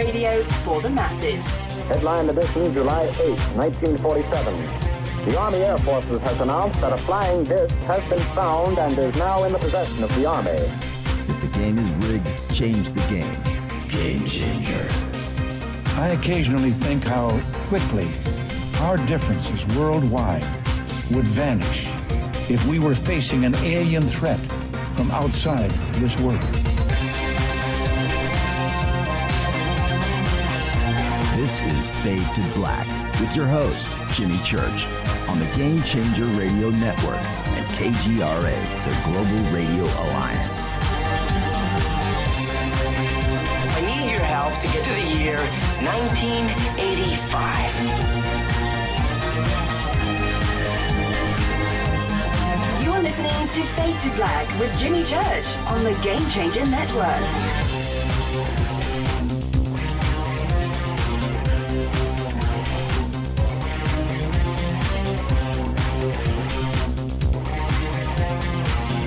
radio for the masses. Headline edition, July 8, 1947. The Army Air Forces has announced that a flying disc has been found and is now in the possession of the Army. If the game is rigged, change the game. Game changer. I occasionally think how quickly our differences worldwide would vanish if we were facing an alien threat from outside this world. This is Fade to Black with your host, Jimmy Church, on the Game Changer Radio Network and KGRA, the Global Radio Alliance. I need your help to get to the year 1985. You're listening to Fade to Black with Jimmy Church on the Game Changer Network.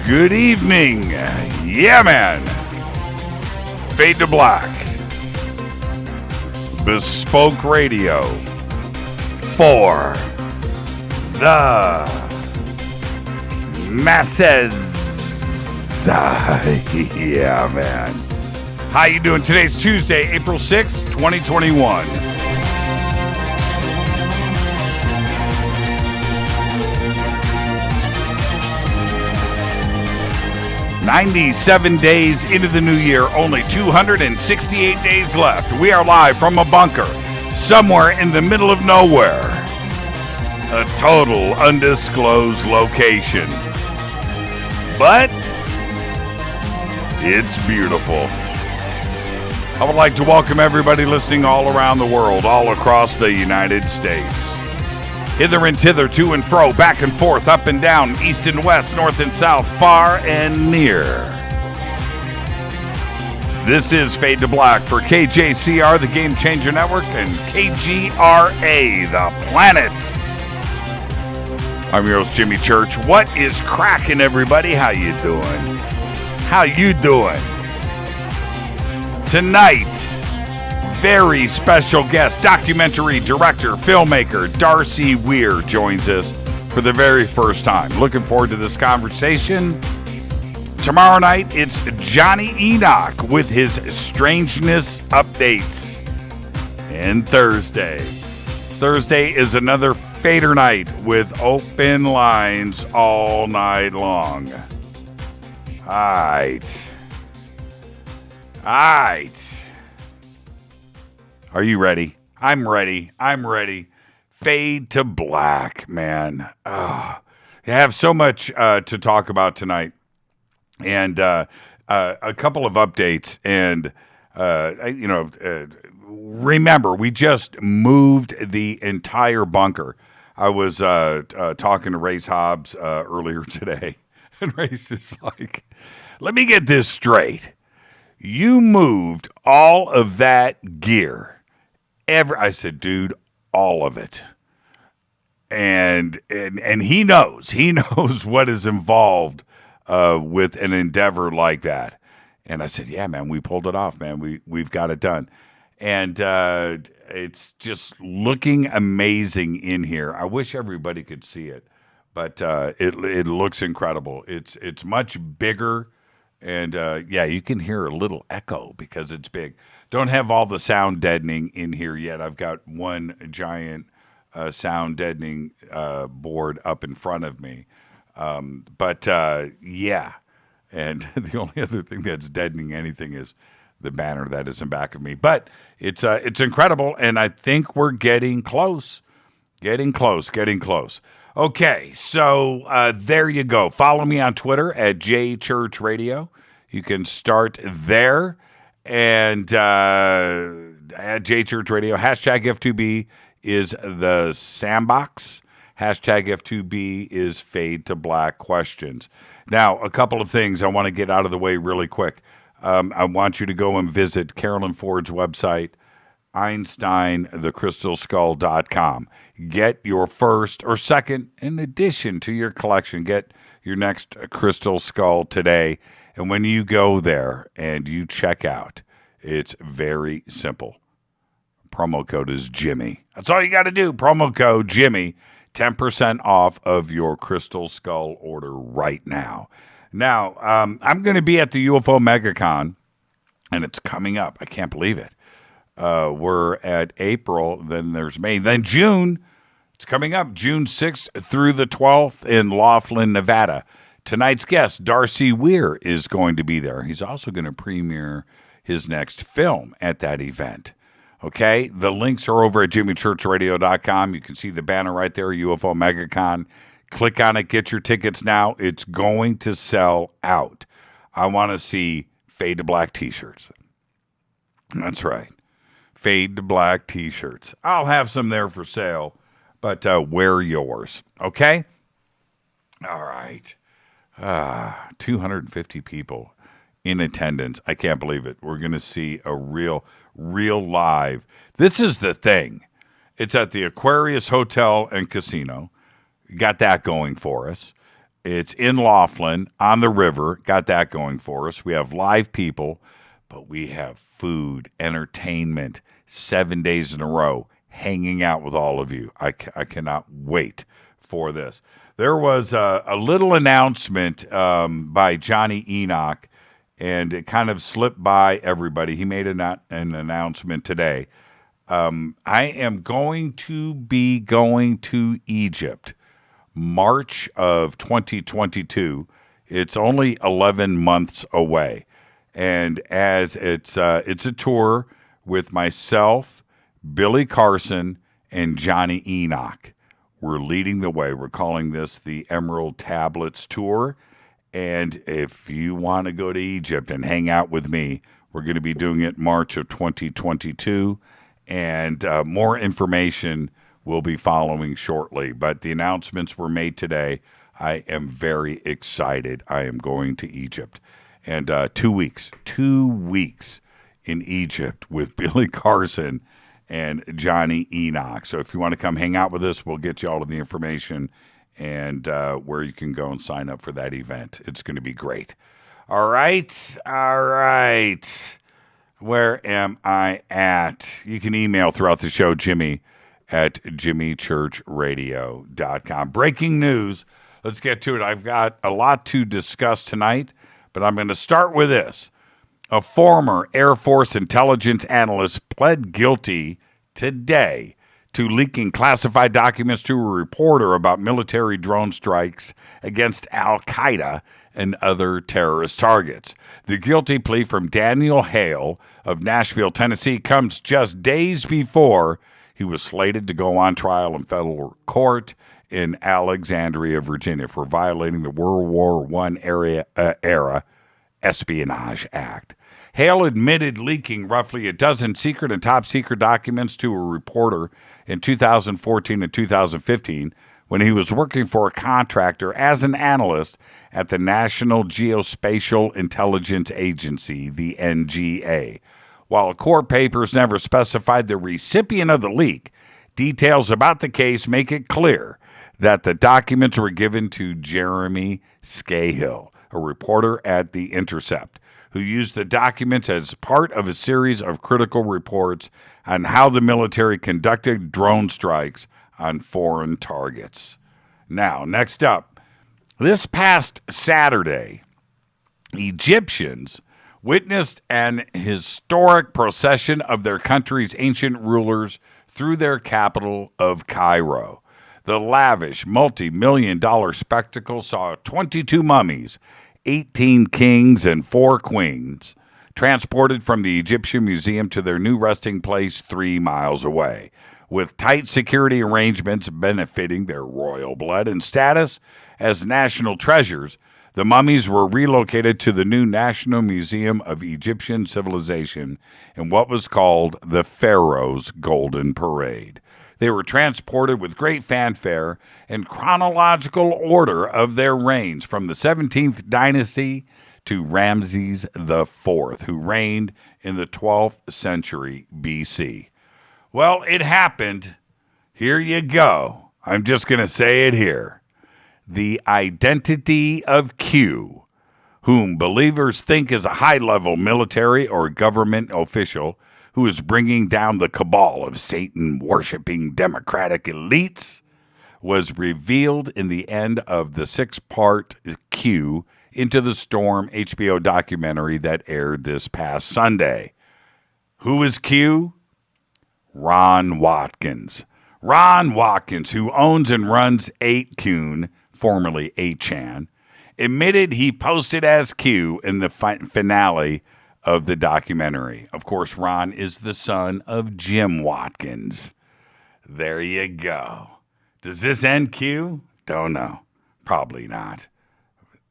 Good evening. Yeah, man. Fade to Black. Bespoke radio for the masses. Yeah, man. How you doing? Today's Tuesday, April 6th, 2021. 97 days into the new year, only 268 days left. We are live from a bunker somewhere in the middle of nowhere. A total undisclosed location. But it's beautiful. I would like to welcome everybody listening all around the world, all across the United States. Hither and thither, to and fro, back and forth, up and down, east and west, north and south, far and near. This is Fade to Black for KJCR, the Game Changer Network, and KGRA, the planet. I'm your host, Jimmy Church. What is cracking, everybody? How you doing? How you doing? Tonight, very special guest, documentary director, filmmaker, Darcy Weir joins us for the very first time. Looking forward to this conversation. Tomorrow night, it's Johnny Enoch with his Strangeness Updates. And Thursday is another Fader night with open lines all night long. All right. Are you ready? I'm ready. Fade to Black, man. I have so much to talk about tonight. And a couple of updates. And, remember, we just moved the entire bunker. I was talking to Race Hobbs earlier today. And Race is like, let me get this straight. You moved all of that gear. I said, dude, all of it. And he knows what is involved with an endeavor like that. And I said, yeah, man, we pulled it off, man. We've got it done. And it's just looking amazing in here. I wish everybody could see it, but it looks incredible. It's much bigger. And, you can hear a little echo because it's big. Don't have all the sound deadening in here yet. I've got one giant sound deadening board up in front of me. And the only other thing that's deadening anything is the banner that is in back of me. But it's incredible, and I think we're getting close. Getting close. Okay, so there you go. Follow me on Twitter at JChurchRadio. You can start there and at JChurchRadio. Hashtag F2B is the sandbox. Hashtag F2B is Fade to Black questions. Now, a couple of things I want to get out of the way really quick. I want you to go and visit Carolyn Ford's website, EinsteinTheCrystalSkull.com. Get your first or second in addition to your collection. Get your next crystal skull today. And when you go there and you check out, it's very simple. Promo code is Jimmy. That's all you got to do. Promo code Jimmy. 10% off of your Crystal Skull order right now. Now, I'm going to be at the UFO MegaCon, and it's coming up. I can't believe it. We're at April, then there's May, then June. It's coming up June 6th through the 12th in Laughlin, Nevada. Tonight's guest, Darcy Weir, is going to be there. He's also going to premiere his next film at that event. Okay, the links are over at jimmychurchradio.com. You can see the banner right there, UFO MegaCon. Click on it, get your tickets now. It's going to sell out. I want to see Fade to Black t-shirts. That's right. Fade to Black t-shirts. I'll have some there for sale, but wear yours. Okay? All right. 250 people in attendance. I can't believe it. We're going to see a real live. This is the thing. It's at the Aquarius Hotel and Casino. Got that going for us. It's in Laughlin on the river. Got that going for us. We have live people, but we have food, entertainment, 7 days in a row, hanging out with all of you. I cannot wait for this. There was a little announcement by Johnny Enoch, and it kind of slipped by everybody. He made an announcement today. I am going to be going to Egypt March of 2022. It's only 11 months away. And as it's a tour with myself, Billy Carson, and Johnny Enoch. We're leading the way. We're calling this the Emerald Tablets Tour. And if you want to go to Egypt and hang out with me, we're going to be doing it March of 2022. And more information will be following shortly. But the announcements were made today. I am very excited. I am going to Egypt. And 2 weeks in Egypt with Billy Carson and Johnny Enoch. So if you want to come hang out with us, we'll get you all of the information and where you can go and sign up for that event. It's going to be great. All right. Where am I at? You can email throughout the show, Jimmy at jimmychurchradio.com. Breaking news. Let's get to it. I've got a lot to discuss tonight, but I'm going to start with this. A former Air Force intelligence analyst pled guilty today to leaking classified documents to a reporter about military drone strikes against Al-Qaeda and other terrorist targets. The guilty plea from Daniel Hale of Nashville, Tennessee, comes just days before he was slated to go on trial in federal court in Alexandria, Virginia, for violating the World War I era Espionage Act. Hale admitted leaking roughly a dozen secret and top secret documents to a reporter in 2014 and 2015 when he was working for a contractor as an analyst at the National Geospatial Intelligence Agency, the NGA. While court papers never specified the recipient of the leak, details about the case make it clear that the documents were given to Jeremy Scahill, a reporter at The Intercept, who used the documents as part of a series of critical reports on how the military conducted drone strikes on foreign targets. Now, next up, this past Saturday, Egyptians witnessed an historic procession of their country's ancient rulers through their capital of Cairo. The lavish, multi-million-dollar spectacle saw 22 mummies, 18 kings, and 4 queens transported from the Egyptian Museum to their new resting place 3 miles away, with tight security arrangements benefiting their royal blood and status as national treasures. The mummies were relocated to the new National Museum of Egyptian Civilization in what was called the Pharaoh's Golden Parade. They were transported with great fanfare and chronological order of their reigns from the 17th dynasty to Ramses IV, who reigned in the 12th century BC. Well, it happened. Here you go. I'm just going to say it here. The identity of Q, whom believers think is a high-level military or government official who is bringing down the cabal of Satan-worshipping Democratic elites, was revealed in the end of the 6-part Q Into the Storm HBO documentary that aired this past Sunday. Who is Q? Ron Watkins. Ron Watkins, who owns and runs 8kun, formerly 8chan, admitted he posted as Q in the finale of the documentary. Of course, Ron is the son of Jim Watkins. There you go. Does this end Q? Don't know. Probably not.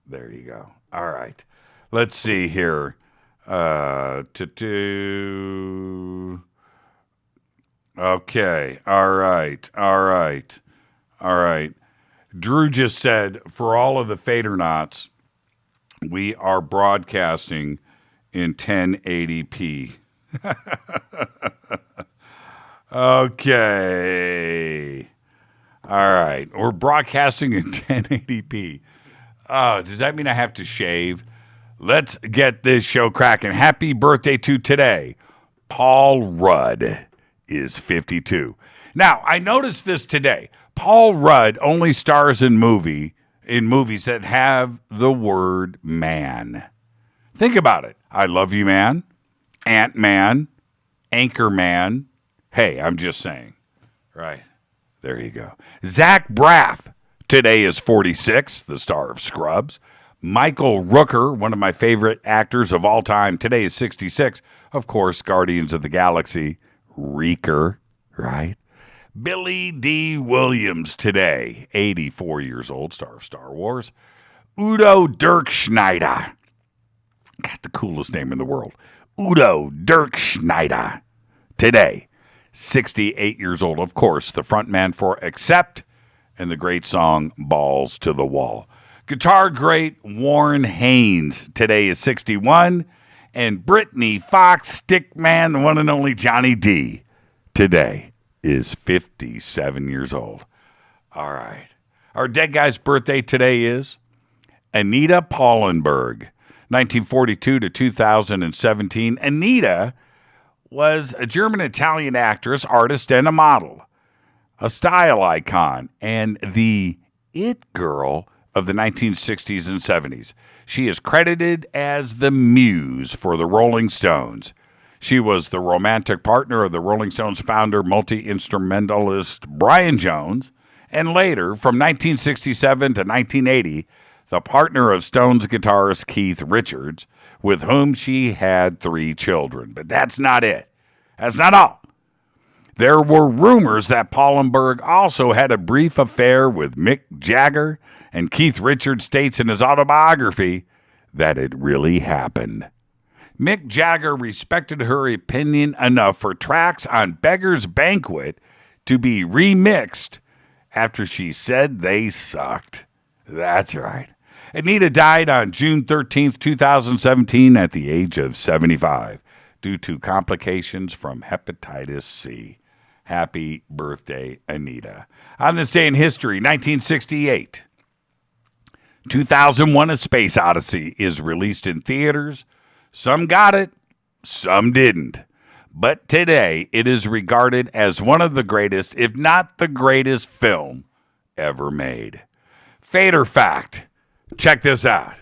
There you go. All right. Let's see here. Okay. All right. Drew just said, for all of the Fadernauts, we are broadcasting in 1080p. Okay. All right. We're broadcasting in 1080p. Does that mean I have to shave? Let's get this show cracking. Happy birthday to today. Paul Rudd is 52. Now, I noticed this today. Paul Rudd only stars in movies that have the word man. Think about it. I Love You Man, Ant-Man, Anchorman. Hey, I'm just saying. Right. There you go. Zach Braff today is 46, the star of Scrubs. Michael Rooker, one of my favorite actors of all time, today is 66. Of course, Guardians of the Galaxy, Reeker, right? Billy D. Williams today, 84 years old, star of Star Wars. Udo Dirk Schneider. Got the coolest name in the world. Udo Dirk Schneider. Today, 68 years old. Of course, the frontman for Accept and the great song Balls to the Wall. Guitar great Warren Haynes today is 61. And Brittany Fox Stickman, the one and only Johnny D, today is 57 years old. All right. Our dead guy's birthday today is Anita Pallenberg, 1942 to 2017. Anita was a German-Italian actress, artist, and a model, a style icon, and the it girl of the 1960s and 70s. She is credited as the muse for the Rolling Stones. She was the romantic partner of the Rolling Stones founder, multi-instrumentalist Brian Jones, and later, from 1967 to 1980, the partner of Stones guitarist Keith Richards, with whom she had 3 children. But that's not it. That's not all. There were rumors that Pallenberg also had a brief affair with Mick Jagger, and Keith Richards states in his autobiography that it really happened. Mick Jagger respected her opinion enough for tracks on Beggar's Banquet to be remixed after she said they sucked. That's right. Anita died on June 13th, 2017 at the age of 75 due to complications from hepatitis C. Happy birthday, Anita. On this day in history, 1968, 2001 A Space Odyssey is released in theaters. Some got it, some didn't. But today, it is regarded as one of the greatest, if not the greatest film ever made. Fader fact. Check this out.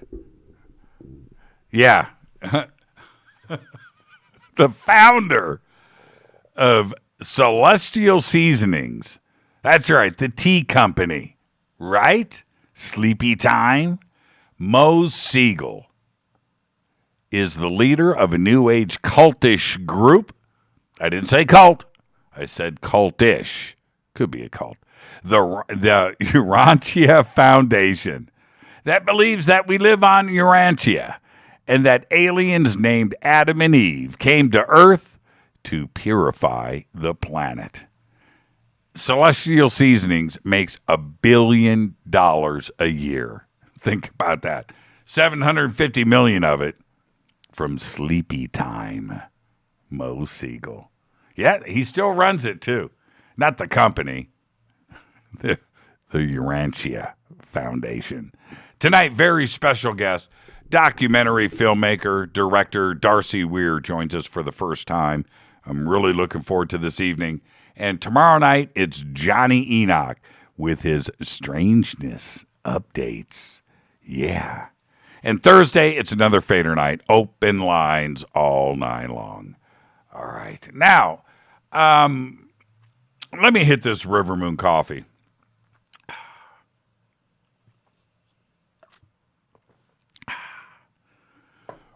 Yeah. The founder of Celestial Seasonings. That's right, the tea company. Right? Sleepy Time. Mose Siegel is the leader of a New Age cultish group. I didn't say cult. I said cultish. Could be a cult. The Urantia Foundation that believes that we live on Urantia and that aliens named Adam and Eve came to Earth to purify the planet. Celestial Seasonings makes $1 billion a year. Think about that. $750 million of it from Sleepy Time. Mo Siegel. Yeah, he still runs it too. Not the company. The Urantia Foundation. Tonight, very special guest, documentary filmmaker, director Darcy Weir joins us for the first time I'm really looking forward to this evening. And tomorrow night, it's Johnny Enoch with his Strangeness updates. Yeah. And Thursday, it's another Fader night. Open lines all night long. All right. Now, let me hit this River Moon coffee.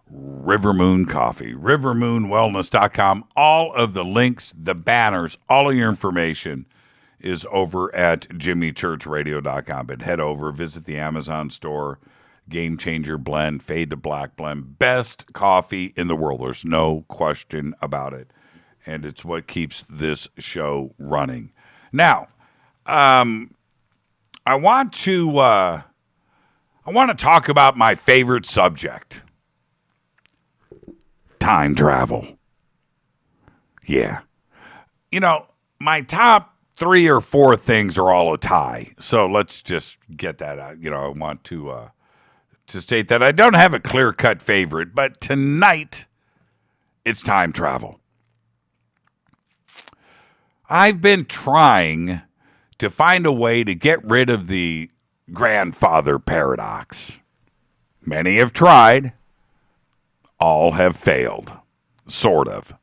River Moon Coffee, rivermoonwellness.com. All of the links, the banners, all of your information is over at jimmychurchradio.com. But head over, visit the Amazon store, Game Changer Blend, Fade to Black Blend. Best coffee in the world. There's no question about it. And it's what keeps this show running. Now, I want to talk about my favorite subject. Time travel. Yeah. You know, my top 3 or 4 things are all a tie. So let's just get that out. You know, I want to state that I don't have a clear-cut favorite, but tonight it's time travel. I've been trying to find a way to get rid of the grandfather paradox. Many have tried. All have failed, sort of.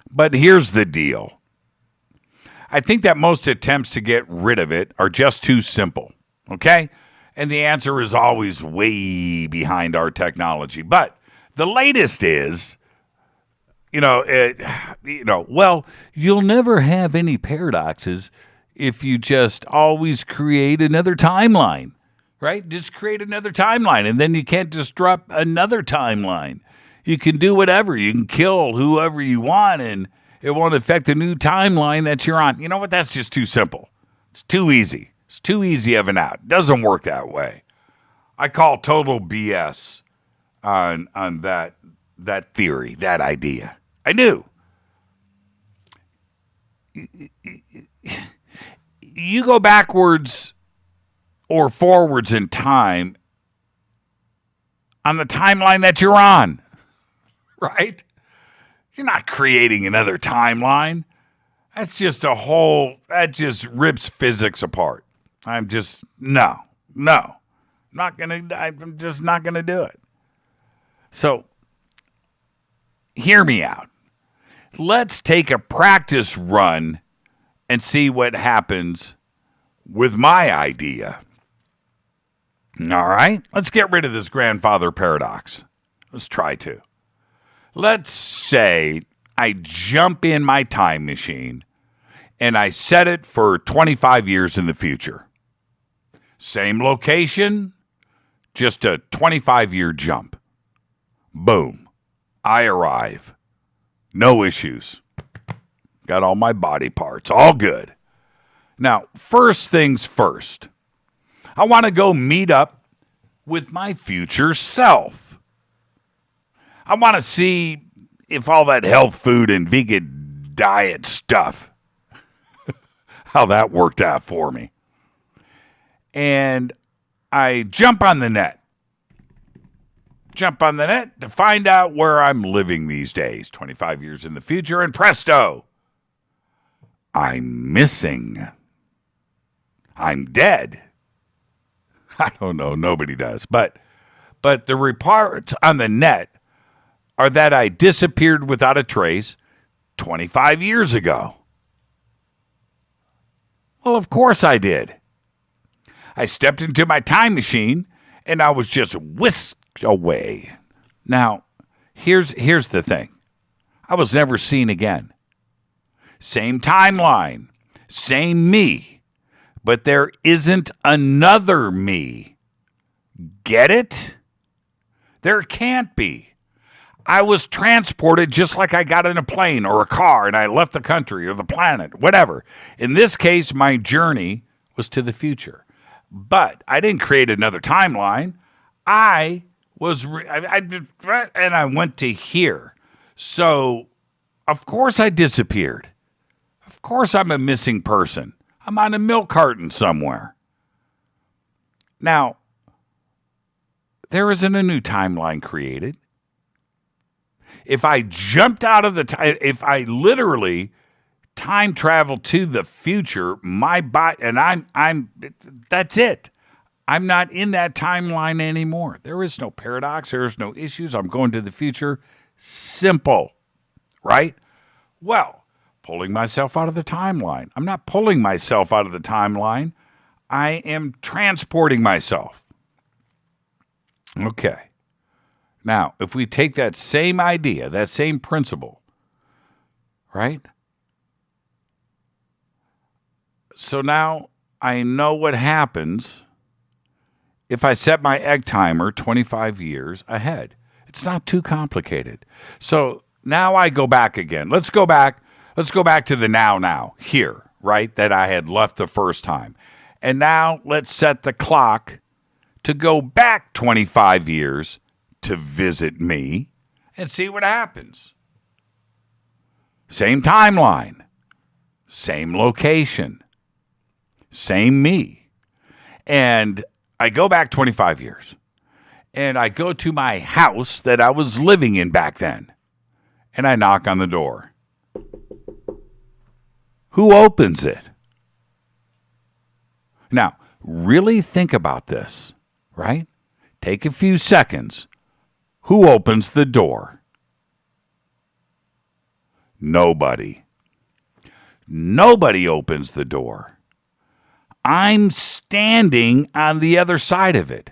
But here's the deal. I think that most attempts to get rid of it are just too simple, okay? And the answer is always way behind our technology. But the latest is, well, you'll never have any paradoxes if you just always create another timeline. Right? Just create another timeline, and then you can't disrupt another timeline. You can do whatever. You can kill whoever you want, and it won't affect the new timeline that you're on. You know what? That's just too simple. It's too easy. It's too easy of an out. It doesn't work that way. I call total BS on that theory, that idea. I do. You go backwards or forwards in time on the timeline that you're on, right? You're not creating another timeline. That just rips physics apart. I'm just not gonna do it. So, hear me out. Let's take a practice run and see what happens with my idea. All right, let's get rid of this grandfather paradox. Let's try to. Let's say I jump in my time machine and I set it for 25 years in the future. Same location, just a 25-year jump. Boom. I arrive. No issues. Got all my body parts. All good. Now, first things first. I want to go meet up with my future self. I want to see if all that health food and vegan diet stuff, how that worked out for me. And I jump on the net to find out where I'm living these days, 25 years in the future, and presto, I'm missing. I'm dead. I don't know. Nobody does. But the reports on the net are that I disappeared without a trace 25 years ago. Well, of course I did. I stepped into my time machine and I was just whisked away. Now, here's the thing. I was never seen again. Same timeline, same me. But there isn't another me. Get it? There can't be. I was transported just like I got in a plane or a car and I left the country or the planet, whatever. In this case, my journey was to the future. But I didn't create another timeline. I went to here. So, of course I disappeared. Of course I'm a missing person. I'm on a milk carton somewhere. Now, there isn't a new timeline created. If I jumped out of the time, if I literally time travel to the future, my body, and that's it. I'm not in that timeline anymore. There is no paradox. There is no issues. I'm going to the future. Simple, right? Well, pulling myself out of the timeline. I'm not pulling myself out of the timeline. I am transporting myself. Okay. Now, if we take that same idea, that same principle, right? So now I know what happens if I set my egg timer 25 years ahead. It's not too complicated. So now I go back again. Let's go back to the now here, right? That I had left the first time. And now let's set the clock to go back 25 years to visit me and see what happens. Same timeline, same location, same me. And I go back 25 years and I go to my house that I was living in back then and I knock on the door. Who opens it? Now, really think about this, right? Take a few seconds. Who opens the door? Nobody. Nobody opens the door. I'm standing on the other side of it.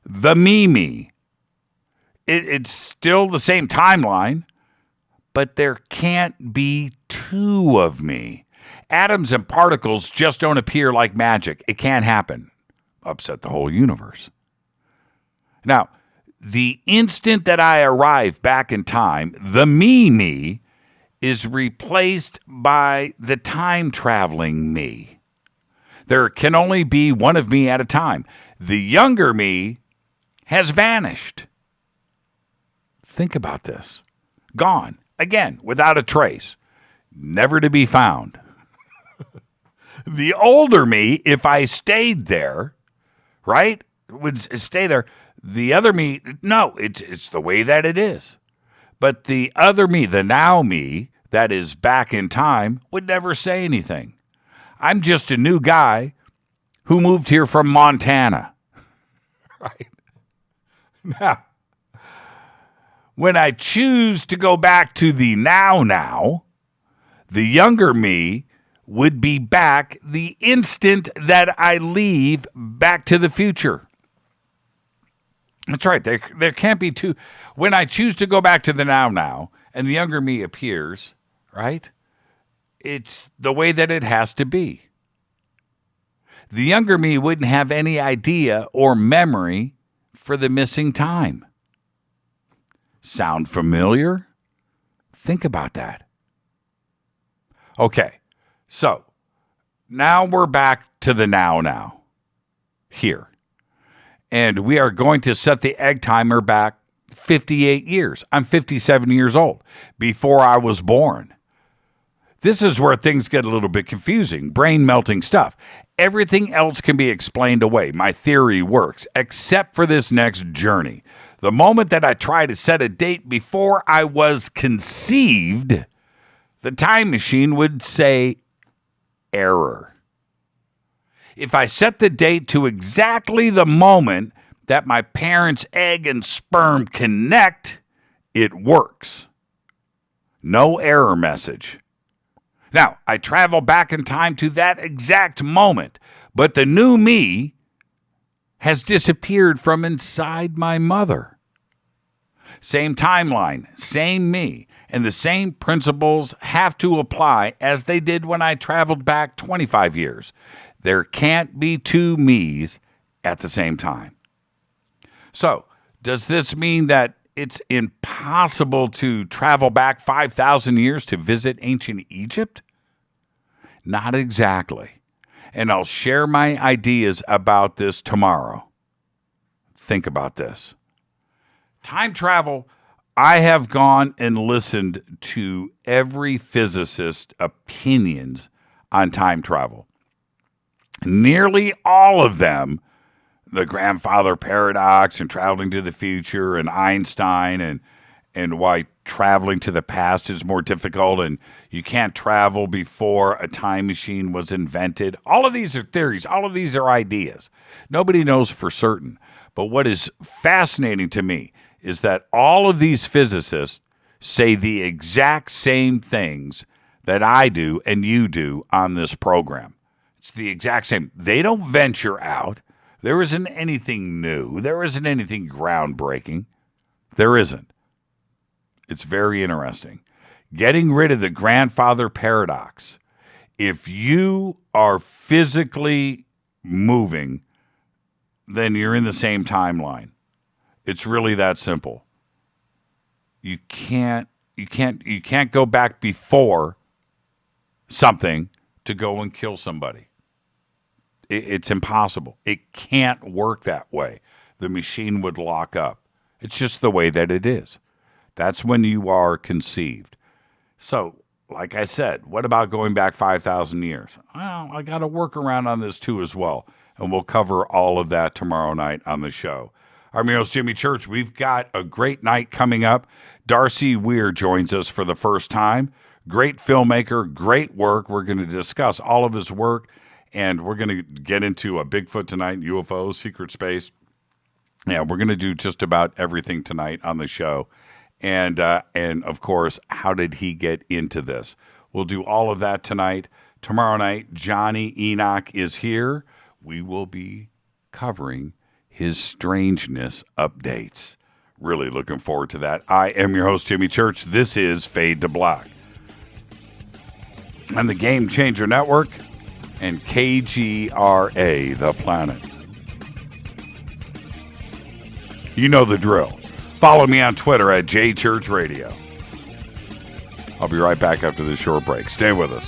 The me. It's still the same timeline, but there can't be two of me. Atoms and particles just don't appear like magic. It can't happen. Upset the whole universe. Now, the instant that I arrive back in time, the me is replaced by the time-traveling me. There can only be one of me at a time. The younger me has vanished. Think about this. Gone. Again, without a trace. Never to be found. The older me, if I stayed there, right, would stay there. The other me, no, it's the way that it is. But the other me, the now me, that is back in time, would never say anything. I'm just a new guy who moved here from Montana. Right? Now, when I choose to go back to the now, the younger me would be back the instant that I leave back to the future. That's right. There can't be two. When I choose to go back to the now, and the younger me appears, right? It's the way that it has to be. The younger me wouldn't have any idea or memory for the missing time. Sound familiar? Think about that. Okay, so now we're back to the now here. And we are going to set the egg timer back 58 years. I'm 57 years old, before I was born. This is where things get a little bit confusing, brain-melting stuff. Everything else can be explained away. My theory works, except for this next journey. The moment that I try to set a date before I was conceived, the time machine would say error. If I set the date to exactly the moment that my parents' egg and sperm connect, it works. No error message. Now, I travel back in time to that exact moment, but the new me has disappeared from inside my mother. Same timeline, same me, and the same principles have to apply as they did when I traveled back 25 years. There can't be two me's at the same time. So, does this mean that it's impossible to travel back 5,000 years to visit ancient Egypt? Not exactly. And I'll share my ideas about this tomorrow. Think about this. Time travel, I have gone and listened to every physicist's opinions on time travel. Nearly all of them, the grandfather paradox and traveling to the future and Einstein and why traveling to the past is more difficult, and you can't travel before a time machine was invented. All of these are theories. All of these are ideas. Nobody knows for certain. But what is fascinating to me is that all of these physicists say the exact same things that I do and you do on this program. It's the exact same. They don't venture out. There isn't anything new. There isn't anything groundbreaking. There isn't. It's very interesting. Getting rid of the grandfather paradox. If you are physically moving, then you're in the same timeline. It's really that simple. You can't go back before something to go and kill somebody. It's impossible. It can't work that way. The machine would lock up. It's just the way that it is. That's when you are conceived. So, like I said, what about going back 5,000 years? Well, I got to work around on this too as well. And we'll cover all of that tomorrow night on the show. I'm your host, Jimmy Church. We've got a great night coming up. Darcy Weir joins us for the first time. Great filmmaker, great work. We're going to discuss all of his work, and we're going to get into a Bigfoot tonight, UFOs, secret space. Yeah, we're going to do just about everything tonight on the show. And of course, how did he get into this? We'll do all of that tonight. Tomorrow night, Johnny Enoch is here. We will be covering his strangeness updates. Really looking forward to that. I am your host, Jimmy Church. This is Fade to Black on the Game Changer Network and KGRA, The Planet. You know the drill. Follow me on Twitter at JChurchRadio. I'll be right back after this short break. Stay with us.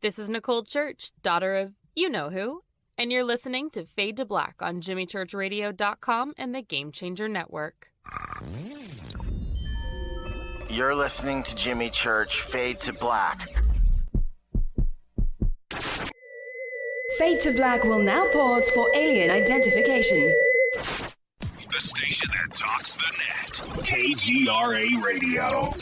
This is Nicole Church, daughter of you-know-who, and you're listening to Fade to Black on JimmyChurchRadio.com and the Game Changer Network. You're listening to Jimmy Church, Fade to Black. Fade to Black will now pause for alien identification. The station that talks the net. KGRA Radio.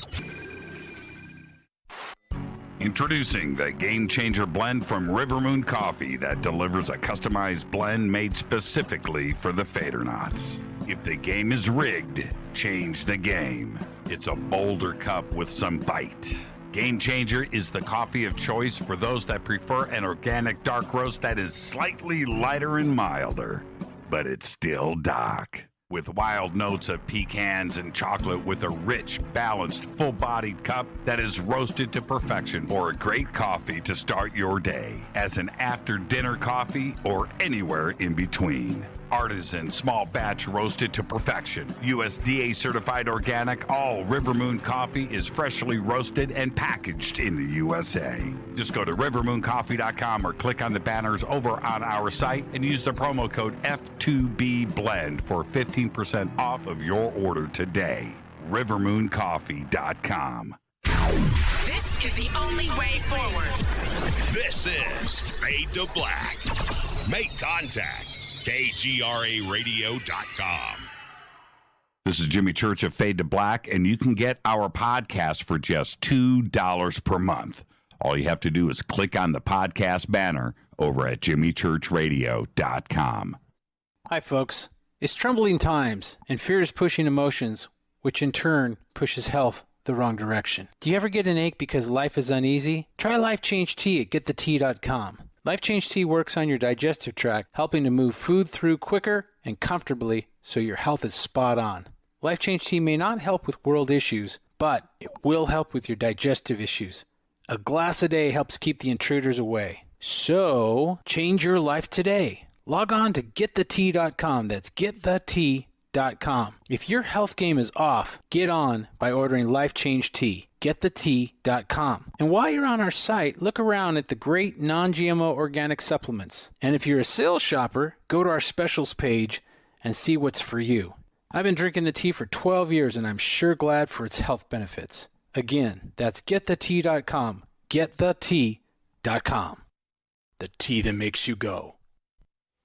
Introducing the Game Changer blend from Rivermoon Coffee that delivers a customized blend made specifically for the Fadernauts. If the game is rigged, change the game. It's a bolder cup with some bite. Game Changer is the coffee of choice for those that prefer an organic dark roast that is slightly lighter and milder, but it's still dark. With wild notes of pecans and chocolate with a rich, balanced, full-bodied cup that is roasted to perfection for a great coffee to start your day, as an after-dinner coffee or anywhere in between. Artisan, small batch roasted to perfection. USDA certified organic, all Rivermoon coffee is freshly roasted and packaged in the USA. Just go to rivermooncoffee.com or click on the banners over on our site and use the promo code F2BBLEND for 15% off of your order today. rivermooncoffee.com. This is the only way forward. This is Fade to Black. Make contact. KGRARadio.com. This is Jimmy Church of Fade to Black, and you can get our podcast for just $2 per month. All you have to do is click on the podcast banner over at jimmychurchradio.com. Hi, folks. It's troubling times, and fear is pushing emotions, which in turn pushes health the wrong direction. Do you ever get an ache because life is uneasy? Try Life Change Tea at getthetea.com. Life Change Tea works on your digestive tract, helping to move food through quicker and comfortably so your health is spot on. Life Change Tea may not help with world issues, but it will help with your digestive issues. A glass a day helps keep the intruders away. So, change your life today. Log on to getthetea.com. That's getthetea.com. GetTheT.com. If your health game is off, get on by ordering Life Change Tea. GetTheT.com. And while you're on our site, look around at the great non-GMO organic supplements. And if you're a sales shopper, go to our specials page and see what's for you. I've been drinking the tea for 12 years and I'm sure glad for its health benefits. Again, that's GetTheT.com. GetTheT.com. The tea that makes you go.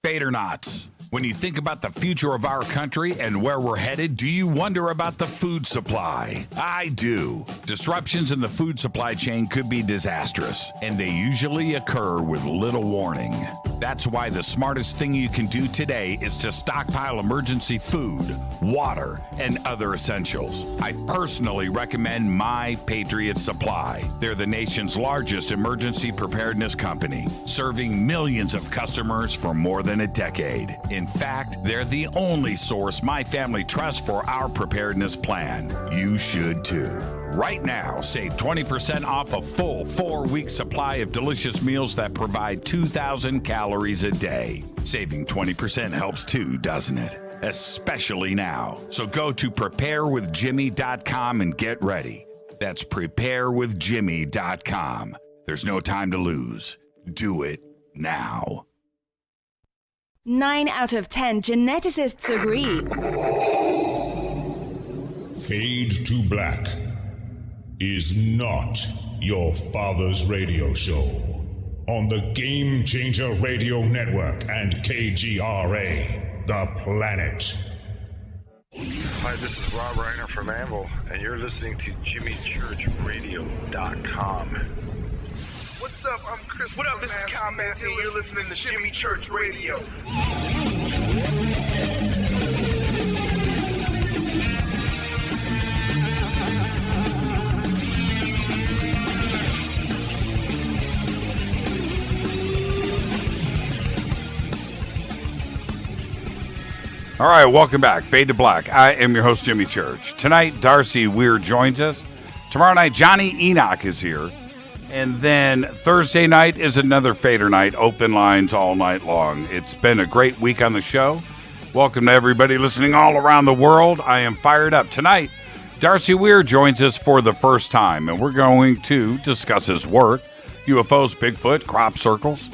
Fadernauts. When you think about the future of our country and where we're headed, do you wonder about the food supply? I do. Disruptions in the food supply chain could be disastrous, and they usually occur with little warning. That's why the smartest thing you can do today is to stockpile emergency food, water, and other essentials. I personally recommend My Patriot Supply. They're the nation's largest emergency preparedness company, serving millions of customers for more than a decade. In fact, they're the only source my family trusts for our preparedness plan. You should too. Right now, save 20% off a full 4-week supply of delicious meals that provide 2,000 calories a day. Saving 20% helps too, doesn't it? Especially now. So go to preparewithjimmy.com and get ready. That's preparewithjimmy.com. There's no time to lose. Do it now. 9 out of 10 geneticists agree. Fade to Black is not your father's radio show on the Game Changer Radio Network and KGRA, The Planet. Hi, this is Rob Reiner from Anvil, and you're listening to JimmyChurchRadio.com. What's up? I'm Chris. What up? This is Kyle Massey. You're listening to Jimmy Church Radio. All right, welcome back. Fade to Black. I am your host, Jimmy Church. Tonight, Darcy Weir joins us. Tomorrow night, Johnny Enoch is here. And then Thursday night is another Fader night, open lines all night long. It's been a great week on the show. Welcome to everybody listening all around the world. I am fired up. Tonight, Darcy Weir joins us for the first time, and we're going to discuss his work, UFOs, Bigfoot, crop circles.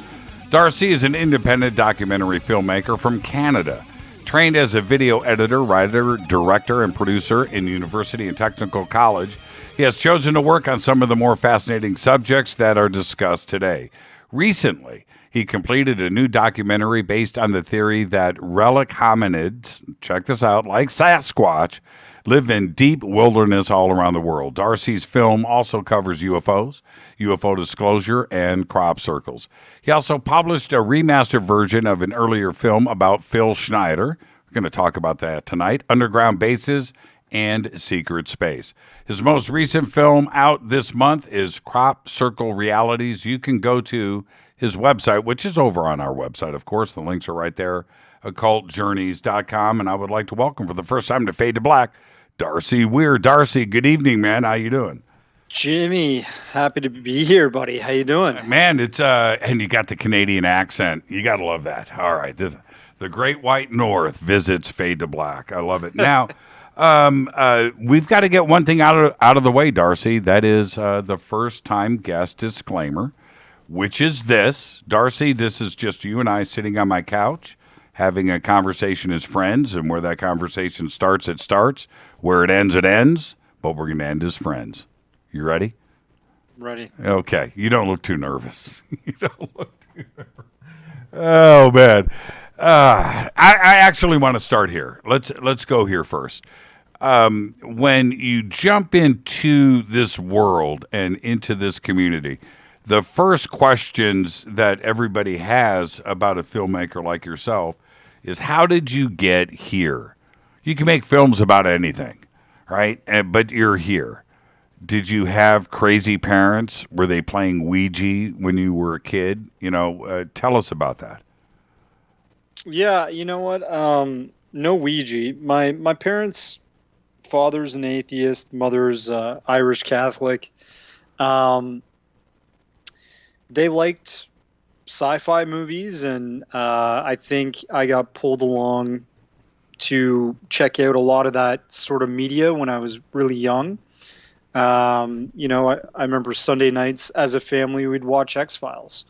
Darcy is an independent documentary filmmaker from Canada, trained as a video editor, writer, director, and producer in University and Technical College. He has chosen to work on some of the more fascinating subjects that are discussed today. Recently, he completed a new documentary based on the theory that Relic Hominids, check this out, like Sasquatch, live in deep wilderness all around the world. Darcy's film also covers UFOs, UFO disclosure, and crop circles. He also published a remastered version of an earlier film about Phil Schneider. We're going to talk about that tonight. Underground Bases and Secret Space. His most recent film out this month is Crop Circle Realities. You can go to his website, which is over on our website, of course. The links are right there, occultjourneys.com. And I would like to welcome for the first time to Fade to Black, Darcy Weir. Darcy, good evening, man. How you doing? Jimmy, happy to be here, buddy. How you doing? Man, it's and you got the Canadian accent. You got to love that. All right. The Great White North visits Fade to Black. I love it. Now, we've got to get one thing out of the way, Darcy. That is the first-time guest disclaimer, which is this. Darcy, this is just you and I sitting on my couch, having a conversation as friends, and where that conversation starts, it starts. Where it ends, but we're going to end as friends. You ready? Ready. Okay. You don't look too nervous. You don't look too nervous. Oh, man. I actually want to start here. Let's go here first. When you jump into this world and into this community, the first questions that everybody has about a filmmaker like yourself is, how did you get here? You can make films about anything, right? But you're here. Did you have crazy parents? Were they playing Ouija when you were a kid? Tell us about that. Yeah, you know what? No Ouija. My parents, father's an atheist, mother's Irish Catholic. They liked sci-fi movies, and I think I got pulled along to check out a lot of that sort of media when I was really young. You know, I remember Sunday nights as a family, we'd watch X-Files.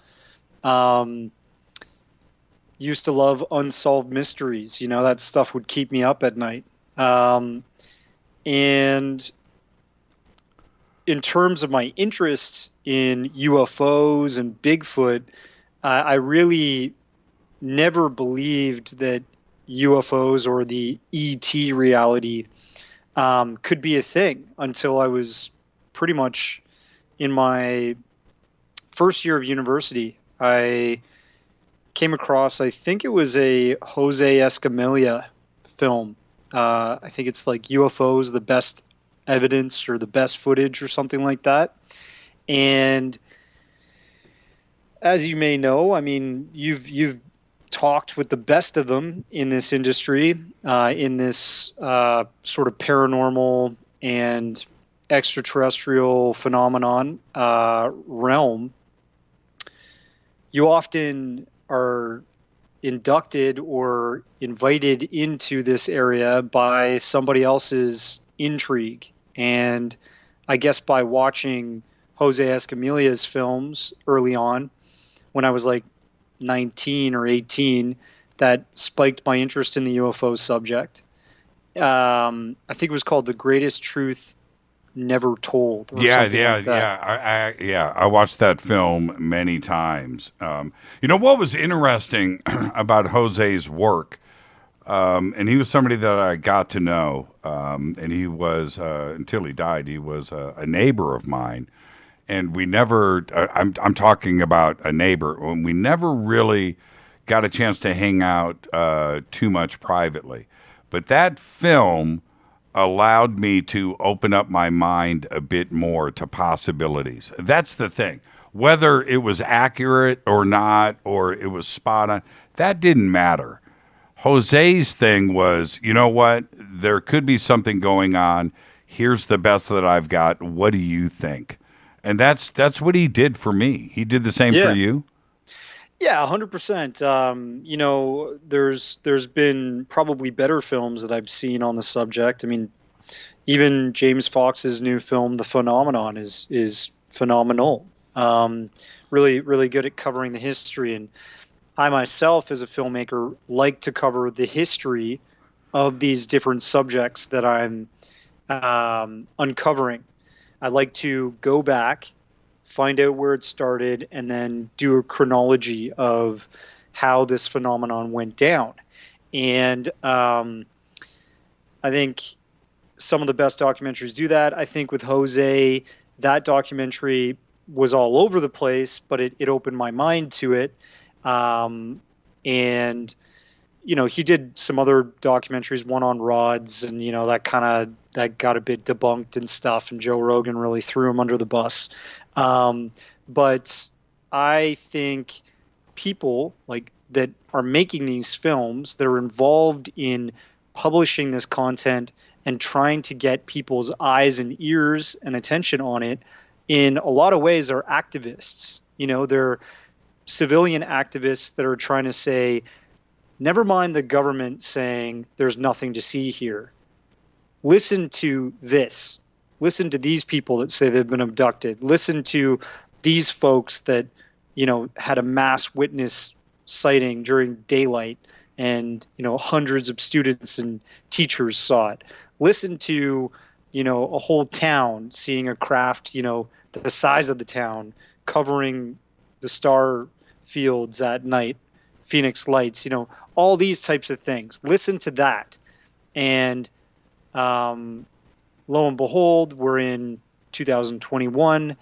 Used to love Unsolved Mysteries. You know, that stuff would keep me up at night. And in terms of my interest in UFOs and Bigfoot, I really never believed that UFOs or the ET reality could be a thing until I was pretty much in my first year of university. I came across, I think it was a Jose Escamilla film. I think it's like UFOs, the best evidence or the best footage or something like that. And as you may know, I mean, you've talked with the best of them in this industry, in this sort of paranormal and extraterrestrial phenomenon realm. You often are inducted or invited into this area by somebody else's intrigue. And I guess by watching Jose Escamilla's films early on, when I was like 19 or 18, that spiked my interest in the UFO subject. I think it was called The Greatest Truth Never Told. Or something like that. I watched that film many times. You know what was interesting about Jose's work, and he was somebody that I got to know, and he was until he died, he was a neighbor of mine. And we never, I'm talking about a neighbor, when we never really got a chance to hang out too much privately. But that film allowed me to open up my mind a bit more to possibilities. That's the thing. Whether it was accurate or not, or it was spot on, that didn't matter. Jose's thing was, you know what? There could be something going on. Here's the best that I've got. What do you think? And that's what he did for me. He did the same for you? Yeah, 100%. You know, there's been probably better films that I've seen on the subject. I mean, even James Fox's new film, The Phenomenon, is phenomenal. Really, really good at covering the history. And I myself, as a filmmaker, like to cover the history of these different subjects that I'm uncovering. I like to go back, find out where it started, and then do a chronology of how this phenomenon went down. And I think some of the best documentaries do that. I think with Jose, that documentary was all over the place, but it opened my mind to it. And, you know, he did some other documentaries, one on rods, and, you know, that got a bit debunked and stuff, and Joe Rogan really threw him under the bus. But I think people like that are making these films, that are involved in publishing this content and trying to get people's eyes and ears and attention on it, in a lot of ways are activists. You know, they're civilian activists that are trying to say, never mind the government saying there's nothing to see here. Listen to this. Listen to these people that say they've been abducted. Listen to these folks that, you know, had a mass witness sighting during daylight, and, you know, hundreds of students and teachers saw it. Listen to, you know, a whole town seeing a craft, you know, the size of the town covering the star fields at night, Phoenix Lights, you know, all these types of things. Listen to that. And lo and behold, we're in 2021.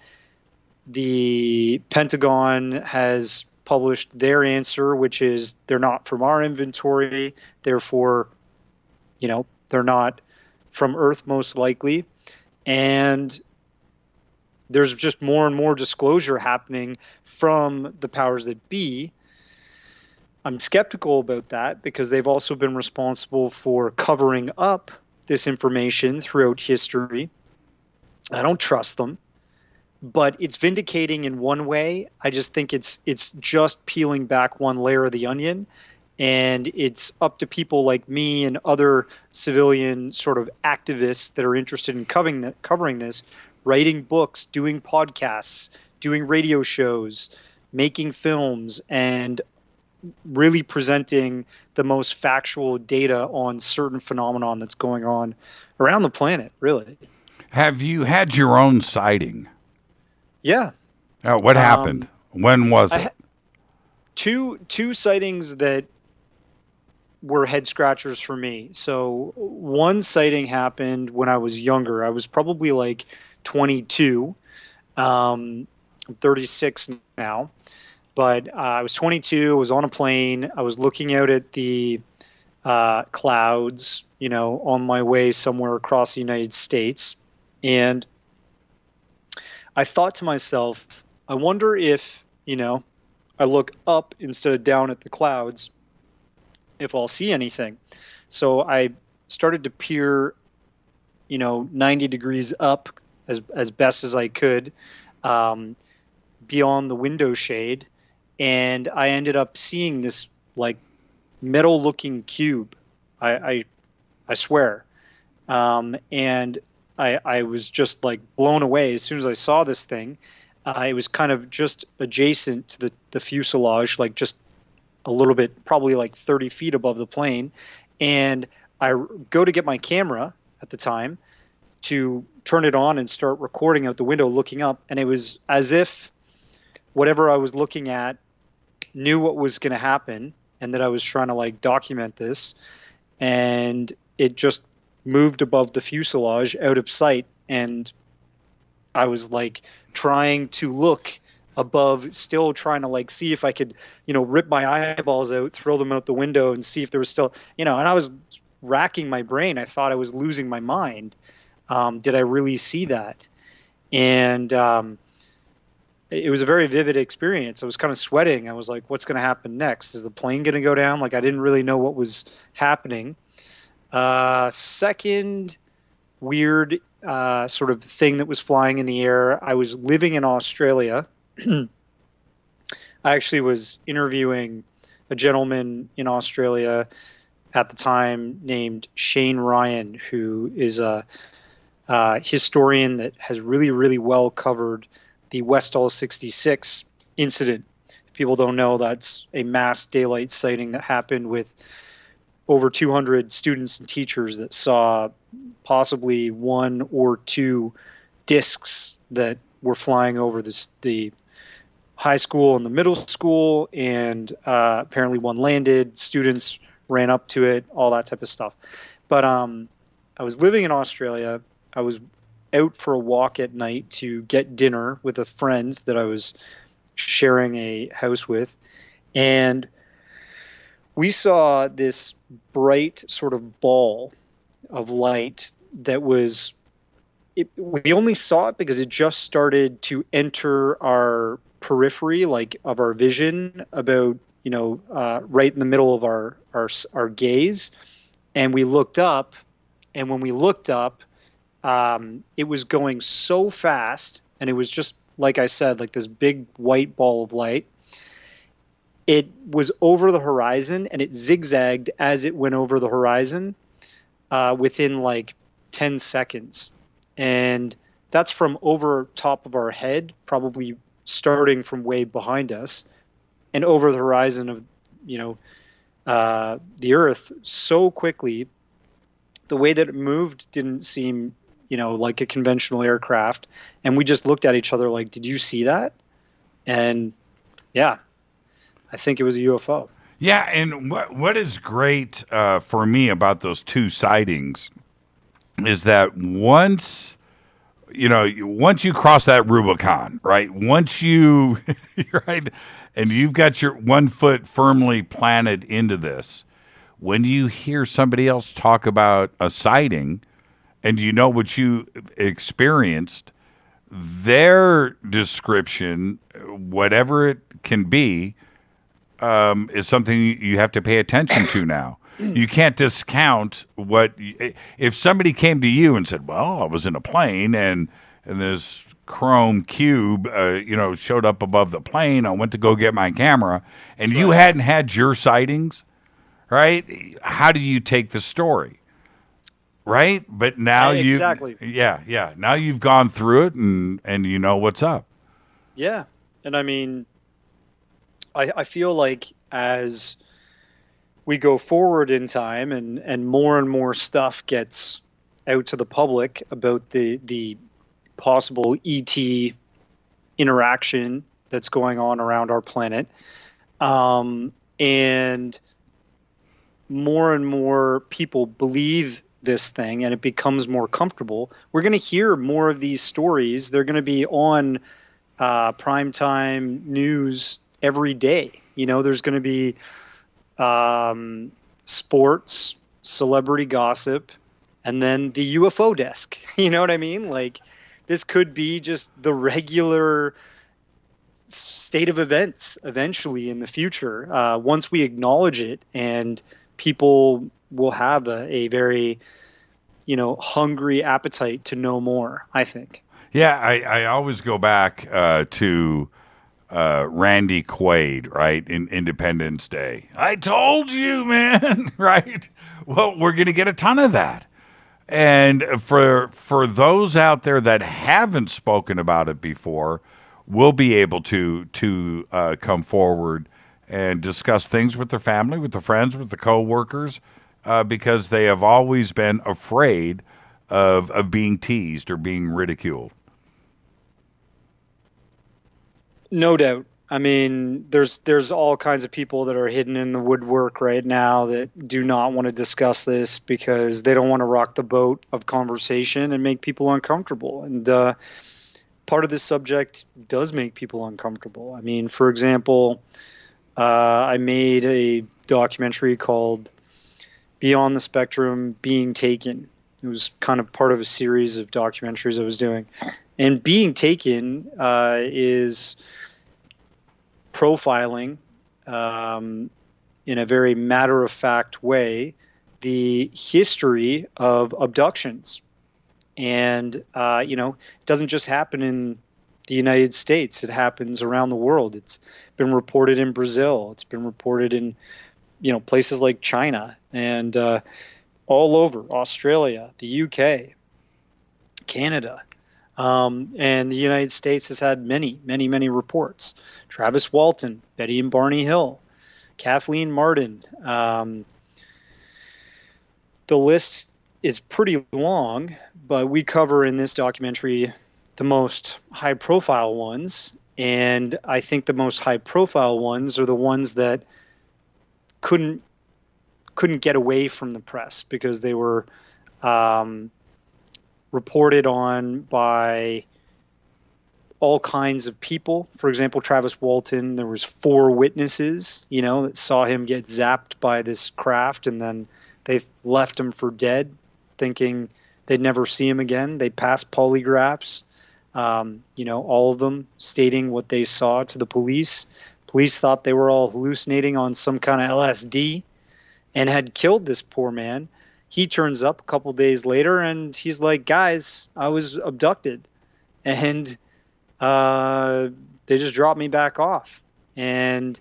The Pentagon has published their answer, which is they're not from our inventory. Therefore, you know, they're not from Earth most likely. And there's just more and more disclosure happening from the powers that be. I'm skeptical about that because they've also been responsible for covering up this information throughout history. I don't trust them, but it's vindicating in one way. I just think it's just peeling back one layer of the onion, And it's up to people like me and other civilian sort of activists that are interested in covering this, writing books, doing podcasts, doing radio shows, making films, and really presenting the most factual data on certain phenomenon that's going on around the planet, really. Have you had your own sighting? Yeah. Oh, what happened? When was it? Two sightings that were head scratchers for me. So one sighting happened when I was younger. I was probably like 22. I'm 36 now. But I was 22, I was on a plane, I was looking out at the clouds, on my way somewhere across the United States. And I thought to myself, I wonder if, I look up instead of down at the clouds, if I'll see anything. So I started to peer, 90 degrees up as best as I could, beyond the window shade. And I ended up seeing this like metal looking cube. I swear. And I was just like blown away as soon as I saw this thing. It was kind of just adjacent to the fuselage, like just a little bit, probably like 30 feet above the plane. And I go to get my camera at the time to turn it on and start recording out the window looking up. And it was as if whatever I was looking at knew what was going to happen and that I was trying to like document this. And it just moved above the fuselage out of sight. And I was like trying to look above, still trying to like see if I could, rip my eyeballs out, throw them out the window and see if there was still, and I was racking my brain. I thought I was losing my mind. Did I really see that? And it was a very vivid experience. I was kind of sweating. I was like, what's going to happen next? Is the plane going to go down? Like, I didn't really know what was happening. Second weird sort of thing that was flying in the air. I was living in Australia. I actually was interviewing a gentleman in Australia at the time named Shane Ryan, who is a historian that has really, really well covered the Westall 66 incident. If people don't know, that's a mass daylight sighting that happened with over 200 students and teachers that saw possibly one or two discs that were flying over the high school and the middle school, and apparently one landed, students ran up to it, all that type of stuff. But I was living in Australia. I was out for a walk at night to get dinner with a friend that I was sharing a house with, and we saw this bright sort of ball of light that was, we only saw it because it just started to enter our periphery, like of our vision, about right in the middle of our gaze. And we looked up, and when we looked up, it was going so fast, and it was just like I said, like this big white ball of light. It was over the horizon, and it zigzagged as it went over the horizon within like 10 seconds. And that's from over top of our head, probably starting from way behind us, and over the horizon of, the Earth so quickly. The way that it moved didn't seem, like a conventional aircraft. And we just looked at each other like, did you see that? And yeah, I think it was a UFO. Yeah, and what is great for me about those two sightings is that once you cross that Rubicon, right? Once you, right, and you've got your 1 foot firmly planted into this, when you hear somebody else talk about a sighting and you know what you experienced, their description, whatever it can be, is something you have to pay attention to now. You can't discount if somebody came to you and said, well, I was in a plane and this chrome cube, showed up above the plane. I went to go get my camera, and you hadn't had your sightings. right? How do you take the story? Right? But now exactly. Now you've gone through it and you know what's up. Yeah. And I mean, I feel like as we go forward in time and more stuff gets out to the public about the possible ET interaction that's going on around our planet, and more people believe this thing and it becomes more comfortable, we're going to hear more of these stories. They're going to be on primetime news every day. You know, there's going to be sports, celebrity gossip, and then the UFO desk. You know what I mean? Like, this could be just the regular state of events eventually in the future, once we acknowledge it, and people will have a very, hungry appetite to know more, I think. Yeah, I always go back to Randy Quaid, right, in Independence Day. I told you, man, right? Well, we're going to get a ton of that. And for those out there that haven't spoken about it before, we'll be able to come forward and discuss things with their family, with their friends, with the coworkers, because they have always been afraid of being teased or being ridiculed. No doubt. I mean, there's all kinds of people that are hidden in the woodwork right now that do not want to discuss this because they don't want to rock the boat of conversation and make people uncomfortable. And part of this subject does make people uncomfortable. I mean, for example, I made a documentary called Beyond the Spectrum, Being Taken. It was kind of part of a series of documentaries I was doing. And Being Taken is profiling in a very matter-of-fact way the history of abductions. And, it doesn't just happen in the United States. It happens around the world. It's been reported in Brazil. It's been reported in, places like China and all over Australia, the UK, Canada. And the United States has had many reports. Travis Walton, Betty and Barney Hill, Kathleen Martin. The list is pretty long, but we cover in this documentary the most high-profile ones. And I think the most high-profile ones are the ones that couldn't get away from the press because they were reported on by all kinds of people. For example, Travis Walton, there was 4 witnesses, that saw him get zapped by this craft, and then they left him for dead, thinking they'd never see him again. They passed polygraphs, all of them stating what they saw to the police. Police thought they were all hallucinating on some kind of LSD and had killed this poor man. He turns up a couple days later and he's like, guys, I was abducted. And they just dropped me back off. And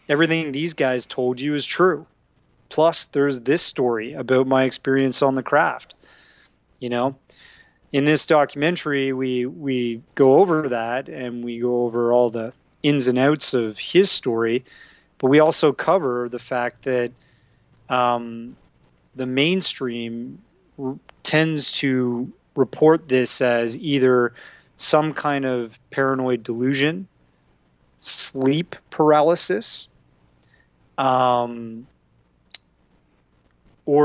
everything these guys told you is true. Plus, there's this story about my experience on the craft. In this documentary, we go over that and we go over all the ins and outs of his story. But we also cover the fact that the mainstream tends to report this as either some kind of paranoid delusion, sleep paralysis, or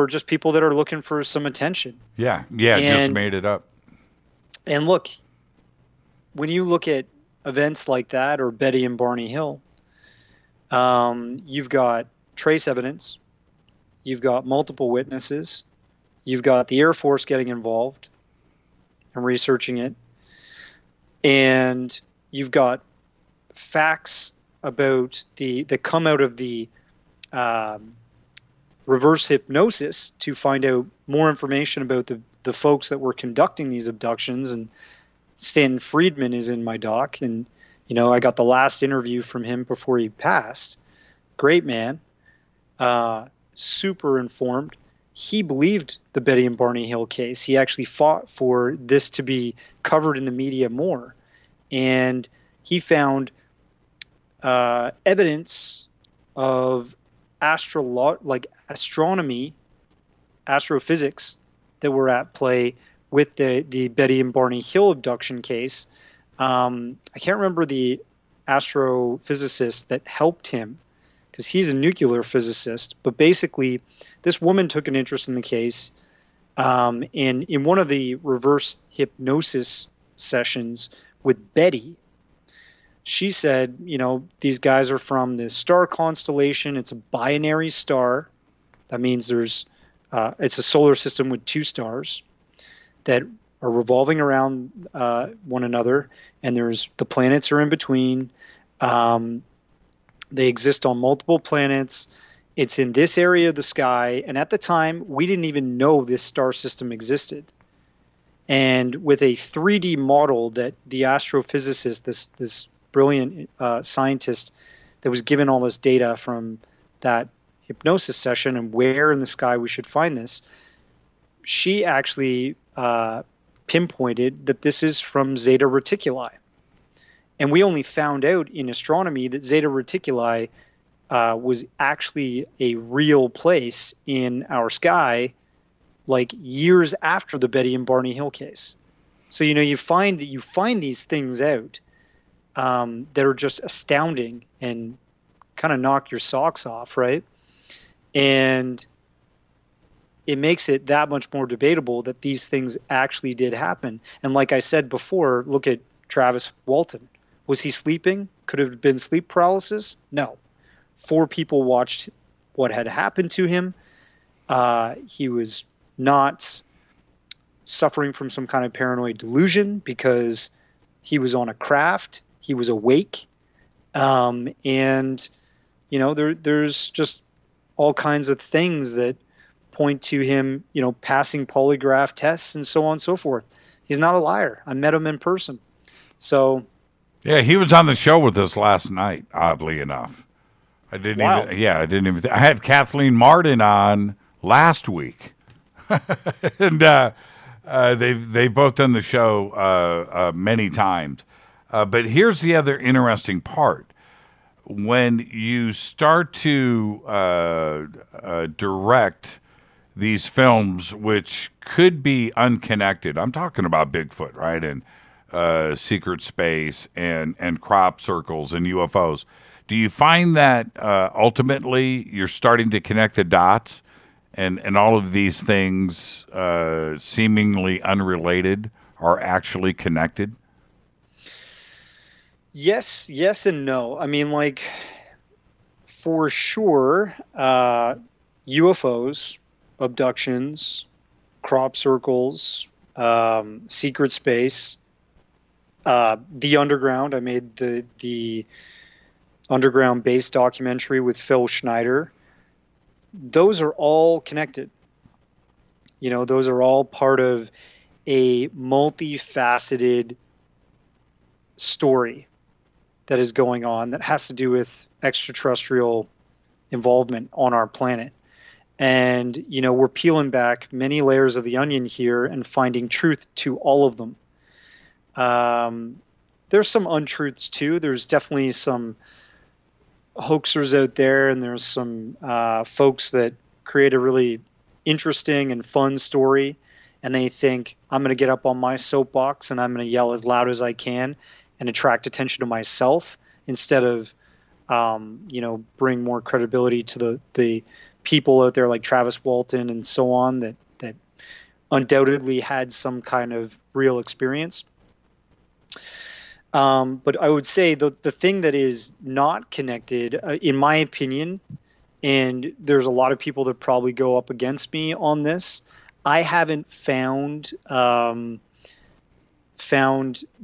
just people that are looking for some attention. Yeah, just made it up. And look, when you look at events like that or Betty and Barney Hill, you've got trace evidence. You've got multiple witnesses. You've got the Air Force getting involved and researching it. And you've got facts about that come out of the reverse hypnosis to find out more information about the folks that were conducting these abductions. And Stanton Friedman is in my doc. And, I got the last interview from him before he passed. Great man. super informed. He believed the Betty and Barney Hill case. He actually fought for this to be covered in the media more. And he found evidence of astronomy, astrophysics that were at play with the Betty and Barney Hill abduction case. I can't remember the astrophysicist that helped him because he's a nuclear physicist. But basically, this woman took an interest in the case. And in one of the reverse hypnosis sessions with Betty, she said, these guys are from this star constellation. It's a binary star. That means it's a solar system with two stars that are revolving around one another, and the planets are in between. They exist on multiple planets. It's in this area of the sky, and at the time, we didn't even know this star system existed. And with a 3D model that the astrophysicist, this brilliant scientist that was given all this data from that hypnosis session and where in the sky we should find this, she actually pinpointed that this is from Zeta Reticuli. And we only found out in astronomy that Zeta Reticuli was actually a real place in our sky like years after the Betty and Barney Hill case. So, you find these things out that are just astounding and kind of knock your socks off, right? And it makes it that much more debatable that these things actually did happen. And like I said before, look at Travis Walton. Was he sleeping? Could it have been sleep paralysis? No. 4 people watched what had happened to him. He was not suffering from some kind of paranoid delusion because he was on a craft. He was awake. And, there's just all kinds of things that point to him, passing polygraph tests and so on and so forth. He's not a liar. I met him in person. So. Yeah, he was on the show with us last night, oddly enough. I didn't even. I had Kathleen Martin on last week. And they've both done the show many times. But here's the other interesting part. When you start to direct these films, which could be unconnected, I'm talking about Bigfoot, right, and secret space and crop circles and UFOs. Do you find that ultimately you're starting to connect the dots and all of these things seemingly unrelated are actually connected? Yes and no. I mean, like, for sure, UFOs, abductions, crop circles, secret space, the underground. I made the underground base documentary with Phil Schneider. Those are all connected. Those are all part of a multifaceted story that is going on that has to do with extraterrestrial involvement on our planet. And, we're peeling back many layers of the onion here and finding truth to all of them. There's some untruths too. There's definitely some hoaxers out there, and there's some folks that create a really interesting and fun story, and they think, I'm going to get up on my soapbox and I'm going to yell as loud as I can and attract attention to myself instead of, bring more credibility to the people out there like Travis Walton and so on that undoubtedly had some kind of real experience. But I would say the thing that is not connected, in my opinion, and there's a lot of people that probably go up against me on this, I haven't found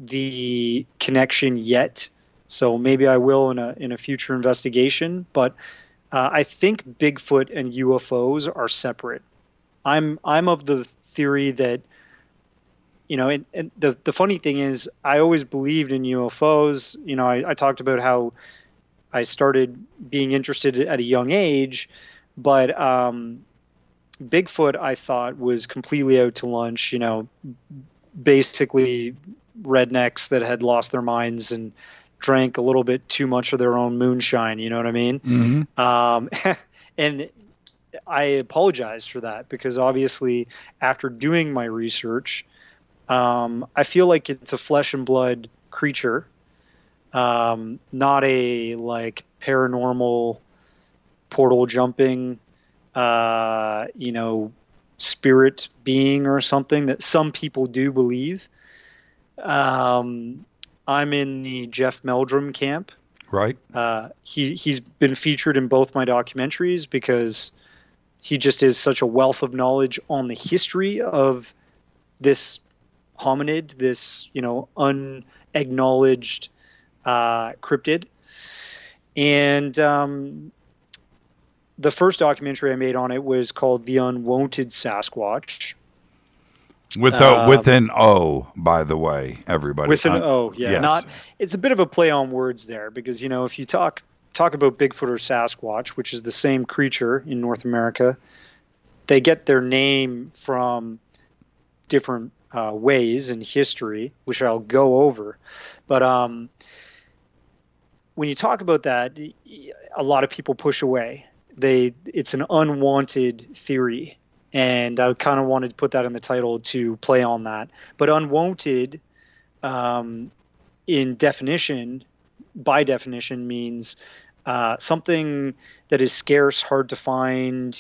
the connection yet. So maybe I will in a future investigation. But I think Bigfoot and UFOs are separate. I'm of the theory that, and the funny thing is, I always believed in UFOs. I talked about how I started being interested at a young age, But Bigfoot, I thought, was completely out to lunch, basically rednecks that had lost their minds and drank a little bit too much of their own moonshine, you know what I mean? Mm-hmm. And I apologize for that, because obviously after doing my research, I feel like it's a flesh and blood creature, not a like paranormal portal jumping, spirit being or something that some people do believe. I'm in the Jeff Meldrum camp. Right. He's been featured in both my documentaries because he just is such a wealth of knowledge on the history of this hominid, this, unacknowledged cryptid. And the first documentary I made on it was called The Unwanted Sasquatch. With an O, by the way, everybody. With an O, yeah. Yes. It's a bit of a play on words there, because, if you talk about Bigfoot or Sasquatch, which is the same creature in North America, they get their name from different ways in history, which I'll go over. But when you talk about that, a lot of people push away. It's an unwanted theory, and I kind of wanted to put that in the title to play on that. But unwanted, in definition, by definition, means something that is scarce, hard to find.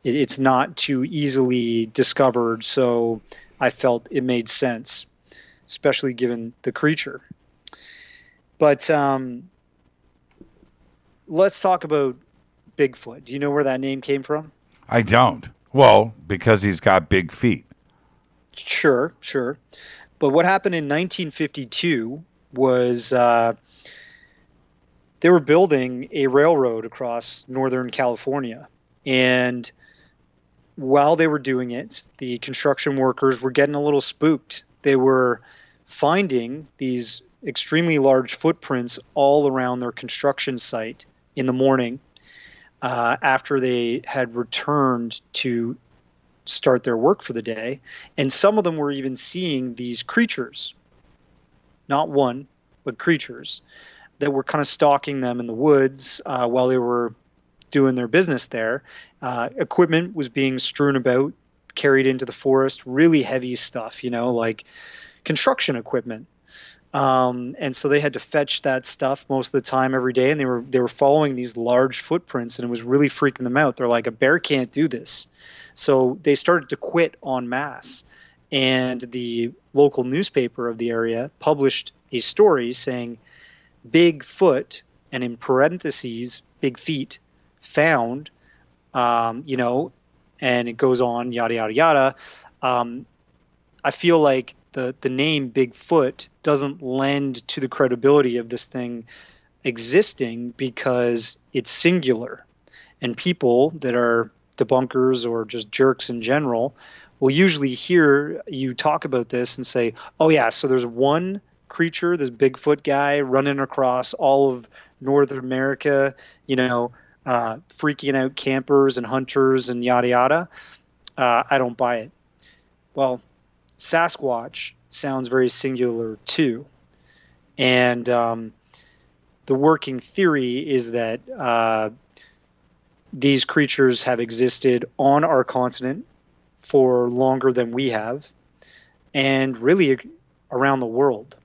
It's not too easily discovered. So I felt it made sense, especially given the creature. But let's talk about Bigfoot. Do you know where that name came from? I don't. Well, because he's got big feet. Sure. But what happened in 1952 was they were building a railroad across Northern California. And while they were doing it, the construction workers were getting a little spooked. They were finding these extremely large footprints all around their construction site in the morning, after they had returned to start their work for the day. And some of them were even seeing these creatures, not one, but creatures that were kind of stalking them in the woods while they were doing their business there. Equipment was being strewn about, carried into the forest, really heavy stuff, like construction equipment. And so they had to fetch that stuff most of the time every day, and they were following these large footprints, and it was really freaking them out. They're like, a bear can't do this. So they started to quit en masse, and the local newspaper of the area published a story saying Bigfoot, and in parentheses, big feet, found, and it goes on, yada, yada, yada. I feel like the name Bigfoot doesn't lend to the credibility of this thing existing because it's singular. And people that are debunkers or just jerks in general will usually hear you talk about this and say, oh yeah, so there's one creature, this Bigfoot guy running across all of North America, freaking out campers and hunters and yada yada. I don't buy it. Well, Sasquatch sounds very singular too. And the working theory is that these creatures have existed on our continent for longer than we have, and really around the world.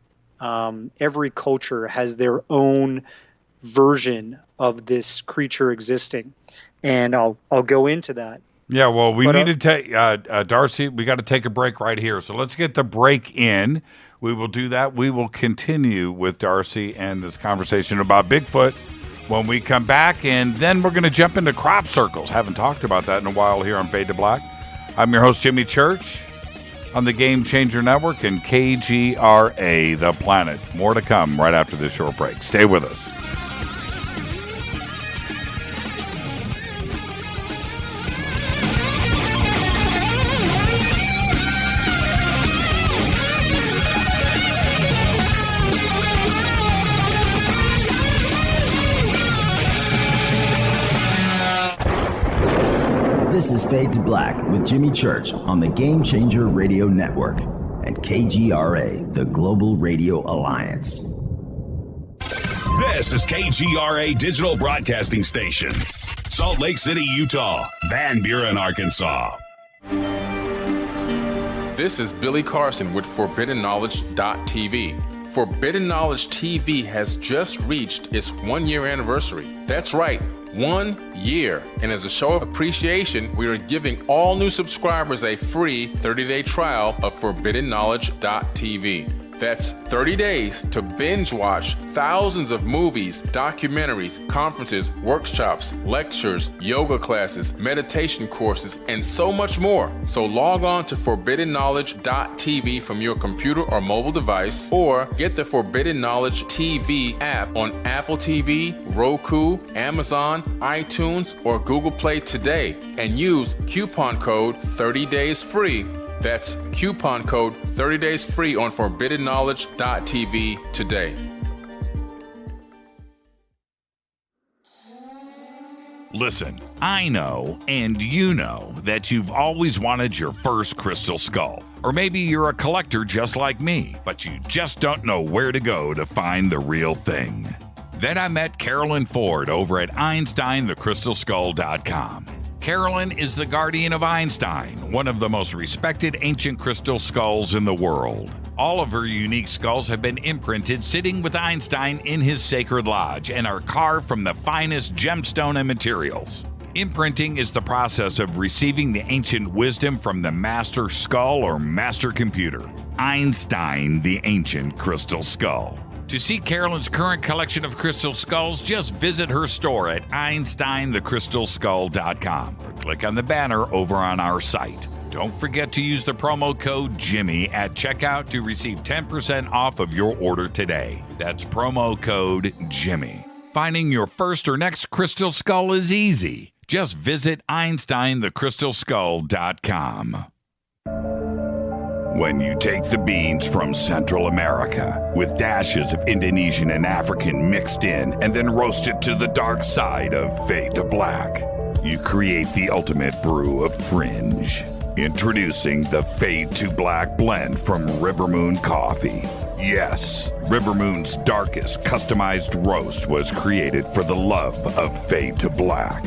Every culture has their own version of this creature existing, and I'll go into that. Yeah, well, we need to take, Darcy, we got to take a break right here. So let's get the break in. We will do that. We will continue with Darcy and this conversation about Bigfoot when we come back, and then we're going to jump into crop circles. Haven't talked about that in a while here on Fade to Black. I'm your host, Jimmy Church, on the Game Changer Network and KGRA, The Planet. More to come right after this short break. Stay with us. This is Fade to Black with Jimmy Church on the Game Changer Radio Network and KGRA, the Global Radio Alliance. This is KGRA Digital Broadcasting Station, Salt Lake City, Utah, Van Buren, Arkansas. This is Billy Carson with ForbiddenKnowledge.tv. Forbidden Knowledge TV has just reached its 1-year anniversary. That's right, 1 year. And as a show of appreciation, we are giving all new subscribers a free 30-day trial of ForbiddenKnowledge.tv. That's 30 days to binge watch thousands of movies, documentaries, conferences, workshops, lectures, yoga classes, meditation courses, and so much more. So log on to ForbiddenKnowledge.tv from your computer or mobile device, or get the Forbidden Knowledge TV app on Apple TV, Roku, Amazon, iTunes, or Google Play today, and use coupon code 30daysfree. That's coupon code 30 days free on ForbiddenKnowledge.tv today. Listen, I know, and you know, that you've always wanted your first crystal skull. Or maybe you're a collector just like me, but you just don't know where to go to find the real thing. Then I met Carolyn Ford over at EinsteinTheCrystalSkull.com. Carolyn is the guardian of Einstein, one of the most respected ancient crystal skulls in the world. All of her unique skulls have been imprinted sitting with Einstein in his sacred lodge and are carved from the finest gemstone and materials. Imprinting is the process of receiving the ancient wisdom from the master skull or master computer, Einstein, the ancient crystal skull. To see Carolyn's current collection of crystal skulls, just visit her store at EinsteinTheCrystalSkull.com or click on the banner over on our site. Don't forget to use the promo code Jimmy at checkout to receive 10% off of your order today. That's promo code Jimmy. Finding your first or next crystal skull is easy. Just visit EinsteinTheCrystalSkull.com. When you take the beans from Central America with dashes of Indonesian and African mixed in and then roasted to the dark side of Fade to Black, you create the ultimate brew of fringe. Introducing the Fade to Black blend from Rivermoon Coffee. Yes, Rivermoon's darkest customized roast was created for the love of Fade to Black.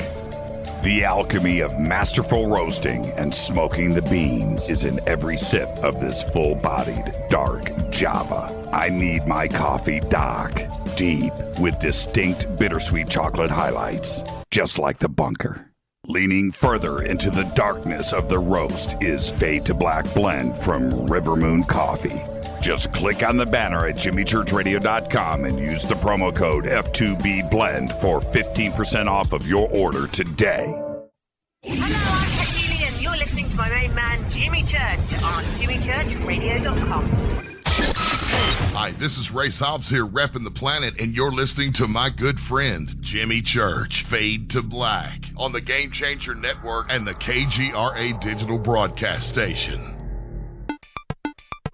The alchemy of masterful roasting and smoking the beans is in every sip of this full-bodied, dark Java. I need my coffee dark, deep, with distinct bittersweet chocolate highlights, just like the bunker. Leaning further into the darkness of the roast is Fade to Black blend from Rivermoon Coffee. Just click on the banner at jimmychurchradio.com and use the promo code F2BBLEND for 15% off of your order today. Hello, I'm Katie and you're listening to my main man, Jimmy Church, on jimmychurchradio.com. Hi, this is Ray Hobbs here, repping the planet, and you're listening to my good friend, Jimmy Church, Fade to Black, on the Game Changer Network and the KGRA Digital Broadcast Station.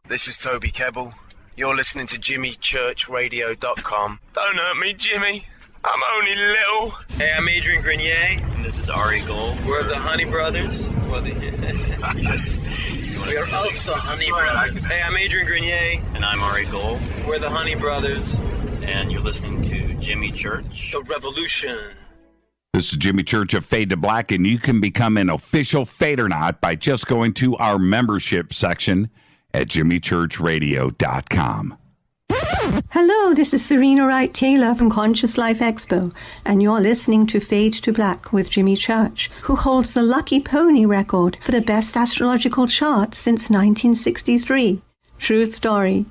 This is Toby Kebbell. You're listening to JimmyChurchRadio.com. Don't hurt me, Jimmy. I'm only little. Hey, I'm Adrian Grenier. And this is Ari Gold. We're the Honey Brothers. We are also Honey Brothers. Hey, I'm Adrian Grenier. And I'm Ari Gold. We're the Honey Brothers. And you're listening to Jimmy Church. The Revolution. This is Jimmy Church of Fade to Black, and you can become an official Fadernaut by just going to our membership section at jimmychurchradio.com. Hello, this is Serena Wright Taylor from Conscious Life Expo, and you're listening to Fade to Black with Jimmy Church, who holds the Lucky Pony record for the best astrological chart since 1963. True story.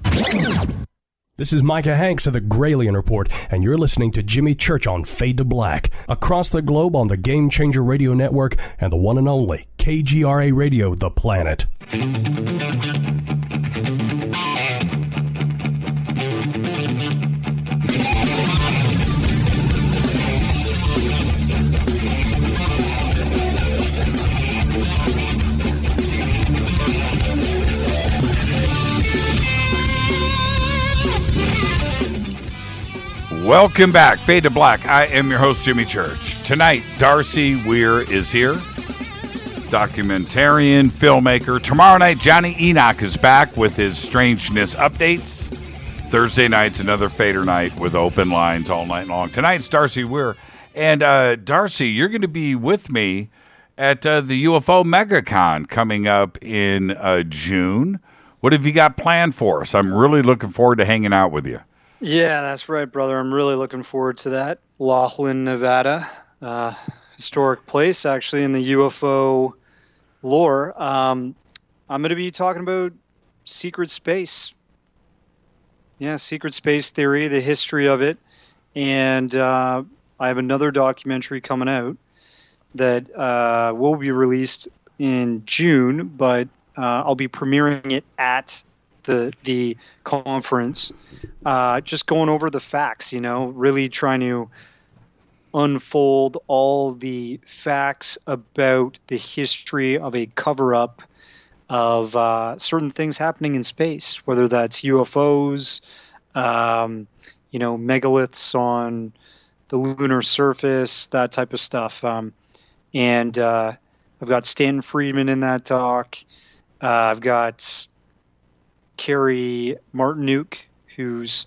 This is Micah Hanks of the Gralien Report, and you're listening to Jimmy Church on Fade to Black, across the globe on the Game Changer Radio Network and the one and only KGRA Radio, The Planet. Welcome back, Fade to Black. I am your host, Jimmy Church. Tonight, Darcy Weir is here. documentarian, filmmaker. Tomorrow night, Johnny Enoch is back with his Strangeness updates. Thursday night's another Fader night with open lines all night long. Tonight's Darcy Weir. And Darcy, you're going to be with me at the UFO MegaCon coming up in June. What have you got planned for us? I'm really looking forward to hanging out with you. Yeah, that's right, brother. I'm really looking forward to that. Laughlin, Nevada. Historic place, actually, in the UFO lore. I'm going to be talking about secret space. Yeah, secret space theory, the history of it. And I have another documentary coming out that will be released in June, but I'll be premiering it at the conference. Just going over the facts, really trying to unfold all the facts about the history of a cover-up of certain things happening in space, whether that's UFOs, megaliths on the lunar surface, that type of stuff. And I've got Stan Friedman in that talk. I've got Carrie Martinuke, who's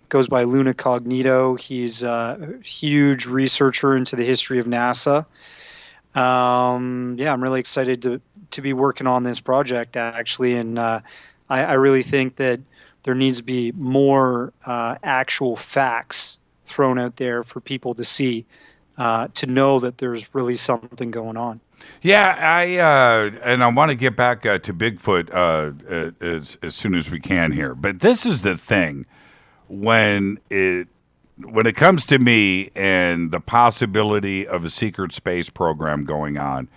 goes by Luna Cognito. He's a huge researcher into the history of NASA. I'm really excited to be working on this project, actually, and I really think that there needs to be more actual facts thrown out there for people to see, to know that there's really something going on. Yeah, I want to get back to Bigfoot as soon as we can here. But this is the thing. When it comes to me and the possibility of a secret space program going on,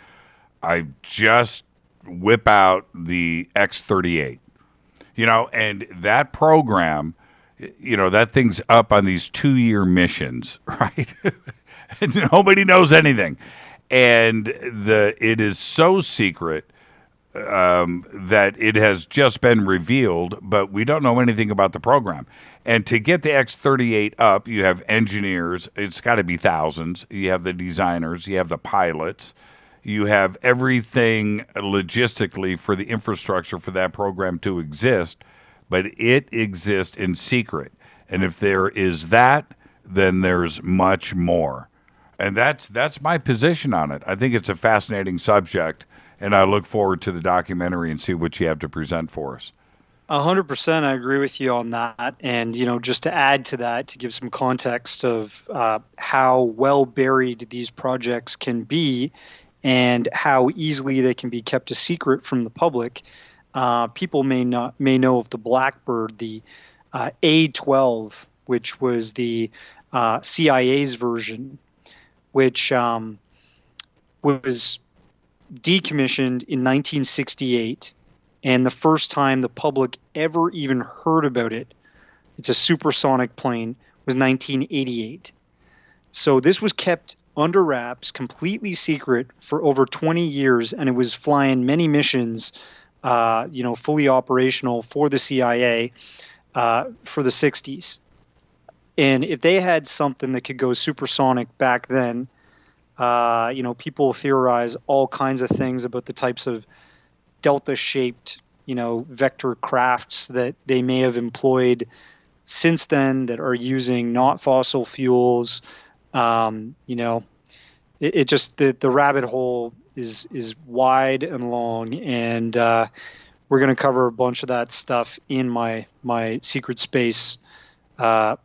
I just whip out the X-38, and that program, that thing's up on these 2-year missions, right? And nobody knows anything. And it is so secret that it has just been revealed, but we don't know anything about the program. And to get the X-38 up, you have engineers. It's got to be thousands. You have the designers. You have the pilots. You have everything logistically for the infrastructure for that program to exist, but it exists in secret. And if there is that, then there's much more. And that's my position on it. I think it's a fascinating subject, and I look forward to the documentary and see what you have to present for us. 100%, I agree with you on that. And, just to add to that, to give some context of how well buried these projects can be and how easily they can be kept a secret from the public, people may know of the Blackbird, the A-12, which was the CIA's version, which was decommissioned in 1968. And the first time the public ever even heard about it, it's a supersonic plane, was 1988. So this was kept under wraps, completely secret for over 20 years, and it was flying many missions, fully operational for the CIA for the 60s. And if they had something that could go supersonic back then, people theorize all kinds of things about the types of delta-shaped, vector crafts that they may have employed since then that are using not fossil fuels. It just the rabbit hole is wide and long, and we're going to cover a bunch of that stuff in my secret space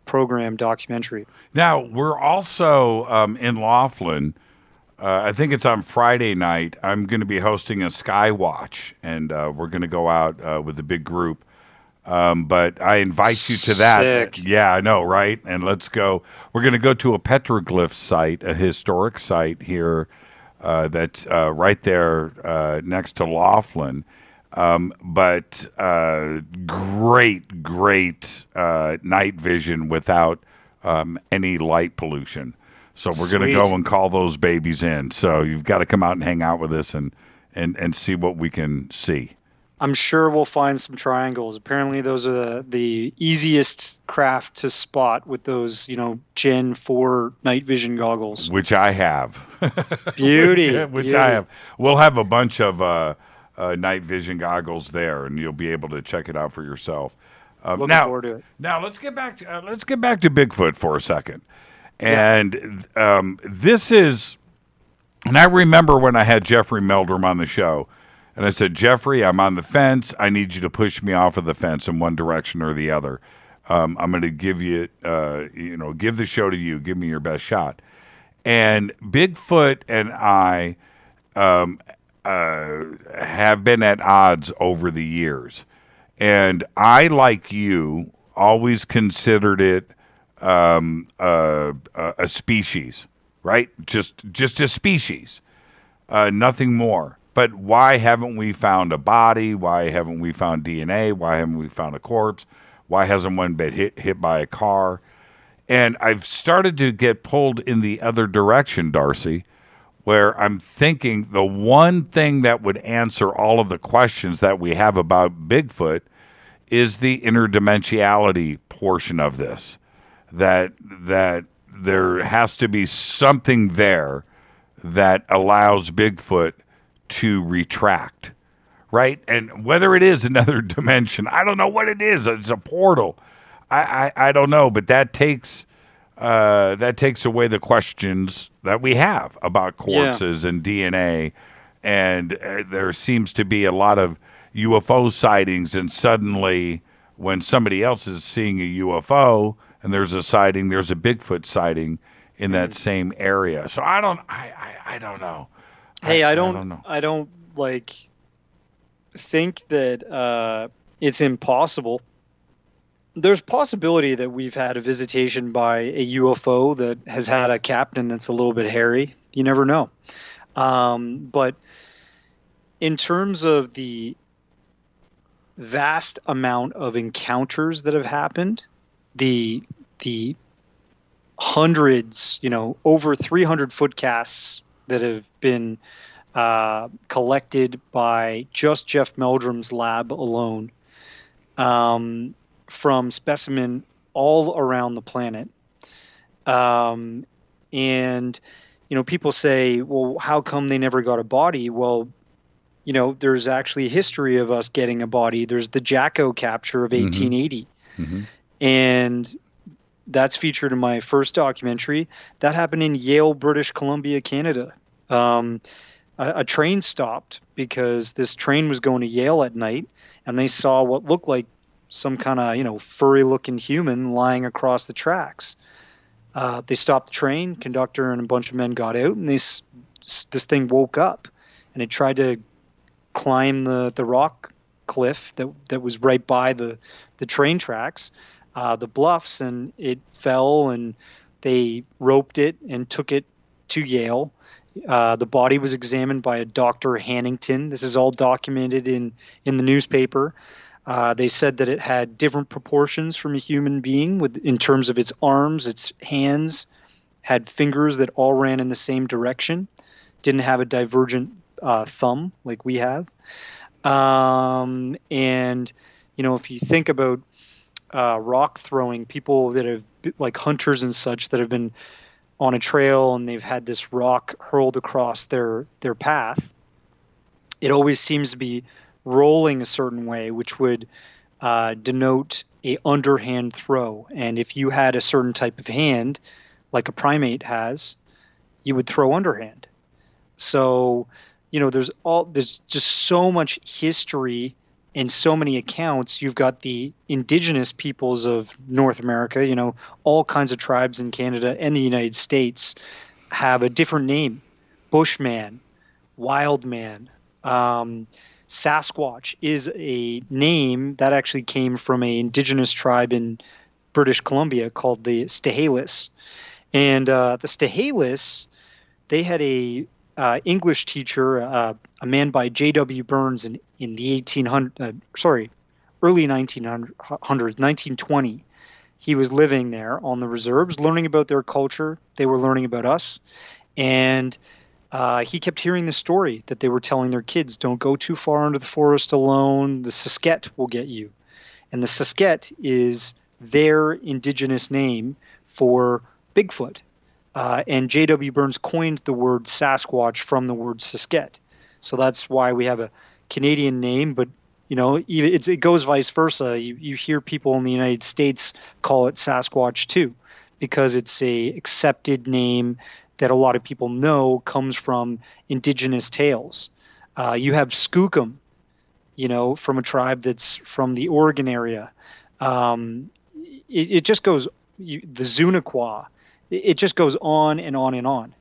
program documentary. Now, we're also in Laughlin. I think it's on Friday night. I'm going to be hosting a Sky Watch, and we're going to go out with a big group. But I invite you to that. Sick. Yeah, I know, right? And let's go. We're going to go to a petroglyph site, a historic site here that's right there next to Laughlin. But great night vision without any light pollution. So we're going to go and call those babies in. So you've got to come out and hang out with us and see what we can see. I'm sure we'll find some triangles. Apparently, those are the easiest craft to spot with those, Gen 4 night vision goggles. Which I have. Beauty. which I have. We'll have a bunch of night vision goggles there, and you'll be able to check it out for yourself. Looking forward to it. Now let's get back to Bigfoot for a second. And this is, and I remember when I had Jeffrey Meldrum on the show. And I said, Jeffrey, I'm on the fence. I need you to push me off of the fence in one direction or the other. I'm going to give you, give the show to you. Give me your best shot. And Bigfoot and I have been at odds over the years. And I, like you, always considered it a species, right? Just a species, nothing more. But why haven't we found a body? Why haven't we found DNA? Why haven't we found a corpse? Why hasn't one been hit by a car? And I've started to get pulled in the other direction, Darcy, where I'm thinking the one thing that would answer all of the questions that we have about Bigfoot is the interdimensionality portion of this. That there has to be something there that allows Bigfoot to retract, right? And whether it is another dimension, I don't know what it is. It's a portal. I don't know, but that takes away the questions that we have about corpses and DNA. And there seems to be a lot of UFO sightings, and suddenly when somebody else is seeing a UFO and there's a sighting, there's a Bigfoot sighting in that same area. So I don't know. Hey, I don't think that it's impossible. There's possibility that we've had a visitation by a UFO that has had a captain that's a little bit hairy. You never know. But in terms of the vast amount of encounters that have happened, the hundreds, over 300 footcasts that have been collected by just Jeff Meldrum's lab alone, from specimen all around the planet. And, people say, well, how come they never got a body? Well, there's actually a history of us getting a body. There's the Jacko capture of 1880. Mm-hmm. And that's featured in my first documentary. That happened in Yale, British Columbia, Canada. A train stopped because this train was going to Yale at night, and they saw what looked like some kind of, furry-looking human lying across the tracks. They stopped the train. Conductor and a bunch of men got out, and this thing woke up, and it tried to climb the rock cliff that was right by the train tracks, the bluffs, and it fell, and they roped it and took it to Yale. The body was examined by a Dr. Hannington. This is all documented in the newspaper. They said that it had different proportions from a human being in terms of its arms, its hands, had fingers that all ran in the same direction, didn't have a divergent thumb like we have. And, if you think about rock throwing, people that have, like hunters and such, that have been on a trail and they've had this rock hurled across their path, it always seems to be rolling a certain way, which would denote a underhand throw. And if you had a certain type of hand, like a primate has, you would throw underhand. So, there's just so much history and so many accounts. You've got the indigenous peoples of North America, all kinds of tribes in Canada and the United States have a different name. Bushman, wild man, Sasquatch is a name that actually came from an indigenous tribe in British Columbia called the Stahelis. And the Stahelis, they had a English teacher, a man by J.W. Burns in the early 1900s, 1920. He was living there on the reserves, learning about their culture. They were learning about us. And he kept hearing the story that they were telling their kids, don't go too far into the forest alone. The Sasquatch will get you. And the Sasquatch is their indigenous name for Bigfoot. And J.W. Burns coined the word Sasquatch from the word Sasquatch. So that's why we have a Canadian name, but even it goes vice versa. You hear people in the United States call it Sasquatch too, because it's a accepted name that a lot of people know comes from indigenous tales. You have Skookum, from a tribe that's from the Oregon area. It just goes, the Zunaqua, it just goes on and on and on.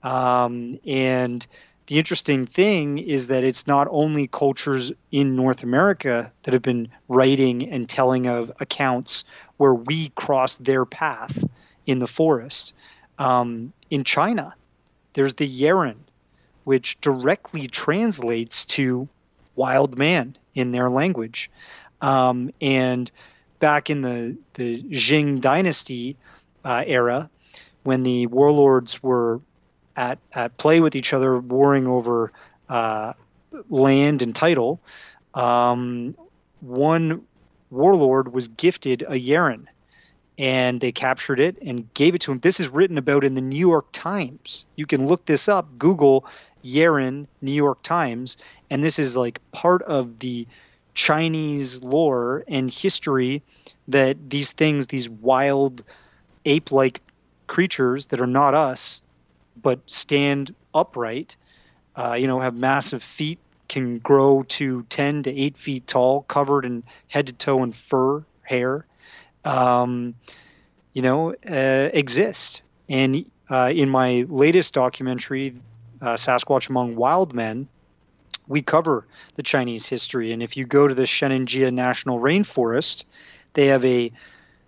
And the interesting thing is that it's not only cultures in North America that have been writing and telling of accounts where we crossed their path in the forest. In China, there's the Yeren, which directly translates to wild man in their language. And back in the Qing dynasty era, when the warlords were at play with each other, warring over land and title, one warlord was gifted a Yeren, and they captured it and gave it to him. This is written about in the New York Times. You can look this up, Google Yeren, New York Times, and this is like part of the Chinese lore and history that these things, these wild ape-like creatures that are not us, but stand upright, have massive feet, can grow to 10 to 8 feet tall, covered in head to toe in fur, hair, exist. And in my latest documentary, Sasquatch Among Wild Men, we cover the Chinese history. And if you go to the Shenanjia National Rainforest, they have a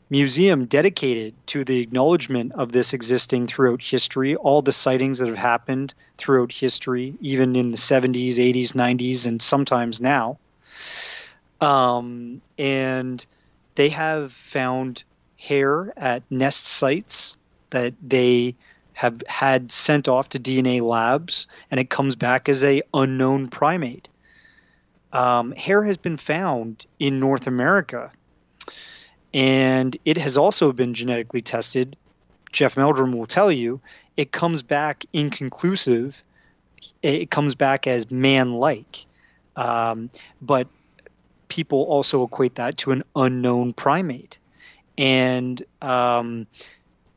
museum dedicated to the acknowledgement of this existing throughout history, all the sightings that have happened throughout history, even in the 70s, 80s, 90s, and sometimes now. And they have found hair at nest sites that they have had sent off to DNA labs, and it comes back as a unknown primate. Hair has been found in North America, and it has also been genetically tested. Jeff Meldrum will tell you it comes back inconclusive. It comes back as man-like, but people also equate that to an unknown primate. And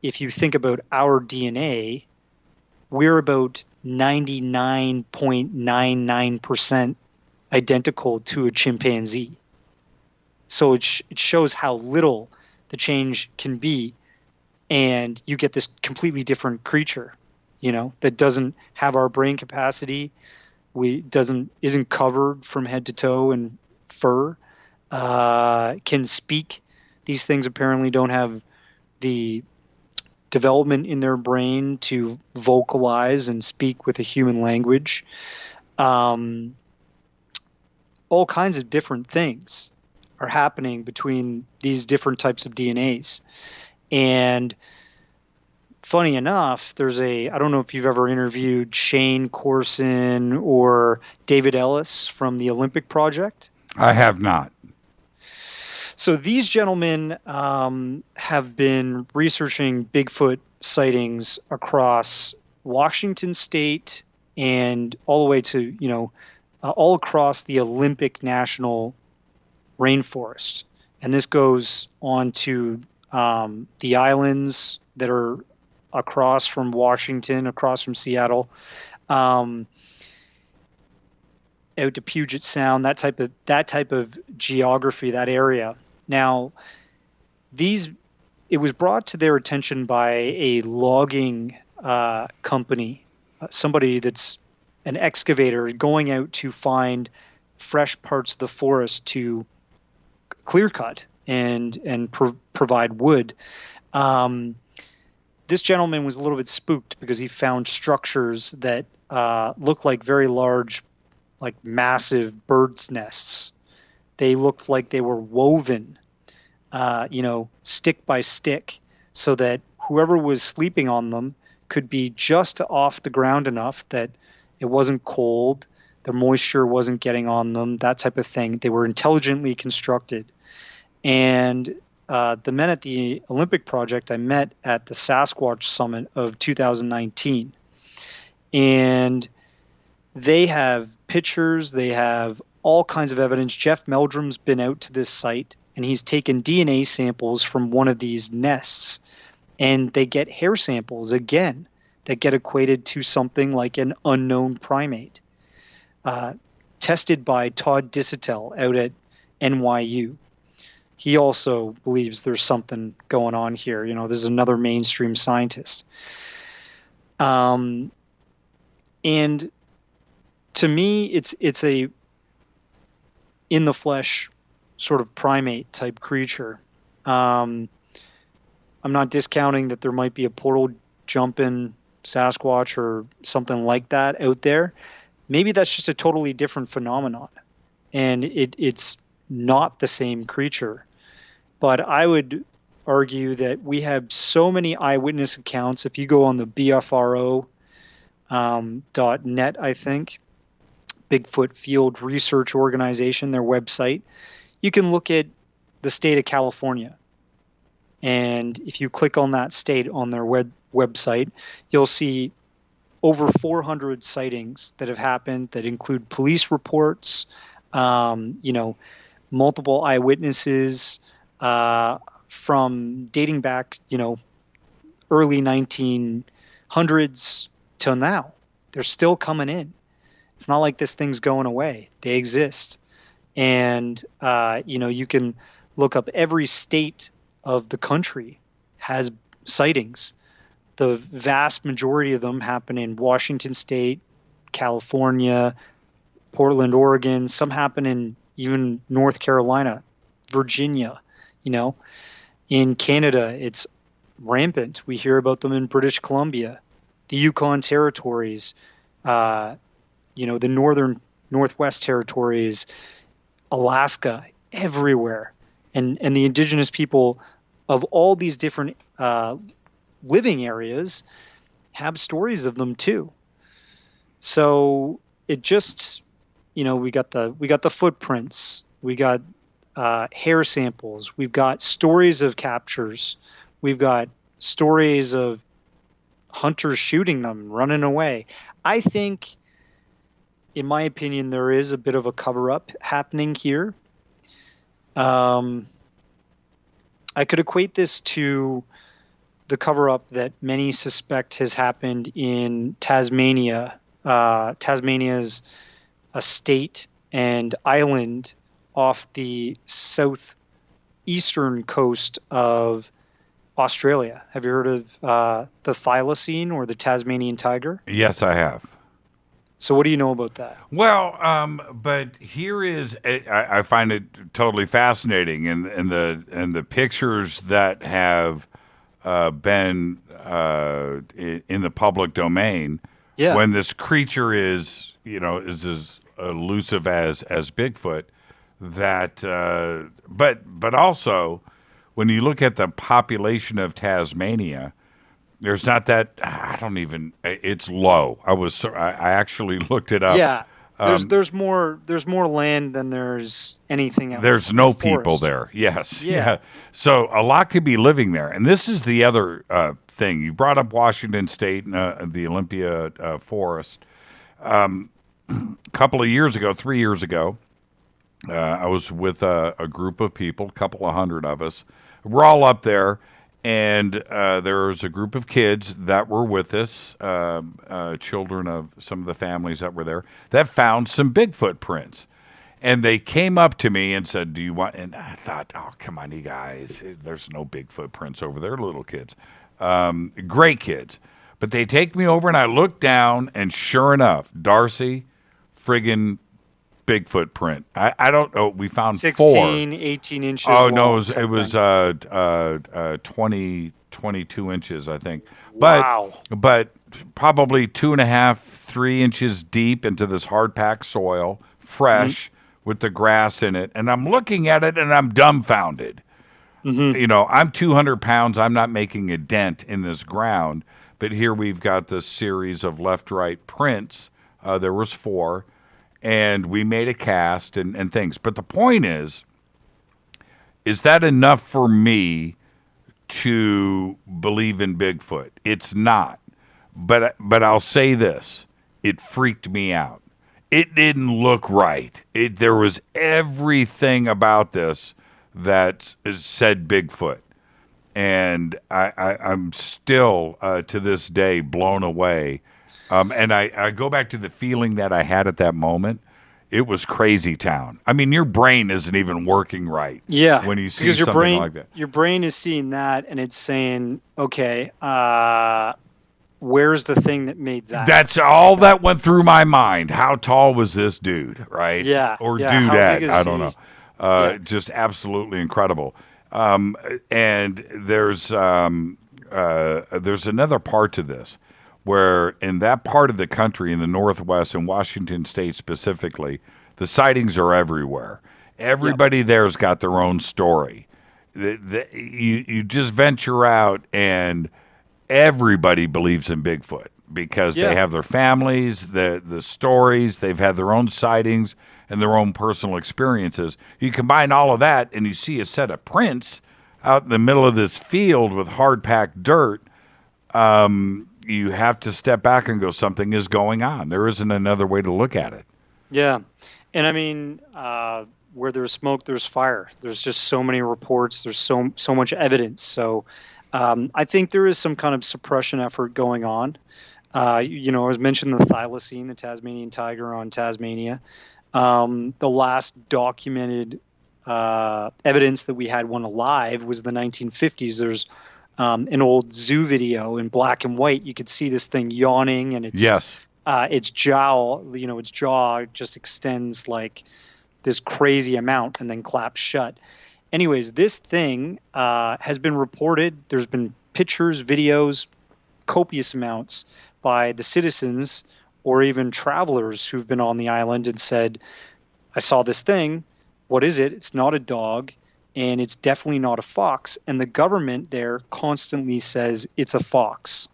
if you think about our DNA, we're about 99.99% identical to a chimpanzee. So it shows how little the change can be, and you get this completely different creature, that doesn't have our brain capacity, isn't covered from head to toe in fur, can speak. These things apparently don't have the development in their brain to vocalize and speak with a human language. All kinds of different things are happening between these different types of DNAs. And funny enough, I don't know if you've ever interviewed Shane Corson or David Ellis from the Olympic Project. I have not. So these gentlemen have been researching Bigfoot sightings across Washington State and all the way to, all across the Olympic National Rainforest. And this goes on to the islands that are across from Washington, across from Seattle, out to Puget Sound, that type of geography, that area. Now, it was brought to their attention by a logging company, somebody that's an excavator going out to find fresh parts of the forest to clear cut and provide wood. This gentleman was a little bit spooked because he found structures that looked like very large, like massive birds' nests. They looked like they were woven, stick by stick, so that whoever was sleeping on them could be just off the ground enough that it wasn't cold, the moisture wasn't getting on them, that type of thing. They were intelligently constructed. And the men at the Olympic Project I met at the Sasquatch Summit of 2019. And they have pictures, they have all kinds of evidence. Jeff Meldrum's been out to this site, and he's taken DNA samples from one of these nests. And they get hair samples, again, that get equated to something like an unknown primate. Tested by Todd Disotell out at NYU. He also believes there's something going on here. You know, this is another mainstream scientist. And to me, it's a in the flesh sort of primate type creature. I'm not discounting that there might be a portal jumping Sasquatch or something like that out there. Maybe that's just a totally different phenomenon, and it's not the same creature. But I would argue that we have so many eyewitness accounts. If you go on the BFRO .net, I think, Bigfoot Field Research Organization, their website, you can look at the state of California. And if you click on that state on their website, you'll see over 400 sightings that have happened that include police reports, multiple eyewitnesses from dating back, early 1900s till now. They're still coming in. It's not like this thing's going away. They exist. And, you can look up every state of the country has sightings. The vast majority of them happen in Washington State, California, Portland, Oregon. Some happen in even North Carolina, Virginia. In Canada, it's rampant. We hear about them in British Columbia, the Yukon Territories, the Northwest Territories, Alaska, everywhere. And the indigenous people of all these different living areas have stories of them too. So it just, we got the footprints, we got hair samples, we've got stories of captures, we've got stories of hunters shooting them, running away. I think, in my opinion, there is a bit of a cover-up happening here. I could equate this to the cover-up that many suspect has happened in Tasmania. Tasmania is a state and island off the southeastern coast of Australia. Have you heard of the thylacine or the Tasmanian tiger? Yes, I have. So what do you know about that? Well, but here is I find it totally fascinating, and the pictures that have been in the public domain. Yeah. When this creature is as elusive as Bigfoot, that but also when you look at the population of Tasmania, there's not that. It's low. I actually looked it up. Yeah. There's more land than there's anything else. There's no people there. Yes. Yeah. So a lot could be living there. And this is the other thing. You brought up Washington State and the Olympia Forest. Couple of years ago, 3 years ago, I was with a group of people, a couple of hundred of us. We're all up there. And there was a group of kids that were with us, children of some of the families that were there, that found some Bigfoot prints. And they came up to me and said, "Do you want?" And I thought, "Oh, come on, you guys. There's no Bigfoot prints over there, little kids. Great kids." But they take me over, and I look down, and sure enough, Darcy, friggin' Bigfoot print. I don't know. We found 16, 18 inches. Oh, no, it was 20, 22 inches, I think. Wow. But probably 2.5, 3 inches deep into this hard-packed soil, fresh, with the grass in it. And I'm looking at it, and I'm dumbfounded. I'm 200 pounds. I'm not making a dent in this ground. But here we've got this series of left-right prints. There was 4, and we made a cast and things. But the point is that enough for me to believe in Bigfoot? It's not. But I'll say this. It freaked me out. It didn't look right. There was everything about this that said Bigfoot. And I'm still, to this day, blown away. And I go back to the feeling that I had at that moment. It was crazy town. I mean, your brain isn't even working right. Yeah, when you see because something like that. Your brain is seeing that, and it's saying, okay, where's the thing that made that? That's all that went through my mind. How tall was this dude, right? Yeah. Or yeah. dudette, I don't know. Just absolutely incredible. And there's another part to this where in that part of the country, in the Northwest, in Washington State specifically, the sightings are everywhere. Everybody there's got their own story. You just venture out and everybody believes in Bigfoot because they have their families, the stories, they've had their own sightings and their own personal experiences. You combine all of that and you see a set of prints out in the middle of this field with hard-packed dirt. You have to step back and go, something is going on. There isn't another way to look at it. Yeah. And I mean, where there's smoke, there's fire. There's just so many reports. There's so much evidence. So I think there is some kind of suppression effort going on. I was mentioning the thylacine, the Tasmanian tiger on Tasmania. The last documented evidence that we had one alive was the 1950s. There's an old zoo video in black and white. You could see this thing yawning, and its jaw just extends like this crazy amount and then claps shut. Anyways, this thing has been reported. There's been pictures, videos, copious amounts by the citizens or even travelers who've been on the island and said, I saw this thing. What is it? It's not a dog. And it's definitely not a fox. And the government there constantly says it's a fox,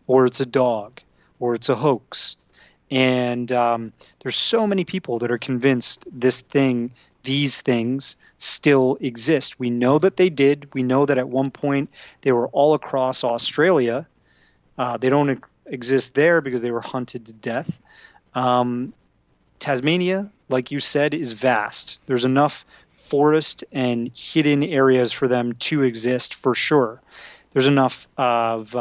or it's a dog, or it's a hoax. And there's so many people that are convinced these things still exist. We know that they did. We know that at one point they were all across Australia. They don't exist there because they were hunted to death. Tasmania, like you said, is vast. There's enough forest and hidden areas for them to exist for sure. There's enough of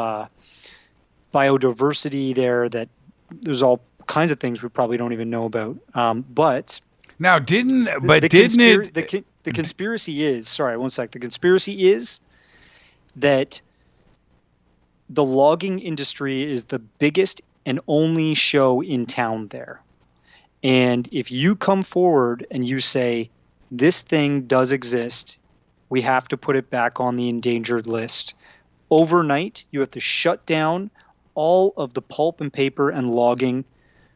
biodiversity there that there's all kinds of things we probably don't even know about. But now, the conspiracy is, sorry, one sec. The conspiracy is that the logging industry is the biggest and only show in town there. And if you come forward and you say, this thing does exist, we have to put it back on the endangered list. Overnight, you have to shut down all of the pulp and paper and logging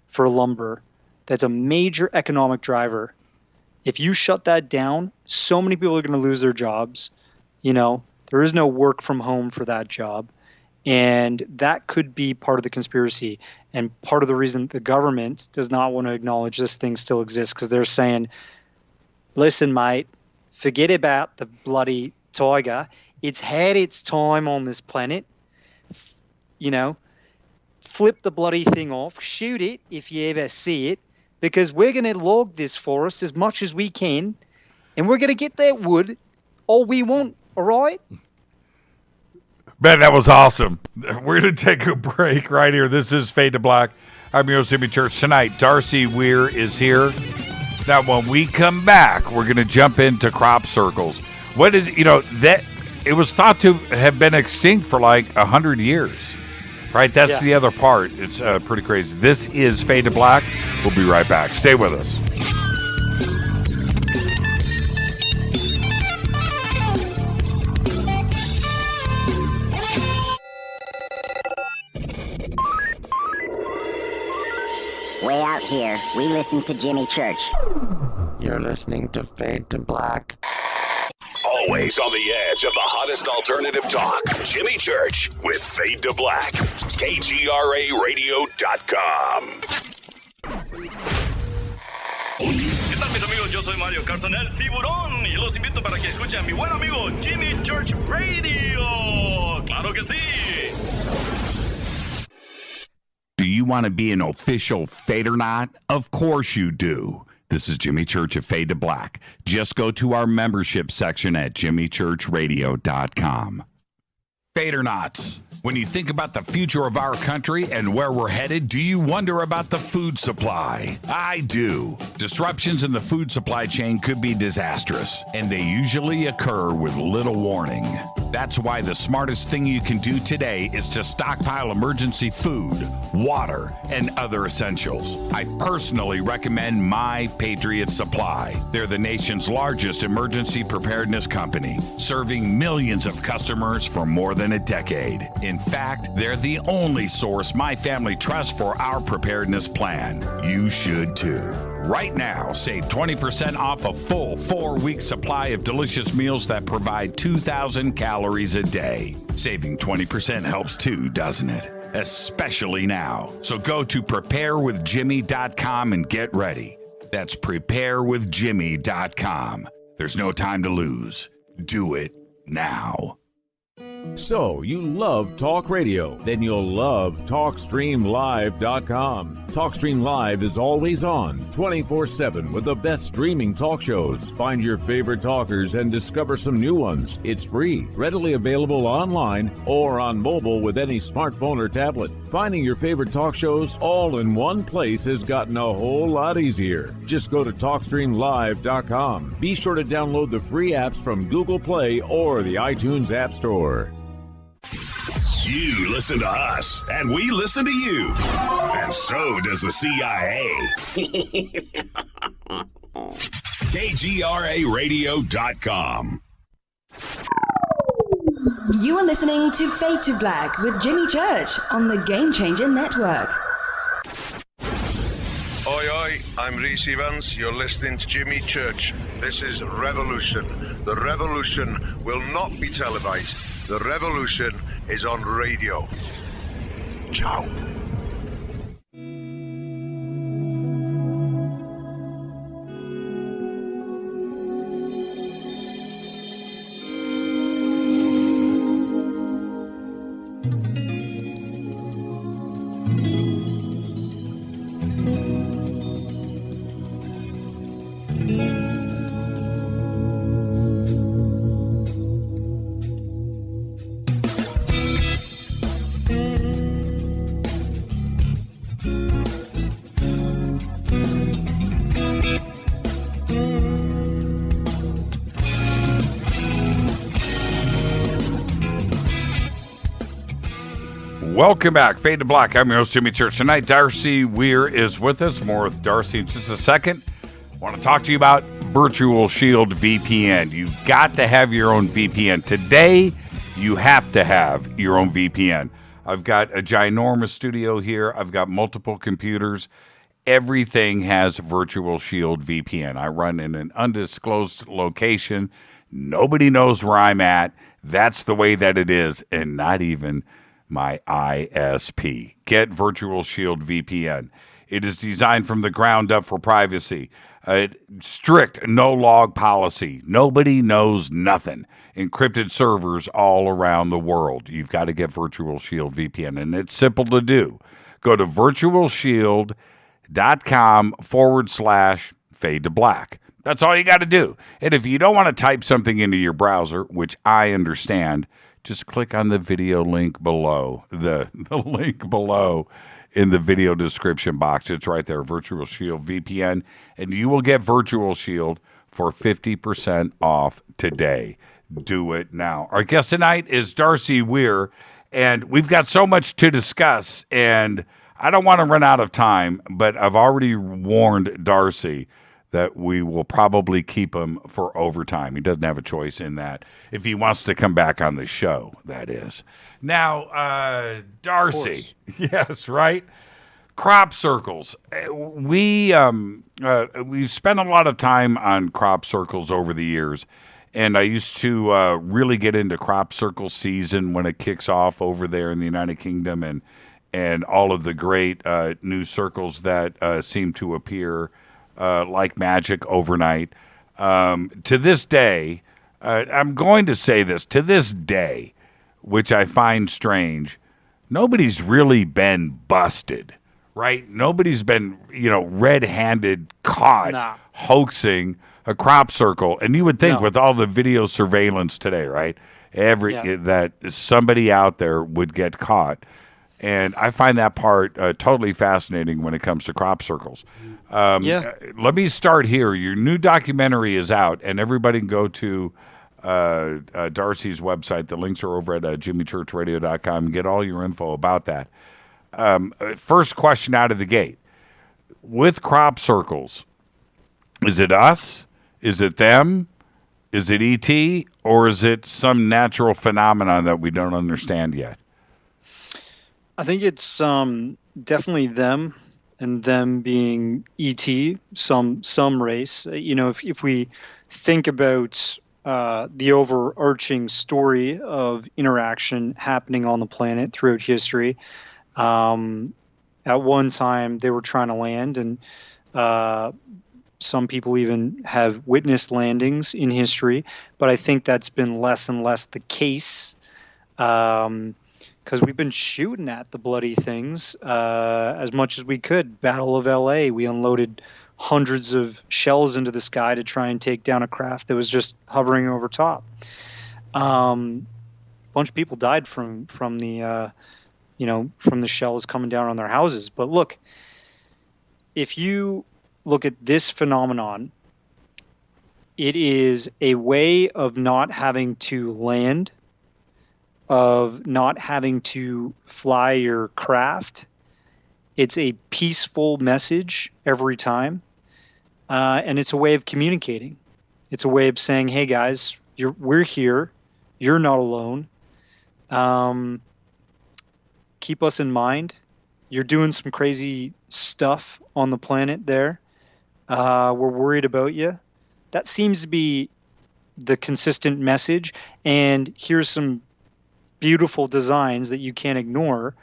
for lumber. That's a major economic driver. If you shut that down, so many people are going to lose their jobs. There is no work from home for that job. And that could be part of the conspiracy and part of the reason the government does not want to acknowledge this thing still exists, because they're saying, listen, mate, forget about the bloody tiger. It's had its time on this planet. Flip the bloody thing off, shoot it if you ever see it, because we're going to log this forest as much as we can, and we're going to get that wood all we want, all right? Ben, that was awesome. We're going to take a break right here. This is Fade to Black. I'm your host, Jimmy Church. Tonight, Darcy Weir is here. Now, when we come back, we're going to jump into crop circles. What is, that it was thought to have been extinct for like 100 years, right? That's the other part. It's pretty crazy. This is Fade to Black. We'll be right back. Stay with us. Way out here, we listen to Jimmy Church. You're listening to Fade to Black. Oh, Always on the edge of the hottest alternative talk. Jimmy Church with Fade to Black. KGRARadio.com. ¿Qué tal, mis amigos? Yo soy Mario Carson, el tiburón, y los invito para que escuchen a mi buen amigo Jimmy Church Radio. ¡Claro que sí! Do you want to be an official Fade or not? Of course you do. This is Jimmy Church of Fade to Black. Just go to our membership section at jimmychurchradio.com. Fade or nots. When you think about the future of our country and where we're headed, do you wonder about the food supply? I do. Disruptions in the food supply chain could be disastrous, and they usually occur with little warning. That's why the smartest thing you can do today is to stockpile emergency food, water, and other essentials. I personally recommend My Patriot Supply. They're the nation's largest emergency preparedness company, serving millions of customers for more than a decade. In fact, they're the only source my family trusts for our preparedness plan. You should too. Right now, save 20% off a full 4-week supply of delicious meals that provide 2,000 calories a day. Saving 20% helps too, doesn't it? Especially now. So go to preparewithjimmy.com and get ready. That's preparewithjimmy.com. There's no time to lose. Do it now. So, you love talk radio? Then you'll love TalkStreamLive.com. TalkStream Live is always on, 24/7, with the best streaming talk shows. Find your favorite talkers and discover some new ones. It's free, readily available online or on mobile with any smartphone or tablet. Finding your favorite talk shows all in one place has gotten a whole lot easier. Just go to TalkStreamLive.com. Be sure to download the free apps from Google Play or the iTunes App Store. You listen to us, and we listen to you. And so does the CIA. KGRARadio.com. You are listening to Fade to Black with Jimmy Church on the Game Changer Network. Oi, oi, I'm Reese Evans. You're listening to Jimmy Church. This is Revolution. The revolution will not be televised. The revolution is on radio. Ciao. Welcome back, Fade to Black. I'm your host, Jimmy Church. Tonight, Darcy Weir is with us. More with Darcy in just a second. I want to talk to you about Virtual Shield VPN. You've got to have your own VPN. Today, you have to have your own VPN. I've got a ginormous studio here. I've got multiple computers. Everything has Virtual Shield VPN. I run in an undisclosed location. Nobody knows where I'm at. That's the way that it is, and not even my ISP. Get Virtual Shield VPN. It is designed from the ground up for privacy. Strict no-log policy. Nobody knows nothing. Encrypted servers all around the world. You've got to get Virtual Shield VPN, and it's simple to do. Go to virtualshield.com/fade to black. That's all you got to do. And if you don't want to type something into your browser, which I understand, just click on the video link below, the link below in the video description box. It's right there, Virtual Shield VPN, and you will get Virtual Shield for 50% off today. Do it now. Our guest tonight is Darcy Weir, and we've got so much to discuss, and I don't want to run out of time, but I've already warned Darcy that we will probably keep him for overtime. He doesn't have a choice in that. If he wants to come back on the show, that is. Now, Darcy. Yes, right? Crop circles. We've spent a lot of time on crop circles over the years. And I used to really get into crop circle season when it kicks off over there in the United Kingdom, and all of the great new circles that seem to appear like magic overnight. To this day, I'm going to say this, to this day, which I find strange, nobody's really been busted, right? Nobody's been, red-handed caught hoaxing a crop circle. And you would think with all the video surveillance today, right, that somebody out there would get caught. And I find that part totally fascinating when it comes to crop circles. Let me start here. Your new documentary is out, and everybody can go to Darcy's website. The links are over at jimmychurchradio.com. Get all your info about that. First question out of the gate. With crop circles, is it us? Is it them? Is it ET? Or is it some natural phenomenon that we don't understand yet? I think it's definitely them, and them being ET, some race. If we think about the overarching story of interaction happening on the planet throughout history, at one time they were trying to land, and some people even have witnessed landings in history, but I think that's been less and less the case. Because we've been shooting at the bloody things as much as we could. Battle of LA, we unloaded hundreds of shells into the sky to try and take down a craft that was just hovering over top. A bunch of people died from the shells coming down on their houses. But look, if you look at this phenomenon, it is a way of not having to land, of not having to fly your craft. It's a peaceful message every time. And it's a way of communicating. It's a way of saying, hey guys, we're here. You're not alone. Keep us in mind. You're doing some crazy stuff on the planet there. We're worried about you. That seems to be the consistent message. And here's some beautiful designs that you can't ignore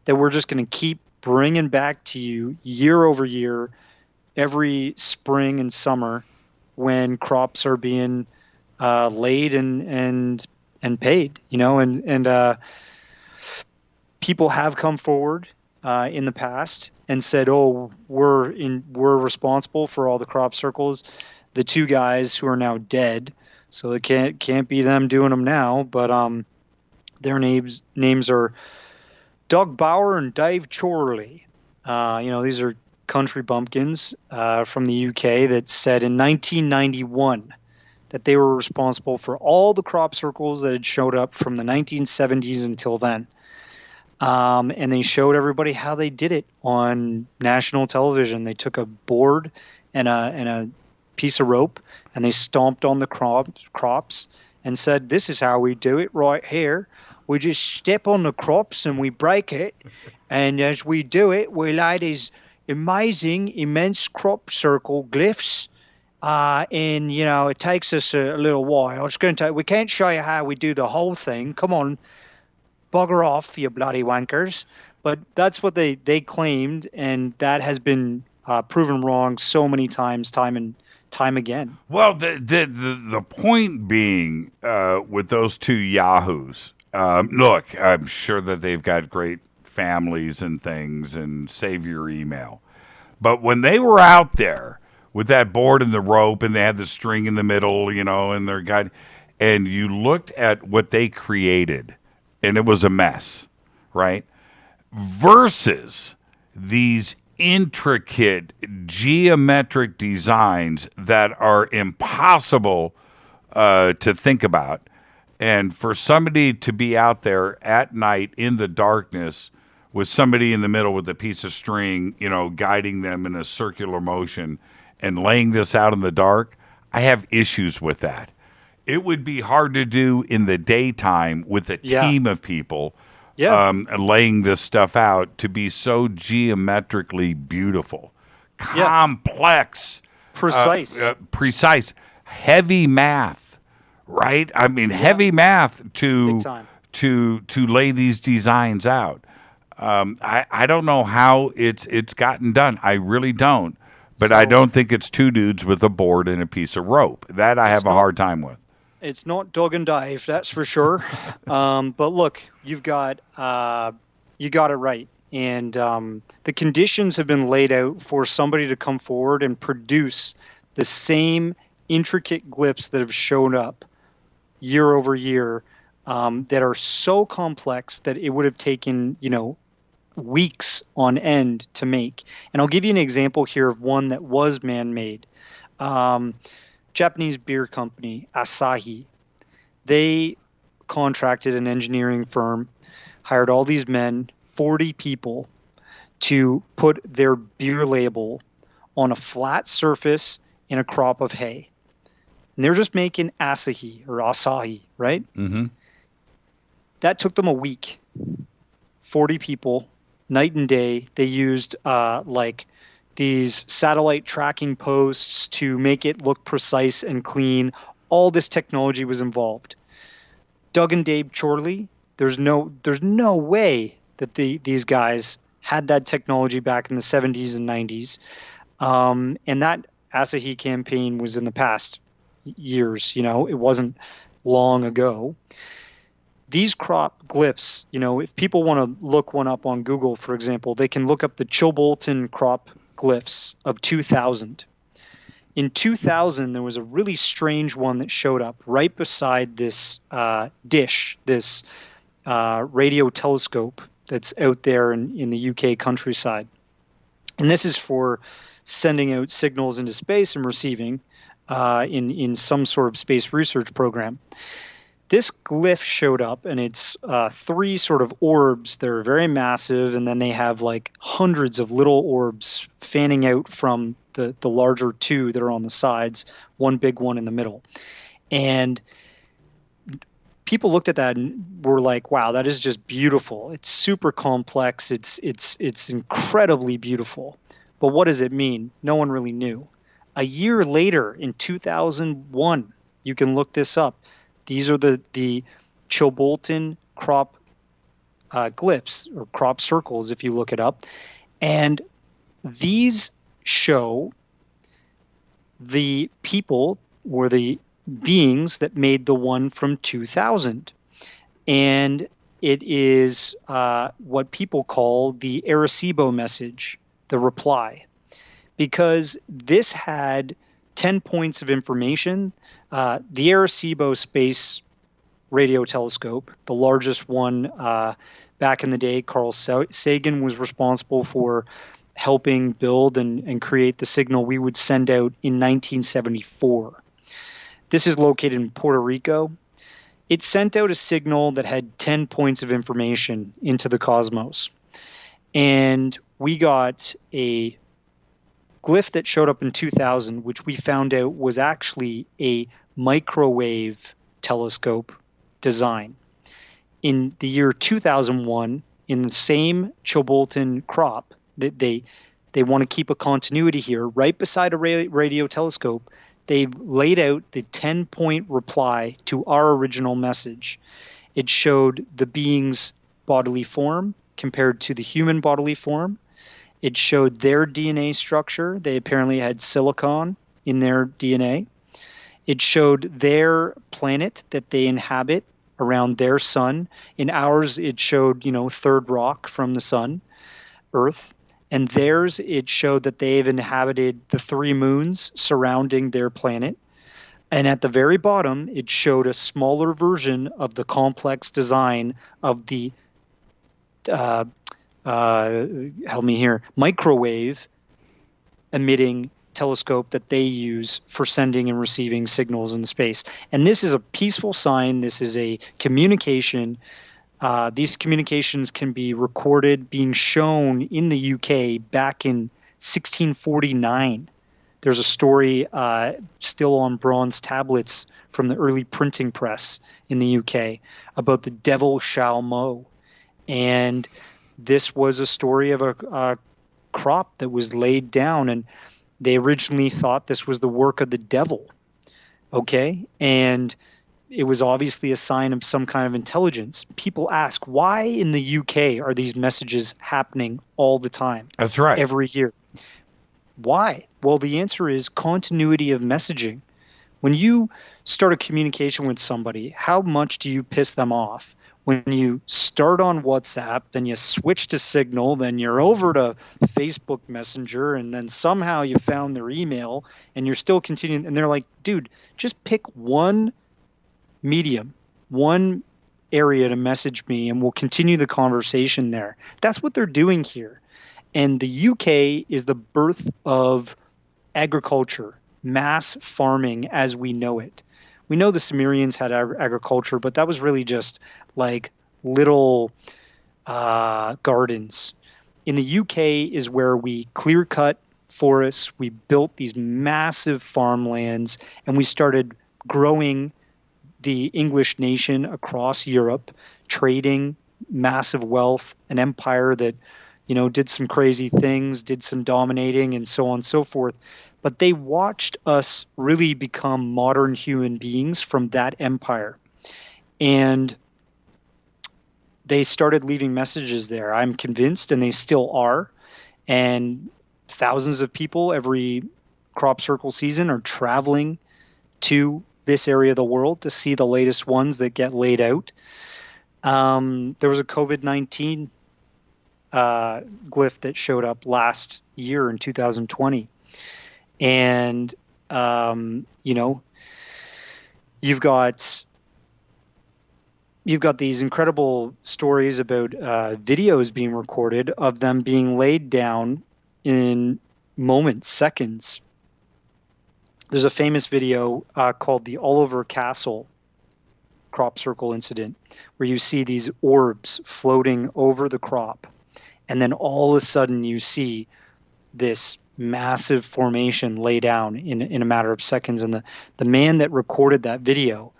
that we're just going to keep bringing back to you year over year, every spring and summer when crops are being laid and paid, and people have come forward in the past and said, oh, we're responsible for all the crop circles. The two guys who are now dead, so it can't be them doing them now, but their names are Doug Bauer and Dave Chorley. These are country bumpkins from the UK that said in 1991 that they were responsible for all the crop circles that had showed up from the 1970s until then. And they showed everybody how they did it on national television. They took a board and a piece of rope, and they stomped on the crops and said, this is how we do it right here. We just step on the crops and we break it. And as we do it, we lay these amazing, immense crop circle glyphs. And, it takes us a little while. We can't show you how we do the whole thing. Come on, bugger off, you bloody wankers. But that's what they claimed, and that has been proven wrong so many times, time and time again. Well, the point being with those two yahoos, look, I'm sure that they've got great families and things and save your email. But when they were out there with that board and the rope and they had the string in the middle, and their guide, and you looked at what they created, and it was a mess, right? Versus these intricate geometric designs that are impossible to think about. And for somebody to be out there at night in the darkness with somebody in the middle with a piece of string, guiding them in a circular motion and laying this out in the dark, I have issues with that. It would be hard to do in the daytime with a team of people laying this stuff out to be so geometrically beautiful, complex, precise, heavy math, right? I mean, heavy math Big time. to lay these designs out. I don't know how it's gotten done. I really don't. But I don't think it's two dudes with a board and a piece of rope. That I have a hard time with. It's not dog and dive, that's for sure. But look, you got it right. And the conditions have been laid out for somebody to come forward and produce the same intricate glyphs that have shown up year over year that are so complex that it would have taken, weeks on end to make. And I'll give you an example here of one that was man-made. Japanese beer company, Asahi. They contracted an engineering firm, hired all these men, 40 people, to put their beer label on a flat surface in a crop of hay. And they're just making Asahi, right? Mm-hmm. That took them a week. 40 people, night and day. They used these satellite tracking posts to make it look precise and clean. All this technology was involved. Doug and Dave Chorley, there's no way that these guys had that technology back in the 70s and 90s. And that Asahi campaign was in the past years, it wasn't long ago. These crop glyphs, if people want to look one up on Google, for example, they can look up the Chilbolton crop glyphs of 2000. In 2000, there was a really strange one that showed up right beside this dish, this radio telescope that's out there in the UK countryside. And this is for sending out signals into space and receiving in some sort of space research program. This glyph showed up, and it's three sort of orbs that are very massive, and then they have like hundreds of little orbs fanning out from the larger two that are on the sides, one big one in the middle. And people looked at that and were like, wow, that is just beautiful. It's super complex. It's incredibly beautiful. But what does it mean? No one really knew. A year later, in 2001, you can look this up. These are the Chilbolton crop glyphs, or crop circles, if you look it up. And these show the people or the beings that made the one from 2000. And it is what people call the Arecibo message, the reply. Because this had 10 points of information. The Arecibo Space Radio Telescope, the largest one back in the day, Carl Sagan was responsible for helping build and create the signal we would send out in 1974. This is located in Puerto Rico. It sent out a signal that had 10 points of information into the cosmos. And we got a glyph that showed up in 2000, which we found out was actually a microwave telescope design. In the year 2001, in the same Chilbolton crop, that they want to keep a continuity here, right beside a radio telescope, they laid out the 10-point reply to our original message. It showed the being's bodily form compared to the human bodily form. It showed their DNA structure. They apparently had silicon in their DNA. It showed their planet that they inhabit around their sun. In ours, it showed, third rock from the sun, Earth. And theirs, it showed that they've inhabited the 3 moons surrounding their planet. And at the very bottom, it showed a smaller version of the complex design of the help me here, microwave emitting telescope that they use for sending and receiving signals in space. And this is a peaceful sign. This is a communication. These communications can be recorded, being shown in the UK back in 1649. There's a story still on bronze tablets from the early printing press in the UK about the devil shall mow. And this was a story of a crop that was laid down, and they originally thought this was the work of the devil. Okay? And it was obviously a sign of some kind of intelligence. People ask, why in the UK are these messages happening all the time? That's right. Every year. Why? Well, the answer is continuity of messaging. When you start a communication with somebody, how much do you piss them off? When you start on WhatsApp, then you switch to Signal, then you're over to Facebook Messenger, and then somehow you found their email, and you're still continuing. And they're like, dude, just pick one medium, one area to message me, and we'll continue the conversation there. That's what they're doing here. And the UK is the birth of agriculture, mass farming as we know it. We know the Sumerians had agriculture, but that was really just like little gardens. In the UK is where we clear-cut forests, we built these massive farmlands, and we started growing the English nation across Europe, trading massive wealth, an empire that, did some crazy things, did some dominating, and so on and so forth. But they watched us really become modern human beings from that empire. And they started leaving messages there. I'm convinced, and they still are. And thousands of people every crop circle season are traveling to this area of the world to see the latest ones that get laid out. There was a COVID-19 glyph that showed up last year in 2020. And, you've got these incredible stories about videos being recorded of them being laid down in moments, seconds. There's a famous video called the Oliver Castle crop circle incident, where you see these orbs floating over the crop, and then all of a sudden you see this massive formation lay down in a matter of seconds. And the man that recorded that video,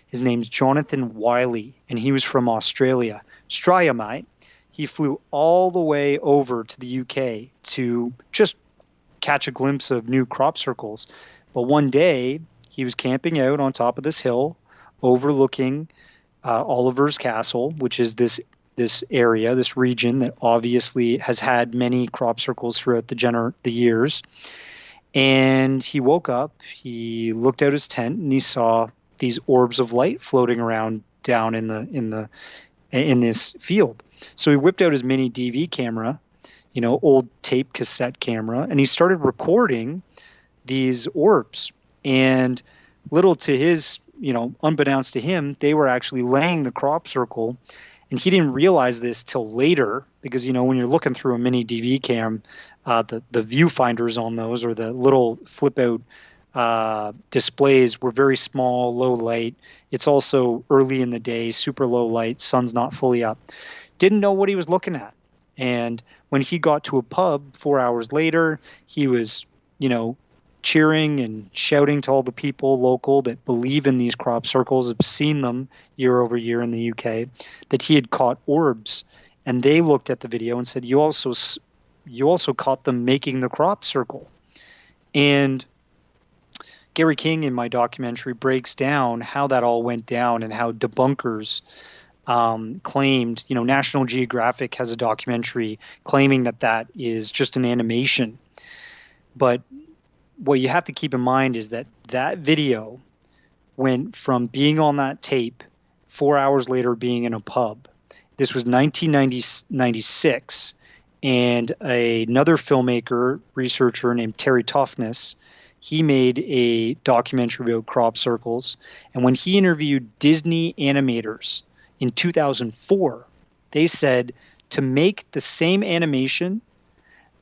his name's Jonathan Wiley, and he was from Australia. Mate. He flew all the way over to the UK to just catch a glimpse of new crop circles. But one day he was camping out on top of this hill overlooking Oliver's Castle, which is this area, this region that obviously has had many crop circles throughout the years. And he woke up, he looked out his tent, and he saw these orbs of light floating around down in this field. So he whipped out his mini DV camera, old tape cassette camera, and he started recording these orbs. And little to his, unbeknownst to him, they were actually laying the crop circle. And he didn't realize this till later, because, when you're looking through a mini DV cam, the viewfinders on those, or the little flip out displays, were very small, low light. It's also early in the day, super low light, sun's not fully up. Didn't know what he was looking at. And when he got to a pub 4 hours later, he was, cheering and shouting to all the people local that believe in these crop circles, have seen them year over year in the UK, that he had caught orbs. And they looked at the video and said, you also caught them making the crop circle. And Gary King in my documentary breaks down how that all went down, and how debunkers claimed, National Geographic has a documentary claiming that is just an animation. But what you have to keep in mind is that video went from being on that tape 4 hours later being in a pub. This was 1996, and another filmmaker, researcher named Terry Toughness, he made a documentary about crop circles. And when he interviewed Disney animators in 2004, they said to make the same animation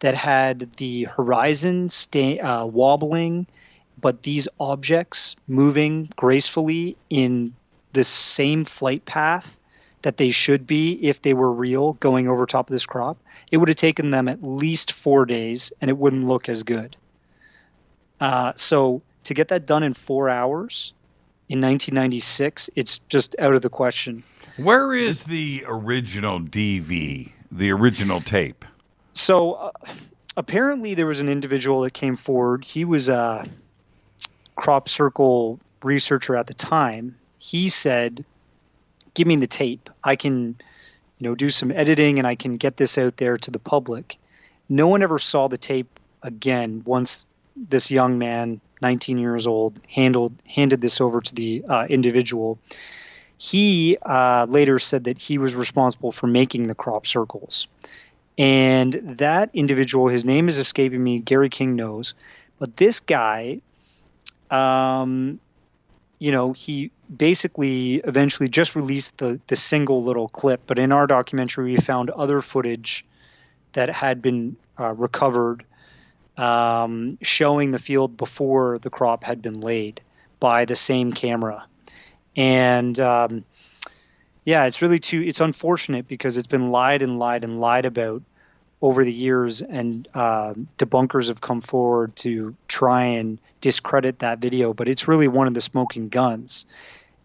that had the horizon wobbling, but these objects moving gracefully in the same flight path that they should be if they were real, going over top of this crop, it would have taken them at least 4 days, and it wouldn't look as good. So to get that done in 4 hours in 1996, it's just out of the question. Where is the original DV, the original tape? So apparently there was an individual that came forward. He was a crop circle researcher at the time, he said, give me the tape. I can, do some editing and I can get this out there to the public. No one ever saw the tape again once this young man, 19 years old, handed this over to the individual. He later said that he was responsible for making the crop circles. And that individual, his name is escaping me, Gary King knows, but this guy, he basically eventually just released the single little clip, but in our documentary we found other footage that had been recovered, showing the field before the crop had been laid by the same camera. And it's really it's unfortunate because it's been lied about over the years, and debunkers have come forward to try and discredit that video, but it's really one of the smoking guns.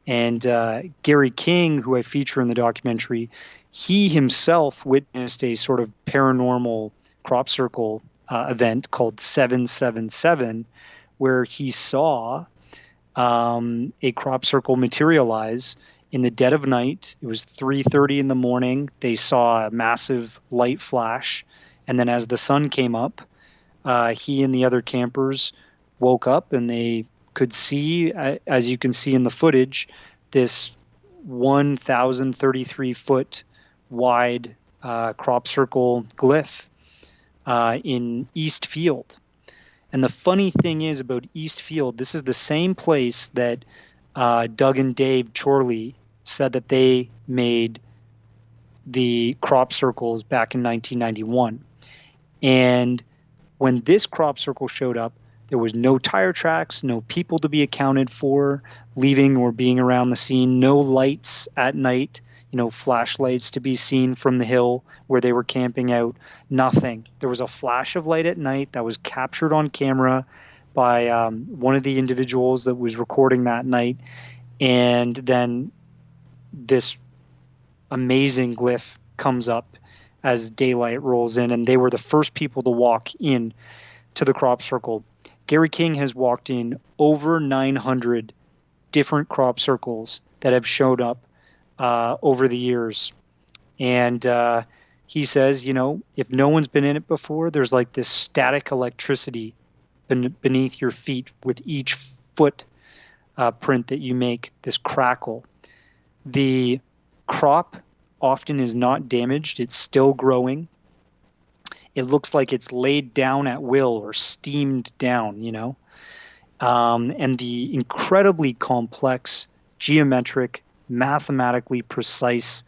And Gary King, who I feature in the documentary, he himself witnessed a sort of paranormal crop circle event called 777, where he saw a crop circle materialize in the dead of night. It was 3:30 in the morning. They saw a massive light flash, and then as the sun came up, he and the other campers woke up and they could see, as you can see in the footage, this 1,033 foot wide crop circle glyph in East Field. And the funny thing is about East Field, this is the same place that Doug and Dave Chorley said that they made the crop circles back in 1991. And when this crop circle showed up, there was no tire tracks, no people to be accounted for leaving or being around the scene, no lights at night, flashlights to be seen from the hill where they were camping out, nothing. There was a flash of light at night that was captured on camera by one of the individuals that was recording that night. And then this amazing glyph comes up as daylight rolls in, and they were the first people to walk in to the crop circle. Gary King has walked in over 900 different crop circles that have showed up over the years. And he says, if no one's been in it before, there's like this static electricity beneath your feet with each foot print that you make, this crackle. The crop often is not damaged. It's still growing. It looks like it's laid down at will or steamed down, and the incredibly complex, geometric, mathematically precise,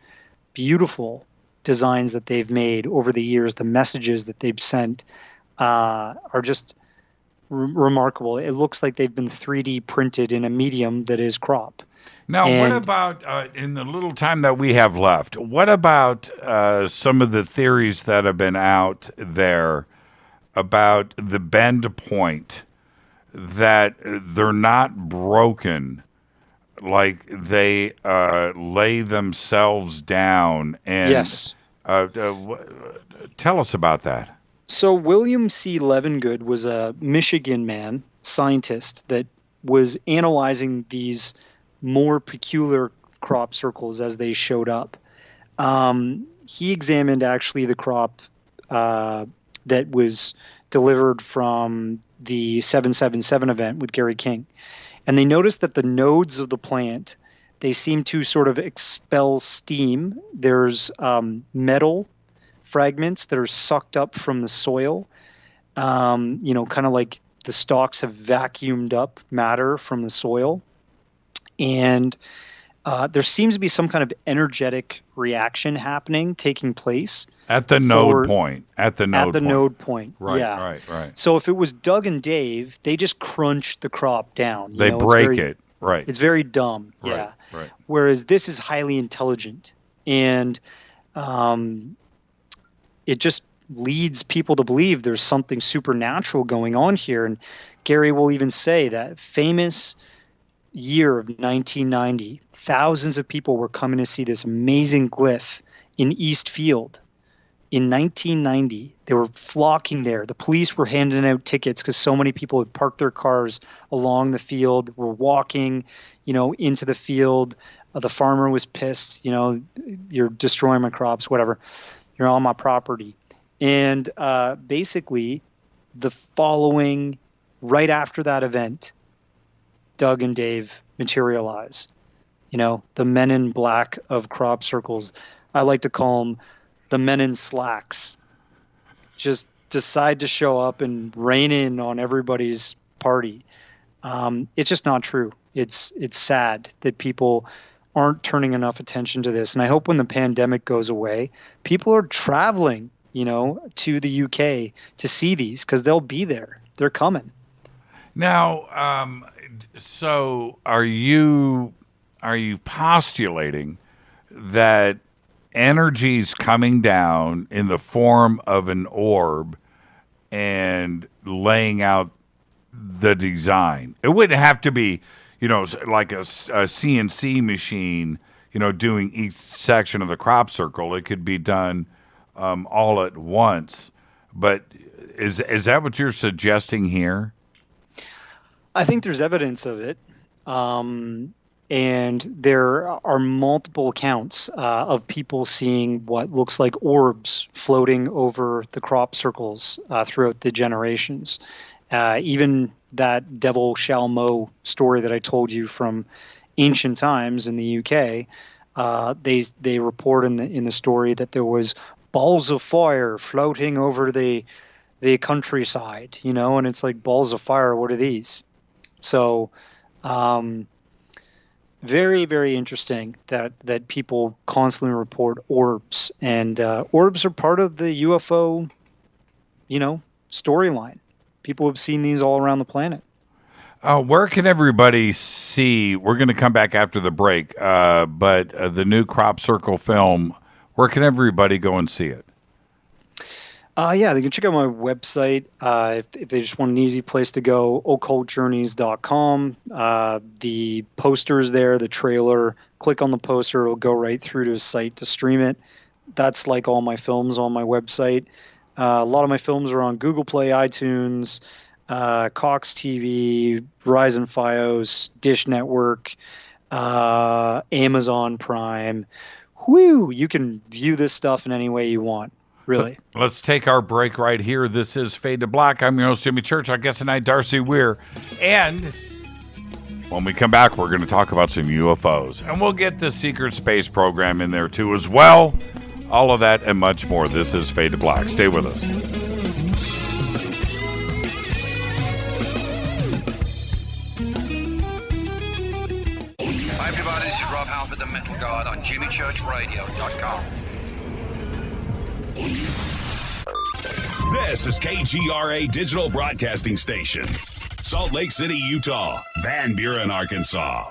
beautiful designs that they've made over the years, the messages that they've sent are just remarkable. It looks like they've been 3D printed in a medium that is crop. Now, what about, in the little time that we have left, what about some of the theories that have been out there about the bend point, that they're not broken, like they lay themselves down? And yes. Tell us about that. So William C. Levengood was a Michigan man, scientist, that was analyzing these more peculiar crop circles as they showed up. He examined actually the crop that was delivered from the 777 event with Gary King. And they noticed that the nodes of the plant, they seem to sort of expel steam. There's metal fragments that are sucked up from the soil, kind of like the stalks have vacuumed up matter from the soil. And there seems to be some kind of energetic reaction taking place at the node point. Node point. Right, yeah. right. So if it was Doug and Dave, they just crunched the crop down. They break it. Right. It's very dumb. Right, yeah. Right. Whereas this is highly intelligent, and it just leads people to believe there's something supernatural going on here. And Gary will even say that famous year of 1990, thousands of people were coming to see this amazing glyph in East Field in 1990. They were flocking there. The police were handing out tickets because so many people had parked their cars along the field, were walking, into the field. The farmer was pissed, you're destroying my crops, whatever. You're on my property. And basically, the following, right after that event, Doug and Dave materialize. The men in black of crop circles. I like to call them the men in slacks. Just decide to show up and rain in on everybody's party. It's just not true. It's sad that people aren't turning enough attention to this. And I hope when the pandemic goes away, people are traveling, to the UK to see these because they'll be there. They're coming. Now, so are you postulating that energy's coming down in the form of an orb and laying out the design? It wouldn't have to be, like a CNC machine, doing each section of the crop circle. It could be done all at once. But is that what you're suggesting here? I think there's evidence of it. And there are multiple accounts of people seeing what looks like orbs floating over the crop circles throughout the generations. Even that Devil Shall Mow story that I told you from ancient times in the UK, they report in the story that there was balls of fire floating over the countryside, and it's like, balls of fire, what are these? So very, very interesting that people constantly report orbs, and orbs are part of the UFO, storyline. People have seen these all around the planet. Where can everybody see? We're going to come back after the break, but the new Crop Circle film, where can everybody go and see it? Yeah, they can check out my website if they just want an easy place to go, occultjourneys.com. The poster's there, the trailer. Click on the poster, it'll go right through to a site to stream it. That's like all my films on my website. A lot of my films are on Google Play, iTunes, Cox TV, Verizon Fios, Dish Network, Amazon Prime. Whew, you can view this stuff in any way you want. Really. Let's take our break right here. This is Fade to Black. I'm your host, Jimmy Church. Our guest tonight, Darcy Weir. And when we come back, we're going to talk about some UFOs. And we'll get the secret space program in there, too, as well. All of that and much more. This is Fade to Black. Stay with us. Hi, everybody. This is Rob Halford, the Metal Guard on JimmyChurchRadio.com. This is KGRA Digital Broadcasting Station, Salt Lake City, Utah, Van Buren, Arkansas.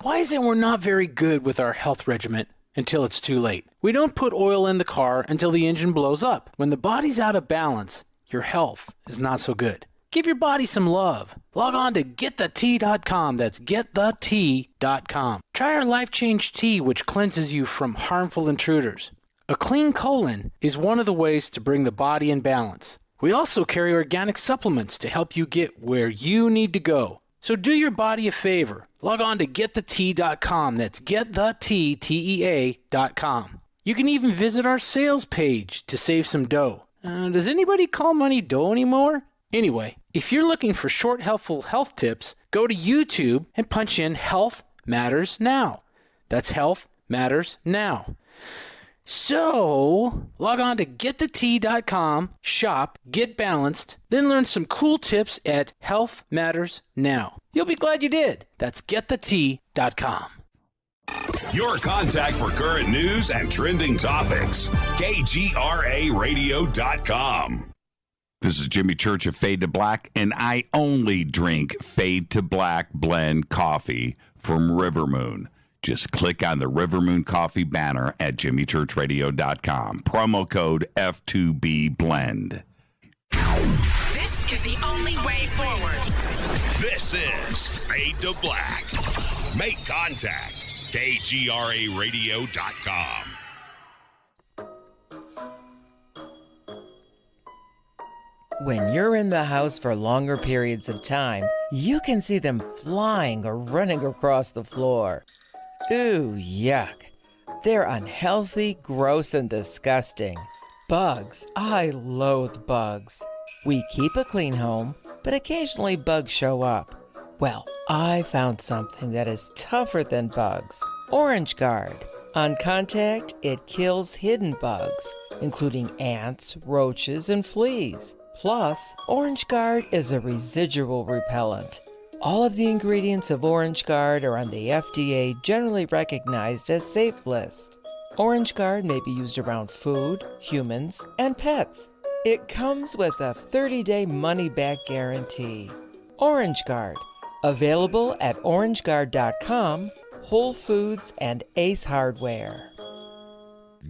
Why is it we're not very good with our health regimen until it's too late? We don't put oil in the car until the engine blows up. When the body's out of balance, your health is not so good. Give your body some love. Log on to GetTheT.com. That's GetTheT.com. Try our Life Change Tea, which cleanses you from harmful intruders. A clean colon is one of the ways to bring the body in balance. We also carry organic supplements to help you get where you need to go. So do your body a favor. Log on to GetTheT.com. That's GetTheT.com. You can even visit our sales page to save some dough. Does anybody call money dough anymore? Anyway, if you're looking for short, helpful health tips, go to YouTube and punch in Health Matters Now. That's Health Matters Now. So, log on to GetTheT.com, shop, get balanced, then learn some cool tips at Health Matters Now. You'll be glad you did. That's GetTheT.com. Your contact for current news and trending topics. KGRARadio.com. This is Jimmy Church of Fade to Black, and I only drink Fade to Black blend coffee from River Moon. Just click on the River Moon Coffee banner at jimmychurchradio.com. Promo code F2B Blend. This is the only way forward. This is Fade to Black. Make contact. KGRARadio.com. When you're in the house for longer periods of time, you can see them flying or running across the floor. Ooh, yuck. They're unhealthy, gross, and disgusting. Bugs. I loathe bugs. We keep a clean home, but occasionally bugs show up. Well, I found something that is tougher than bugs. Orange Guard. On contact, it kills hidden bugs, including ants, roaches, and fleas. Plus, Orange Guard is a residual repellent. All of the ingredients of Orange Guard are on the FDA generally recognized as safe list. Orange Guard may be used around food, humans, and pets. It comes with a 30-day money-back guarantee. Orange Guard, available at orangeguard.com, Whole Foods, and Ace Hardware.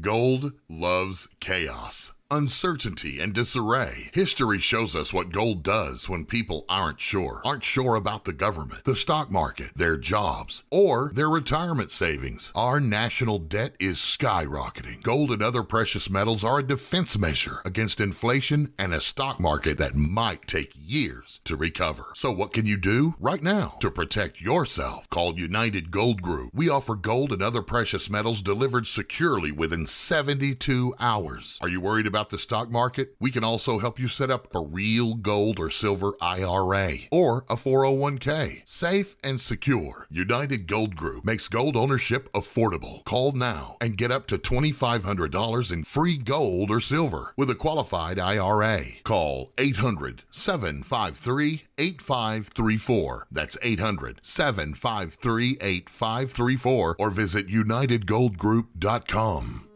Gold loves chaos, uncertainty, and disarray. History shows us what gold does when people aren't sure about the government, the stock market, their jobs, or their retirement savings. Our national debt is skyrocketing. Gold and other precious metals are a defense measure against inflation and a stock market that might take years to recover. So what can you do right now to protect yourself? Call United Gold Group. We offer gold and other precious metals delivered securely within 72 hours. Are you worried about the stock market? We can also help you set up a real gold or silver IRA or a 401k. Safe and secure. United Gold Group makes gold ownership affordable. Call now and get up to $2,500 in free gold or silver with a qualified IRA. Call 800-753-8534. That's 800-753-8534 or visit UnitedGoldGroup.com.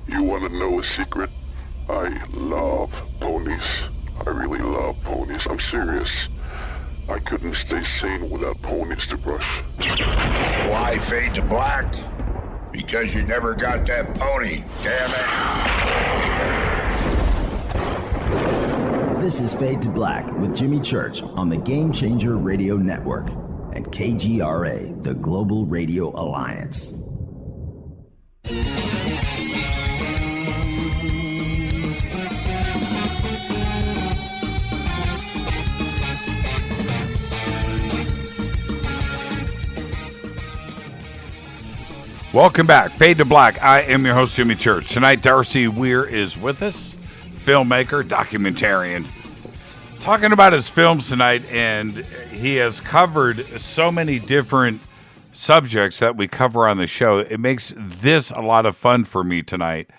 You want to know a secret? I love ponies. I really love ponies. I'm serious. I couldn't stay sane without ponies to brush. Why fade to black? Because you never got that pony, damn it. This is Fade to Black with Jimmy Church on the Game Changer Radio Network and KGRA, the Global Radio Alliance. Welcome back. Fade to Black. I am your host, Jimmy Church. Tonight, Darcy Weir is with us, filmmaker, documentarian, talking about his films tonight, and he has covered so many different subjects that we cover on the show. It makes this a lot of fun for me tonight,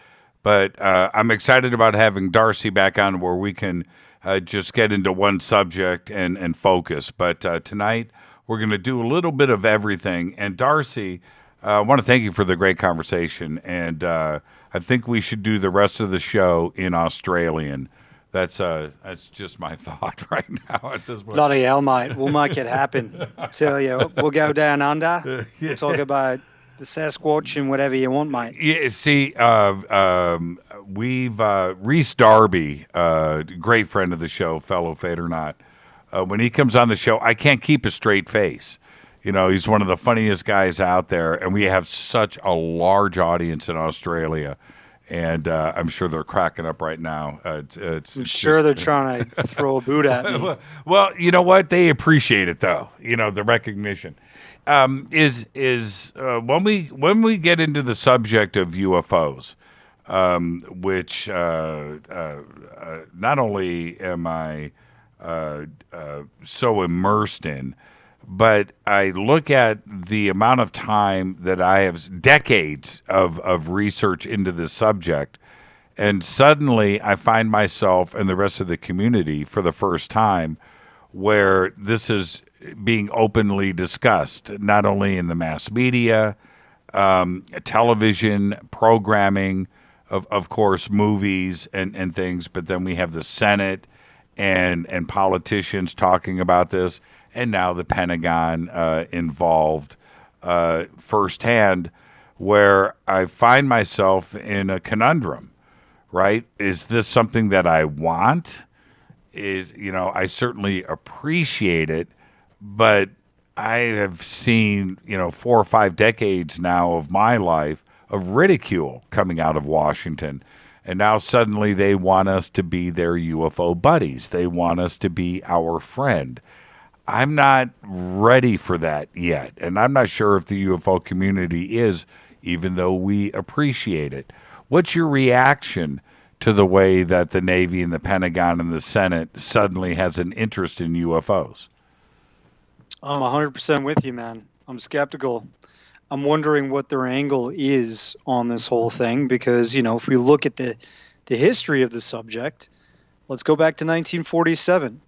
but I'm excited about having Darcy back on where we can just get into one subject and focus. But tonight, we're going to do a little bit of everything, and Darcy, I want to thank you for the great conversation, and I think we should do the rest of the show in Australian. That's just my thought right now at this point. Bloody hell, mate. We'll make it happen. Tell you, we'll go down under. We'll talk about the Sasquatch and whatever you want, mate. Yeah, see, we've Reese Darby, great friend of the show, fellow Fader Not. When he comes on the show, I can't keep a straight face. You know, he's one of the funniest guys out there, and we have such a large audience in Australia, and I'm sure they're cracking up right now. I'm sure they're trying to throw a boot at me. Well, you know what? They appreciate it, though. You know, the recognition is when we get into the subject of UFOs, which not only am I so immersed in, but I look at the amount of time that I have, decades of research into this subject, and suddenly I find myself and the rest of the community for the first time where this is being openly discussed, not only in the mass media, television, programming, of course, movies and things, but then we have the Senate and politicians talking about this, and now the Pentagon involved firsthand, where I find myself in a conundrum, right? Is this something that I want? I certainly appreciate it, but I have seen, 4 or 5 decades now of my life of ridicule coming out of Washington. And now suddenly they want us to be their UFO buddies. They want us to be our friend. I'm not ready for that yet. And I'm not sure if the UFO community is, even though we appreciate it. What's your reaction to the way that the Navy and the Pentagon and the Senate suddenly has an interest in UFOs? I'm 100% with you, man. I'm skeptical. I'm wondering what their angle is on this whole thing because, if we look at the history of the subject, let's go back to 1947.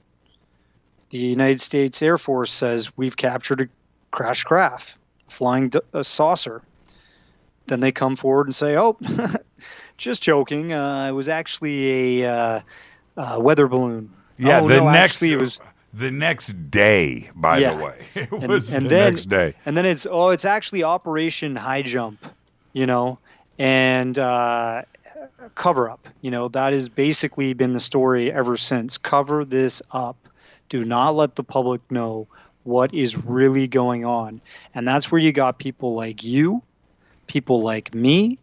The United States Air Force says we've captured a crashed craft, flying a saucer. Then they come forward and say, oh, just joking. It was actually a weather balloon. Yeah, it was the next day, by the way. It was the next day. And then it's actually Operation High Jump, and cover up. That has basically been the story ever since. Cover this up. Do not let the public know what is really going on. And that's where you got people like you, people like me,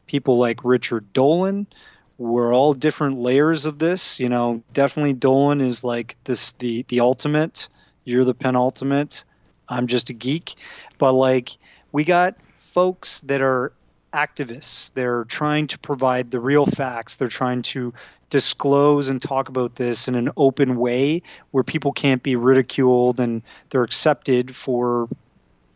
people like Richard Dolan. We're all different layers of this. Definitely Dolan is like this, the ultimate. You're the penultimate. I'm just a geek. But we got folks that are activists. They're trying to provide the real facts. They're trying to disclose and talk about this in an open way where people can't be ridiculed and they're accepted for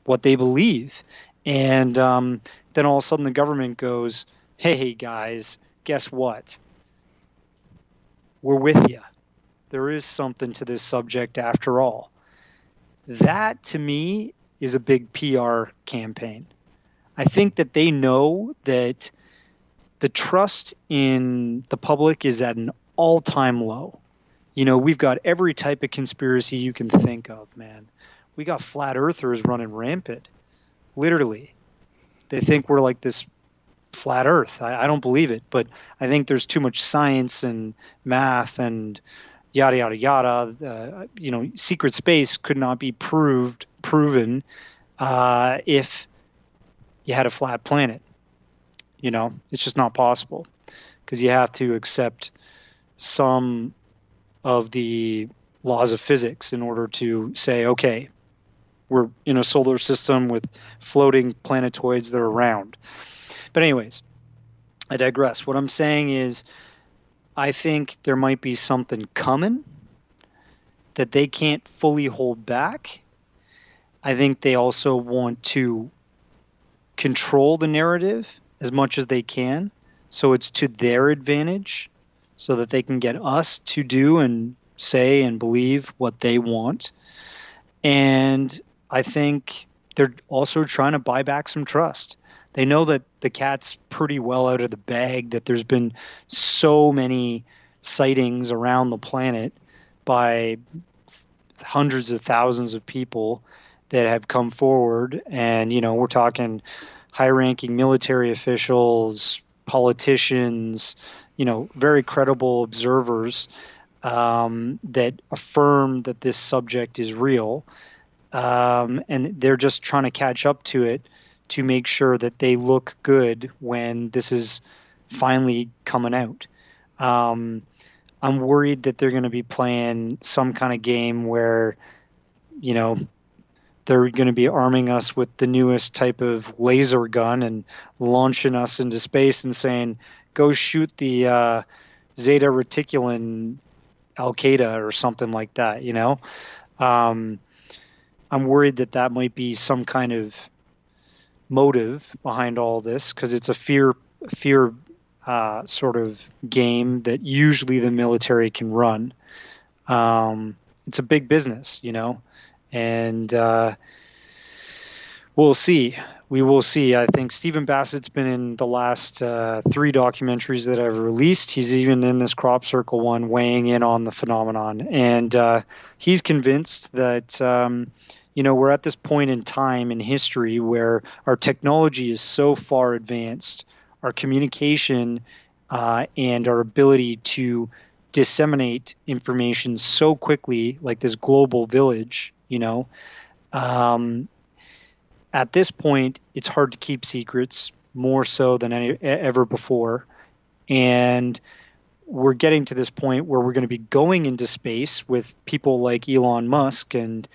what they believe. And then all of a sudden the government goes, hey guys, guess what? We're with you. There is something to this subject after all. That to me is a big PR campaign. I think that they know that the trust in the public is at an all-time low. We've got every type of conspiracy you can think of, man. We got flat earthers running rampant. Literally. They think we're like this flat earth. I don't believe it, but I think there's too much science and math and yada, yada, yada. Secret space could not be proven if you had a flat planet. It's just not possible because you have to accept some of the laws of physics in order to say, okay, we're in a solar system with floating planetoids that are round. But anyways, I digress. What I'm saying is I think there might be something coming that they can't fully hold back. I think they also want to control the narrative as much as they can, so it's to their advantage, so that they can get us to do and say and believe what they want. And I think they're also trying to buy back some trust. They know that the cat's pretty well out of the bag, that there's been so many sightings around the planet by hundreds of thousands of people that have come forward. And, we're talking high-ranking military officials, politicians, very credible observers that affirm that this subject is real. And they're just trying to catch up to it to make sure that they look good when this is finally coming out. I'm worried that they're going to be playing some kind of game where, they're going to be arming us with the newest type of laser gun and launching us into space and saying, go shoot the Zeta Reticulum Al-Qaeda or something like that, I'm worried that might be some kind of motive behind all this, because it's a fear sort of game that usually the military can run. It's a big business, and we'll see. We will see. I think Stephen Bassett's been in the last 3 documentaries that I've released. He's even in this Crop Circle one, weighing in on the phenomenon. And he's convinced that, we're at this point in time in history where our technology is so far advanced, our communication and our ability to disseminate information so quickly, like this global village, At this point, it's hard to keep secrets, more so than ever before. And we're getting to this point where we're going to be going into space with people like Elon Musk, and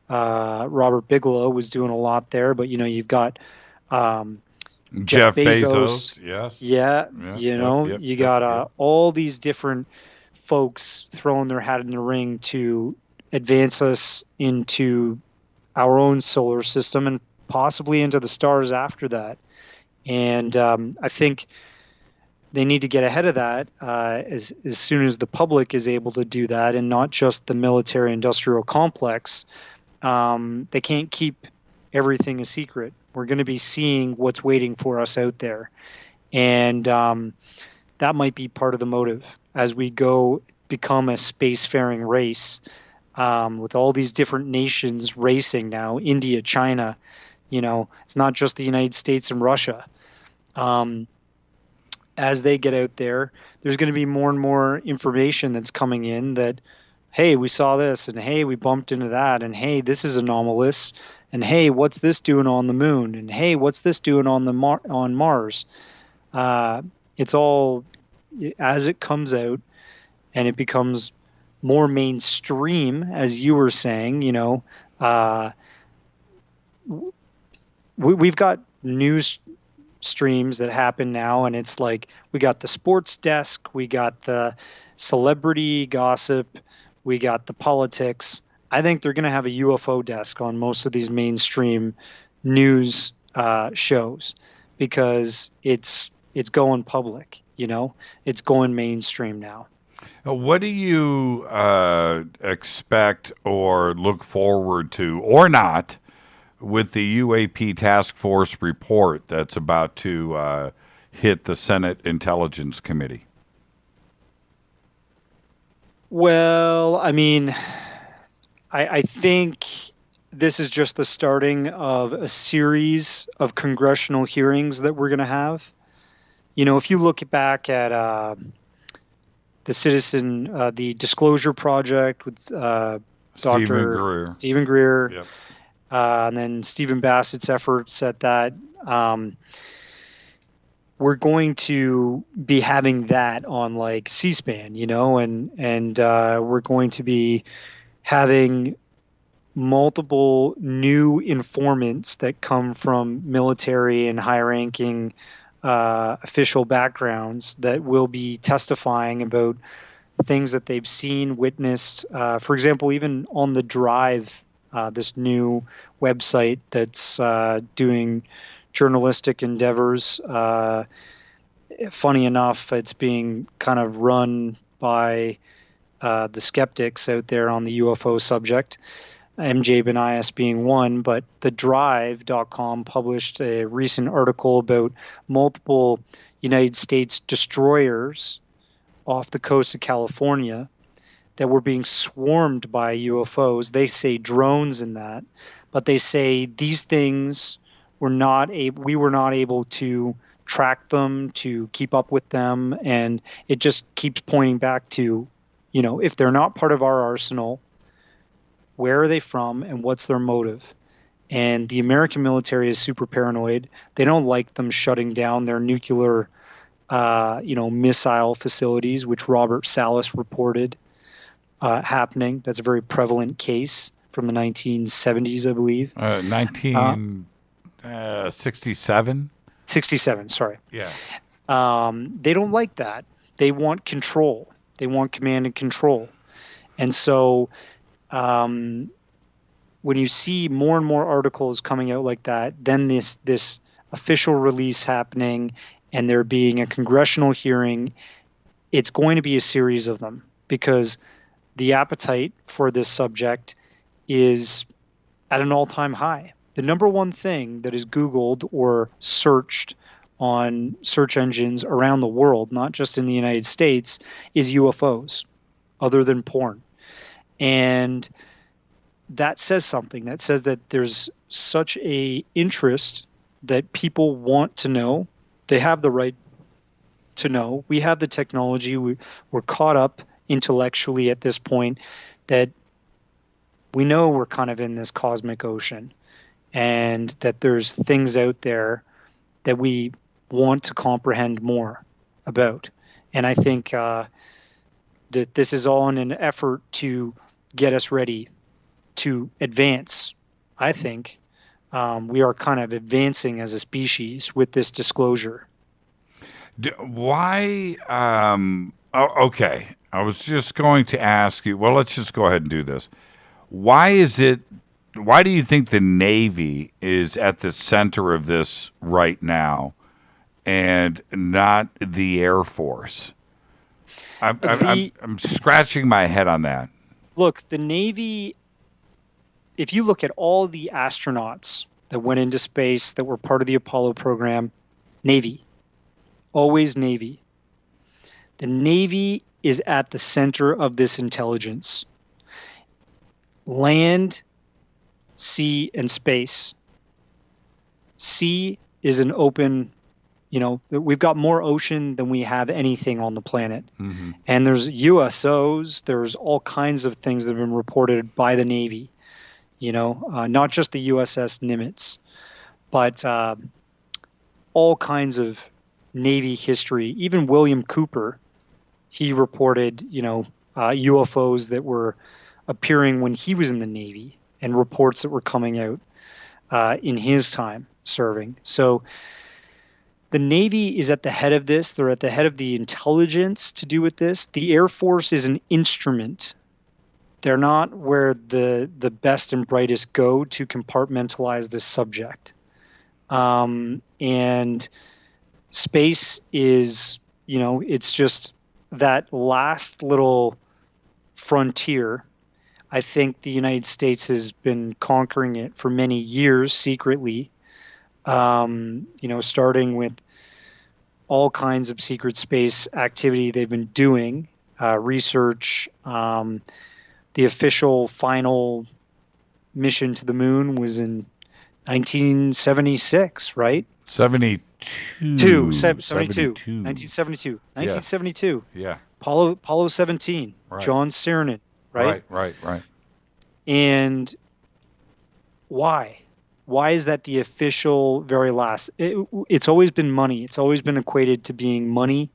Robert Bigelow was doing a lot there. But, you've got Jeff Bezos. Yes. Yeah. You got all these different folks throwing their hat in the ring to advance us into our own solar system and possibly into the stars after that. And I think they need to get ahead of that as soon as the public is able to do that, and not just the military-industrial complex. They can't keep everything a secret. We're going to be seeing what's waiting for us out there. And that might be part of the motive as we become a spacefaring race, with all these different nations racing now, India, China. It's not just the United States and Russia. As they get out there, there's going to be more and more information that's coming in that, hey, we saw this, and hey, we bumped into that, and hey, this is anomalous, and hey, what's this doing on the moon, and hey, what's this doing on on Mars? It's all, as it comes out and it becomes more mainstream, as you were saying, we've got news streams that happen now, and it's like we got the sports desk, we got the celebrity gossip, we got the politics. I think they're going to have a UFO desk on most of these mainstream news shows, because it's going public. It's going mainstream now. What do you expect or look forward to, or not, with the UAP Task Force report that's about to hit the Senate Intelligence Committee? Well, I mean, I think this is just the starting of a series of congressional hearings that we're going to have. If you look back at the Disclosure Project with Dr. Stephen Greer. Yep. And then Stephen Bassett's efforts at that. We're going to be having that on like C-SPAN, and we're going to be having multiple new informants that come from military and high-ranking official backgrounds that will be testifying about things that they've seen, witnessed. For example, even on the Drive, this new website that's doing journalistic endeavors. Funny enough, it's being kind of run by the skeptics out there on the UFO subject, MJ Benias being one, but the Drive.com published a recent article about multiple United States destroyers off the coast of California that were being swarmed by UFOs. They say drones in that, but they say these things we were not able to track them, to keep up with them, and it just keeps pointing back to, if they're not part of our arsenal, where are they from and what's their motive? And the American military is super paranoid. They don't like them shutting down their nuclear, missile facilities, which Robert Salas reported happening. That's a very prevalent case from the 1970s, I believe. 1967? 67, sorry. Yeah. They don't like that. They want control. They want command and control. And so when you see more and more articles coming out like that, then this official release happening and there being a congressional hearing, it's going to be a series of them, because the appetite for this subject is at an all-time high. The number one thing that is Googled or searched on search engines around the world, not just in the United States, is UFOs, other than porn. And that says something. That says that there's such a interest that people want to know. They have the right to know. We have the technology. We're caught up intellectually at this point that We know we're kind of in this cosmic ocean, and that there's things out there that we want to comprehend more about. And I think that this is all in an effort to get us ready to advance. I think we are kind of advancing as a species with this disclosure. Why? Okay. I was just going to ask you. Well, let's just go ahead and do this. Why do you think the Navy is at the center of this right now and not the Air Force? I'm scratching my head on that. Look, the Navy, if you look at all the astronauts that went into space that were part of the Apollo program, Navy. Always Navy. The Navy is at the center of this intelligence. Land, sea, and space. Sea is an open, we've got more ocean than we have anything on the planet. Mm-hmm. And there's USOs, there's all kinds of things that have been reported by the Navy, not just the USS Nimitz, but all kinds of Navy history. Even William Cooper, he reported, UFOs that were appearing when he was in the Navy and reports that were coming out in his time serving. So the Navy is at the head of this. They're at the head of the intelligence to do with this. The Air Force is an instrument. They're not where the best and brightest go to compartmentalize this subject. And space is, it's just that last little frontier. I think the United States has been conquering it for many years secretly, starting with all kinds of secret space activity they've been doing, research. The official final mission to the moon was in 1976, right? 72. 1972. Yeah. Apollo 17. Right. John Cernan, right? Right. And why? Why is that the official very last? It's always been money. It's always been equated to being money.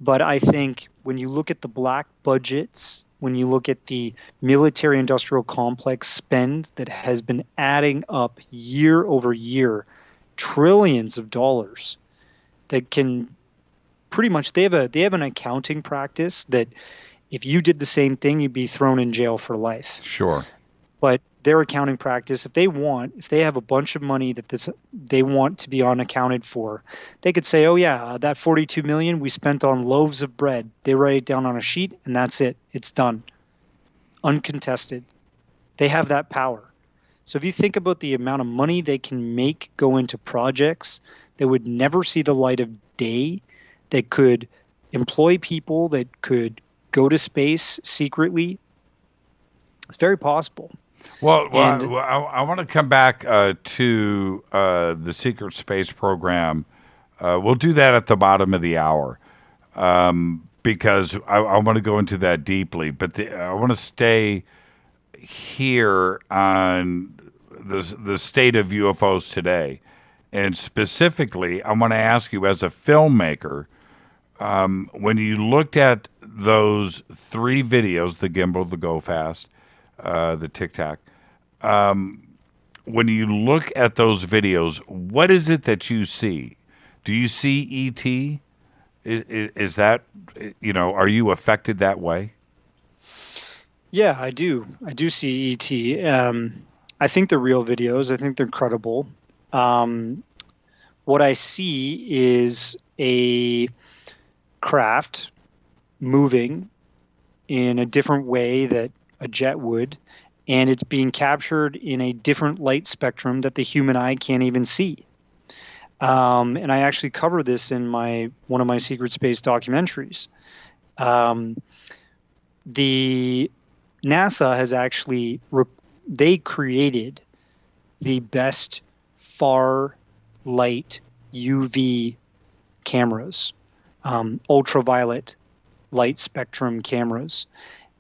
But I think when you look at the black budgets, when you look at the military-industrial complex spend that has been adding up year over year, trillions of dollars, that can pretty much, they have an accounting practice that if you did the same thing, you'd be thrown in jail for life. Sure. But their accounting practice, if they have a bunch of money that they want to be unaccounted for, they could say, oh yeah, that $42 million we spent on loaves of bread. They write it down on a sheet and that's it. It's done. Uncontested. They have that power. So if you think about the amount of money they can make go into projects that would never see the light of day, that could employ people, that could go to space secretly, it's very possible. Well, I want to come back to the secret space program. We'll do that at the bottom of the hour because I want to go into that deeply. But I want to stay here on the state of UFOs today. And specifically, I want to ask you as a filmmaker, when you looked at those 3 videos, the gimbal, the go fast, the Tic Tac. When you look at those videos, what is it that you see? Do you see ET? Is that, are you affected that way? Yeah, I do. I do see ET. I think they're real videos. I think they're credible. What I see is a craft moving in a different way that a jet would, and it's being captured in a different light spectrum that the human eye can't even see. And I actually cover this in one of my secret space documentaries. The NASA has actually they created the best far light UV cameras, ultraviolet light spectrum cameras.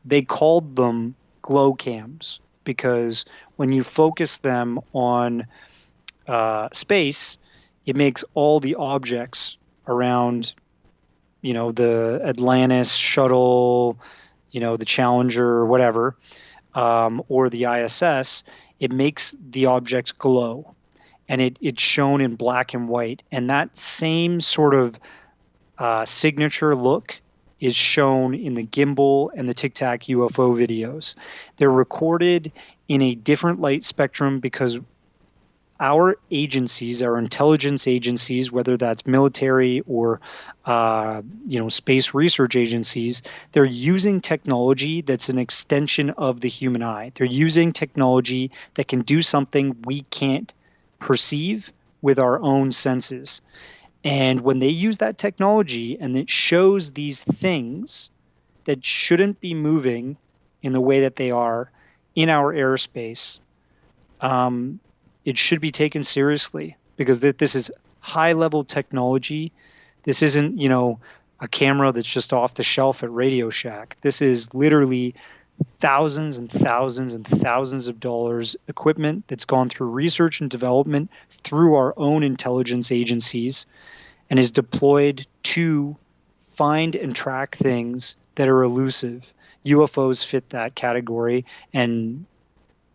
They called them glow cams because when you focus them on space, it makes all the objects around, the Atlantis shuttle, the Challenger or whatever, or the ISS, it makes the objects glow. And it's shown in black and white. And that same sort of signature look is shown in the gimbal and the Tic Tac UFO videos. They're recorded in a different light spectrum because our agencies, our intelligence agencies, whether that's military or space research agencies, they're using technology that's an extension of the human eye. They're using technology that can do something we can't perceive with our own senses. And when they use that technology and it shows these things that shouldn't be moving in the way that they are in our airspace, it should be taken seriously, because this is high-level technology. This isn't, a camera that's just off the shelf at Radio Shack. This is literally thousands and thousands and thousands of dollars equipment that's gone through research and development through our own intelligence agencies and is deployed to find and track things that are elusive. UFOs fit that category, and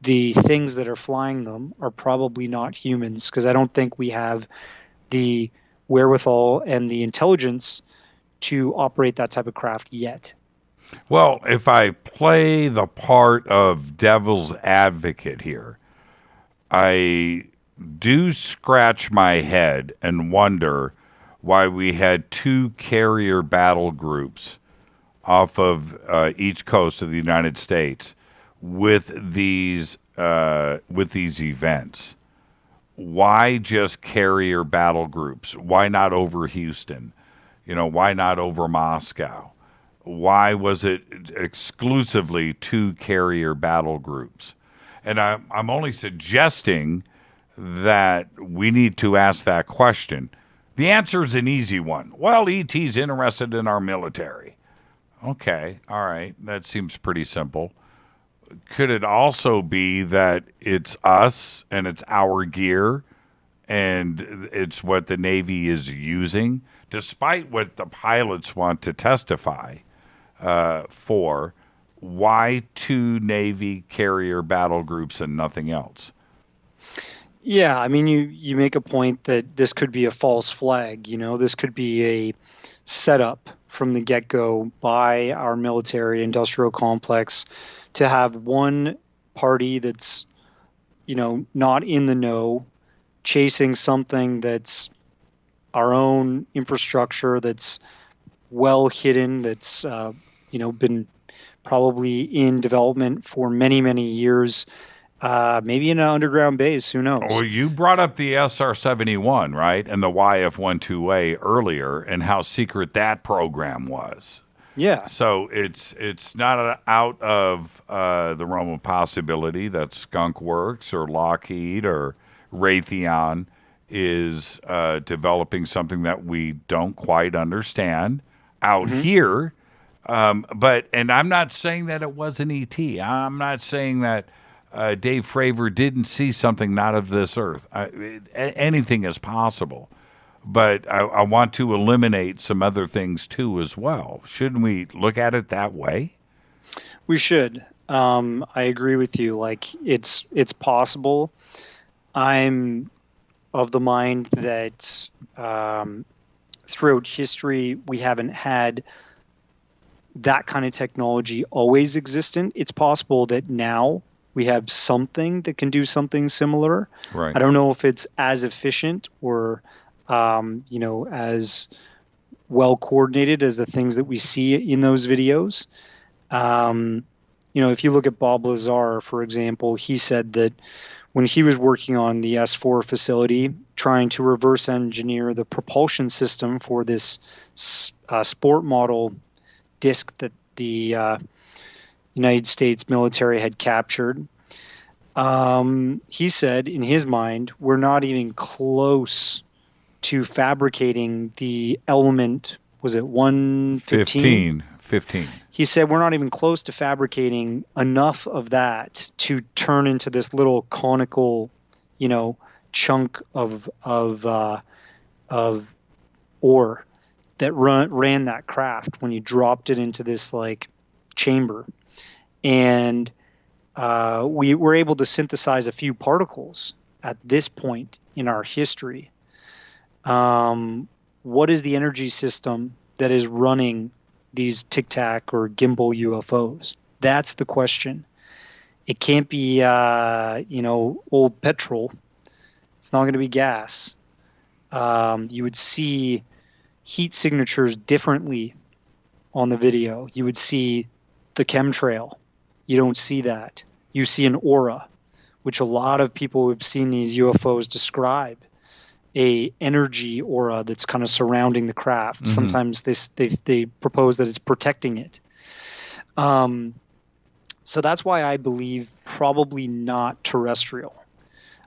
the things that are flying them are probably not humans, because I don't think we have the wherewithal and the intelligence to operate that type of craft yet. Well, if I play the part of devil's advocate here, I do scratch my head and wonder why we had 2 carrier battle groups off of each coast of the United States with these events. Why just carrier battle groups? Why not over Houston? Why not over Moscow? Why was it exclusively 2 carrier battle groups? And I'm only suggesting that we need to ask that question. The answer is an easy one. Well, ET's interested in our military. Okay, all right, that seems pretty simple. Could it also be that it's us and it's our gear and it's what the Navy is using, despite what the pilots want to testify for? Why 2 Navy carrier battle groups and nothing else? Yeah, I mean, you make a point that this could be a false flag. This could be a setup from the get-go by our military industrial complex to have one party that's, not in the know, chasing something that's our own infrastructure, that's well hidden, that's, been probably in development for many, many years, maybe in an underground base, who knows? Well, you brought up the SR-71, right, and the YF-12A earlier, and how secret that program was. Yeah. So it's not out of the realm of possibility that Skunk Works or Lockheed or Raytheon is developing something that we don't quite understand out here. But I'm not saying that it wasn't ET. I'm not saying that Dave Fravor didn't see something not of this earth. Anything is possible. But I want to eliminate some other things too as well. Shouldn't we look at it that way? We should. I agree with you. Like, it's possible. I'm of the mind that throughout history we haven't had that kind of technology always existent. It's possible that now we have something that can do something similar. Right. I don't know if it's as efficient or as well coordinated as the things that we see in those videos. If you look at Bob Lazar, for example, he said that when he was working on the S4 facility, trying to reverse engineer the propulsion system for this sport model disc that the United States military had captured, he said in his mind, we're not even close to fabricating the element, was it 115? 15. He said we're not even close to fabricating enough of that to turn into this little conical, chunk of ore that ran that craft when you dropped it into this like chamber. And we were able to synthesize a few particles at this point in our history. What is the energy system that is running these Tic Tac or gimbal UFOs? That's the question. It can't be, old petrol. It's not going to be gas. You would see heat signatures differently on the video. You would see the chemtrail. You don't see that. You see an aura, which a lot of people who have seen these UFOs describe. A energy aura that's kind of surrounding the craft. Mm-hmm. Sometimes they propose that it's protecting it. So that's why I believe probably not terrestrial.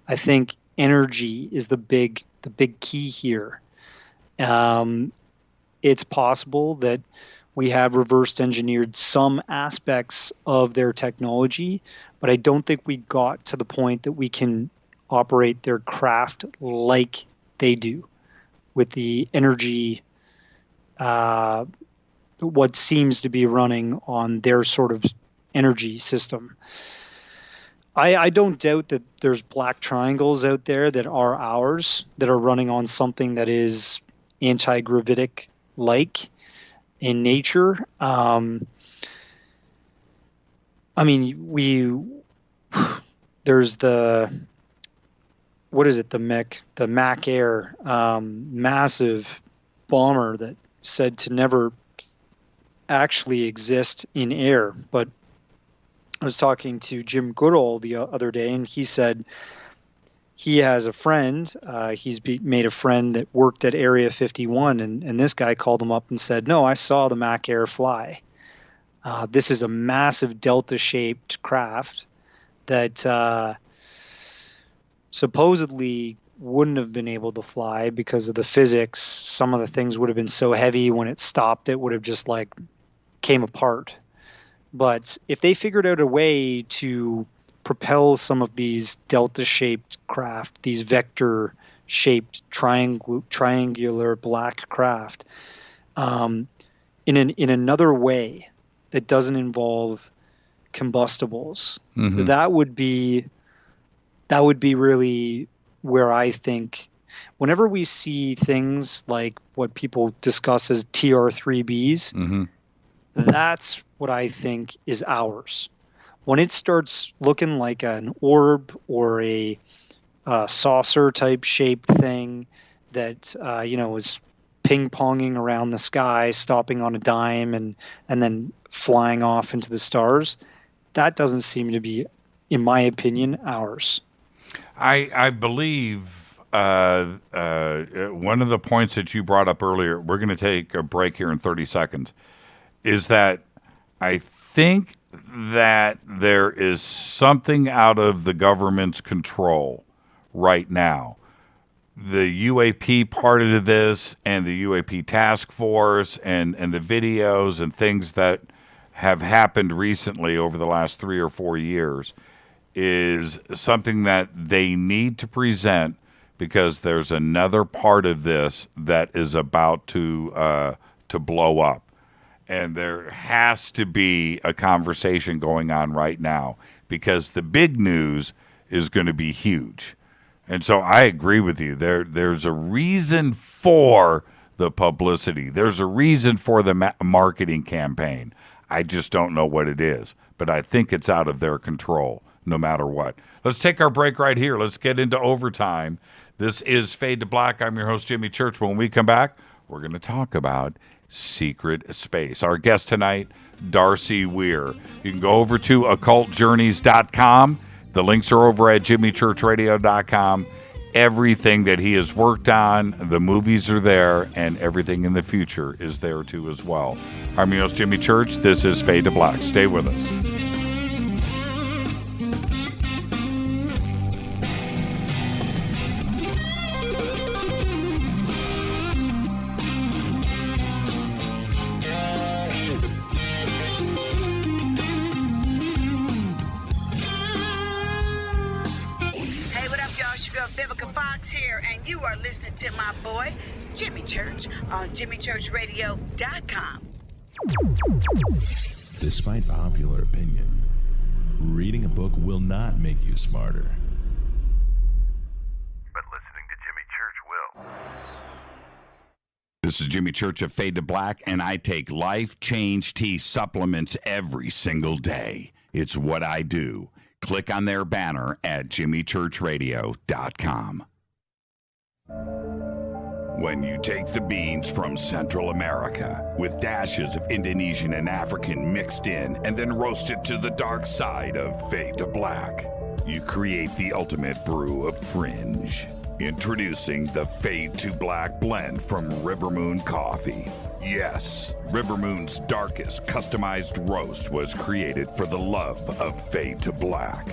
I think energy is the big key here. It's possible that we have reversed engineered some aspects of their technology, but I don't think we got to the point that we can operate their craft like they do with the energy, what seems to be running on their sort of energy system. I don't doubt that there's black triangles out there that are ours, that are running on something that is anti-gravitic like in nature. There's the Mac Air, massive bomber that said to never actually exist in air. But I was talking to Jim Goodall the other day, and he said he has a friend. He's made a friend that worked at Area 51, and this guy called him up and said, "No, I saw the Mac Air fly. This is a massive delta-shaped craft that supposedly wouldn't have been able to fly because of the physics. Some of the things would have been so heavy when it stopped, it would have just like came apart. But if they figured out a way to propel some of these delta-shaped craft, these vector-shaped triangular black craft, in another way that doesn't involve combustibles, Mm-hmm. that would be really where I think whenever we see things like what people discuss as TR3Bs, Mm-hmm. that's what I think is ours. When it starts looking like an orb or a saucer type shaped thing that is ping-ponging around the sky, stopping on a dime and then flying off into the stars, that doesn't seem to be, in my opinion, ours. I believe one of the points that you brought up earlier, we're going to take a break here in 30 seconds, is that I think that there is something out of the government's control right now. The UAP part of this and the UAP task force and the videos and things that have happened recently over the last 3 or 4 years is something that they need to present, because there's another part of this that is about to blow up. And there has to be a conversation going on right now, because the big news is going to be huge. And so I agree with you. There's a reason for the publicity. There's a reason for the marketing campaign. I just don't know what it is. But I think it's out of their control, no matter what. Let's take our break right here. Let's get into overtime. This is Fade to Black. I'm your host, Jimmy Church. When we come back, we're going to talk about secret space. Our guest tonight, Darcy Weir. You can go over to occultjourneys.com. The links are over at jimmychurchradio.com. Everything that he has worked on, the movies are there, and everything in the future is there too as well. I'm your host, Jimmy Church. This is Fade to Black. Stay with us. Fox here, and you are listening to my boy, Jimmy Church, on jimmychurchradio.com. Despite popular opinion, reading a book will not make you smarter. But listening to Jimmy Church will. This is Jimmy Church of Fade to Black, and I take Life Change Tea supplements every single day. It's what I do. Click on their banner at jimmychurchradio.com. When you take the beans from Central America with dashes of Indonesian and African mixed in and then roast it to the dark side of Fade to Black, you create the ultimate brew of fringe. Introducing the Fade to Black blend from Rivermoon Coffee. Yes, Rivermoon's darkest customized roast was created for the love of Fade to Black.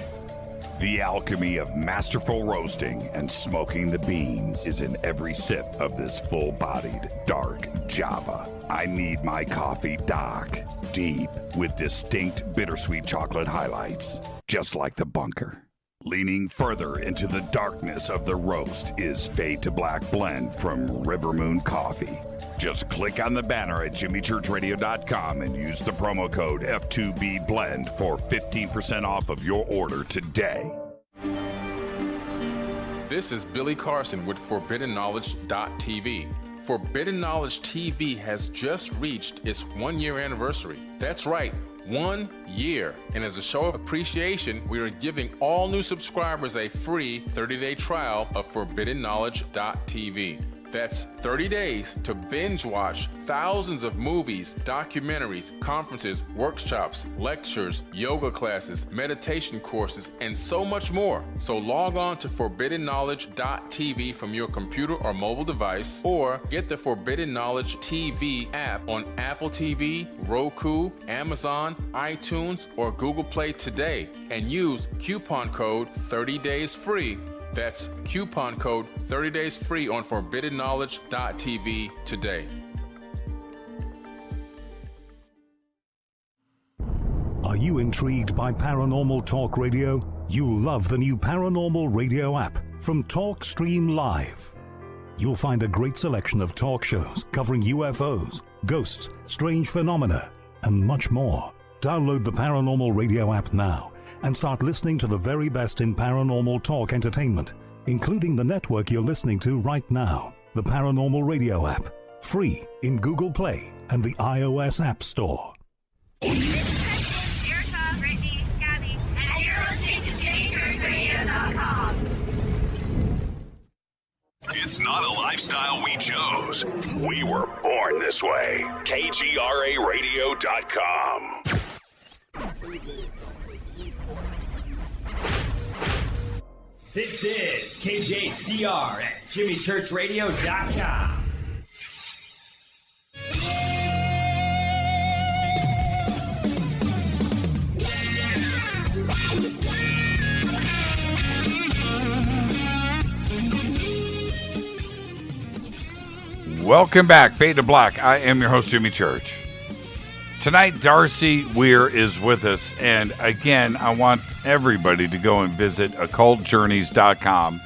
The alchemy of masterful roasting and smoking the beans is in every sip of this full-bodied, dark Java. I need my coffee dark, deep, with distinct bittersweet chocolate highlights, just like the bunker. Leaning further into the darkness of the roast is Fade to Black blend from Rivermoon Coffee. Just click on the banner at jimmychurchradio.com and use the promo code F2BBLEND for 15% off of your order today. This is Billy Carson with ForbiddenKnowledge.tv. Forbidden Knowledge TV has just reached its 1-year anniversary. That's right, 1 year. And as a show of appreciation, we are giving all new subscribers a free 30-day trial of ForbiddenKnowledge.tv. That's 30 days to binge watch thousands of movies, documentaries, conferences, workshops, lectures, yoga classes, meditation courses, and so much more. So log on to ForbiddenKnowledge.tv from your computer or mobile device, or get the Forbidden Knowledge TV app on Apple TV, Roku, Amazon, iTunes, or Google Play today, and use coupon code 30daysfree. That's coupon code 30 days free on ForbiddenKnowledge.tv today. Are you intrigued by Paranormal Talk Radio? You'll love the new Paranormal Radio app from TalkStream Live. You'll find a great selection of talk shows covering UFOs, ghosts, strange phenomena, and much more. Download the Paranormal Radio app now and start listening to the very best in paranormal talk entertainment, including the network you're listening to right now, the Paranormal Radio app, free in Google Play and the iOS App Store. It's not a lifestyle we chose. We were born this way. KGRAradio.com. This is KJCR at jimmychurchradio.com. Welcome back, Fade to Black. I am your host, Jimmy Church. Tonight, Darcy Weir is with us, and again, I want everybody to go and visit occultjourneys.com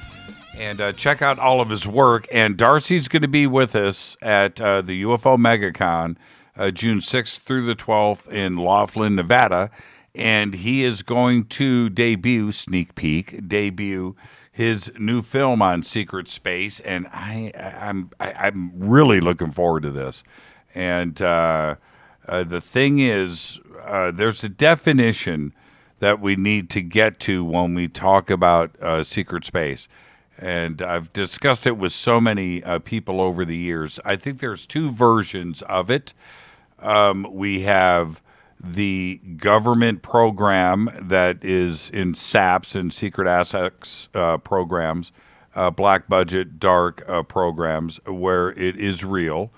and check out all of his work. And Darcy's going to be with us at the UFO MegaCon, June 6th through the 12th in Laughlin, Nevada, and he is going to debut his new film on secret space, and I'm really looking forward to this. And the thing is, there's a definition that we need to get to when we talk about secret space, and I've discussed it with so many people over the years. I think there's two versions of it. We have the government program that is in SAPs and secret assets programs, black budget, dark programs, where it is real.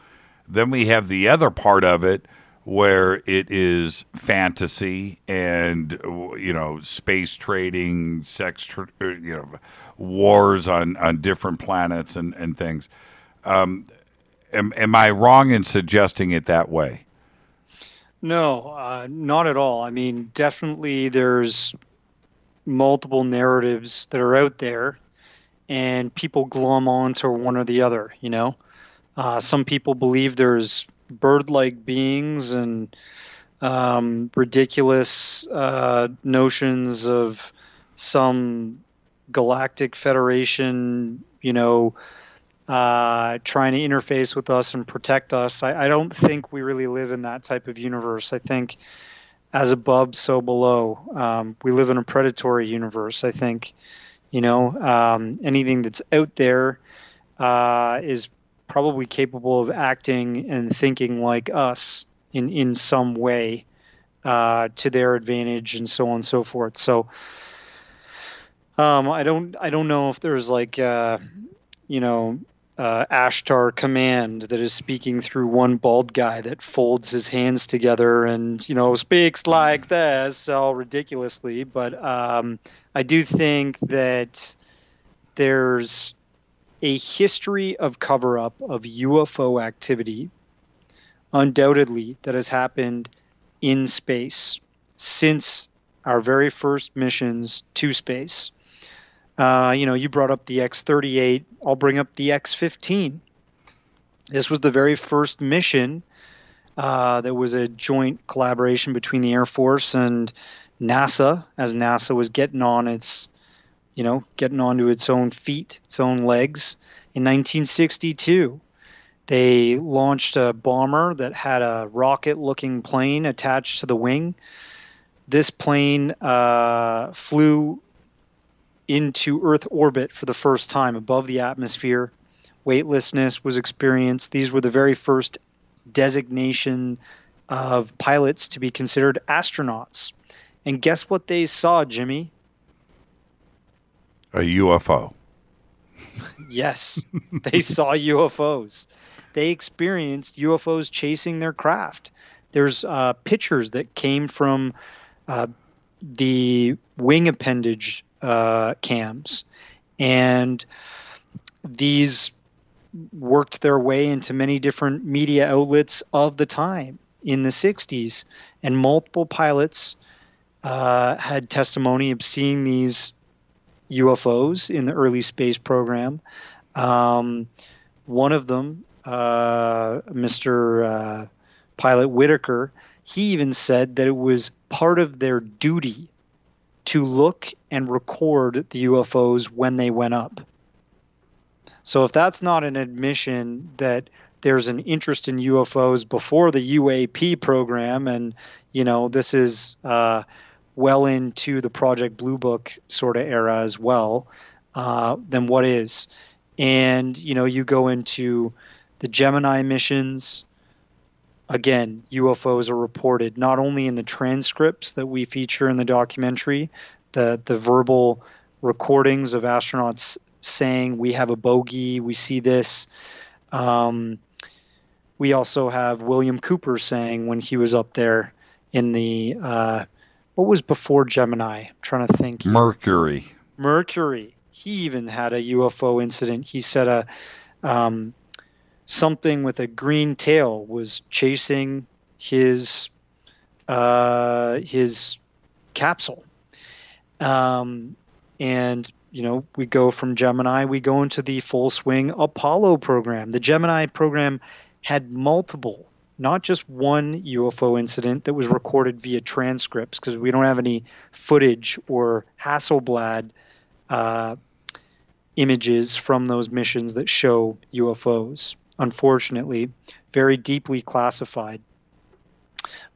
Then we have the other part of it where it is fantasy and, space trading, wars on different planets and things. Am I wrong in suggesting it that way? No, not at all. I mean, definitely there's multiple narratives that are out there, and people glom onto one or the other. Some people believe there's bird-like beings and ridiculous notions of some galactic federation, trying to interface with us and protect us. I don't think we really live in that type of universe. I think as above, so below. We live in a predatory universe. I think, anything that's out there is probably capable of acting and thinking like us in some way to their advantage, and so on and so forth. So I don't know if there's like Ashtar command that is speaking through one bald guy that folds his hands together and speaks like this all ridiculously. But I do think that there's a history of cover-up of UFO activity, undoubtedly, that has happened in space since our very first missions to space. You brought up the X-38. I'll bring up the X-15. This was the very first mission that was a joint collaboration between the Air Force and NASA, as NASA was getting onto its own feet, its own legs. In 1962, they launched a bomber that had a rocket-looking plane attached to the wing. This plane flew into Earth orbit for the first time above the atmosphere. Weightlessness was experienced. These were the very first designation of pilots to be considered astronauts. And guess what they saw, Jimmy? A UFO. Yes, they saw UFOs. They experienced UFOs chasing their craft. There's pictures that came from the wing appendage cams, and these worked their way into many different media outlets of the time in the 60s, and multiple pilots had testimony of seeing these UFOs in the early space program. One of them, Mr. Pilot Whitaker, he even said that it was part of their duty to look and record the UFOs when they went up. So if that's not an admission that there's an interest in UFOs before the UAP program, and this is well into the Project Blue Book sort of era as well, then what is? And you go into the Gemini missions. Again, UFOs are reported not only in the transcripts that we feature in the documentary, the verbal recordings of astronauts saying, we have a bogey, we see this. We also have William Cooper saying when he was up there in the, what was before Gemini? I'm trying to think. Mercury. He even had a UFO incident. He said something with a green tail was chasing his capsule. And we go from Gemini, we go into the full swing Apollo program. The Gemini program had multiple, not just one UFO incident that was recorded via transcripts, because we don't have any footage or Hasselblad images from those missions that show UFOs. Unfortunately, very deeply classified.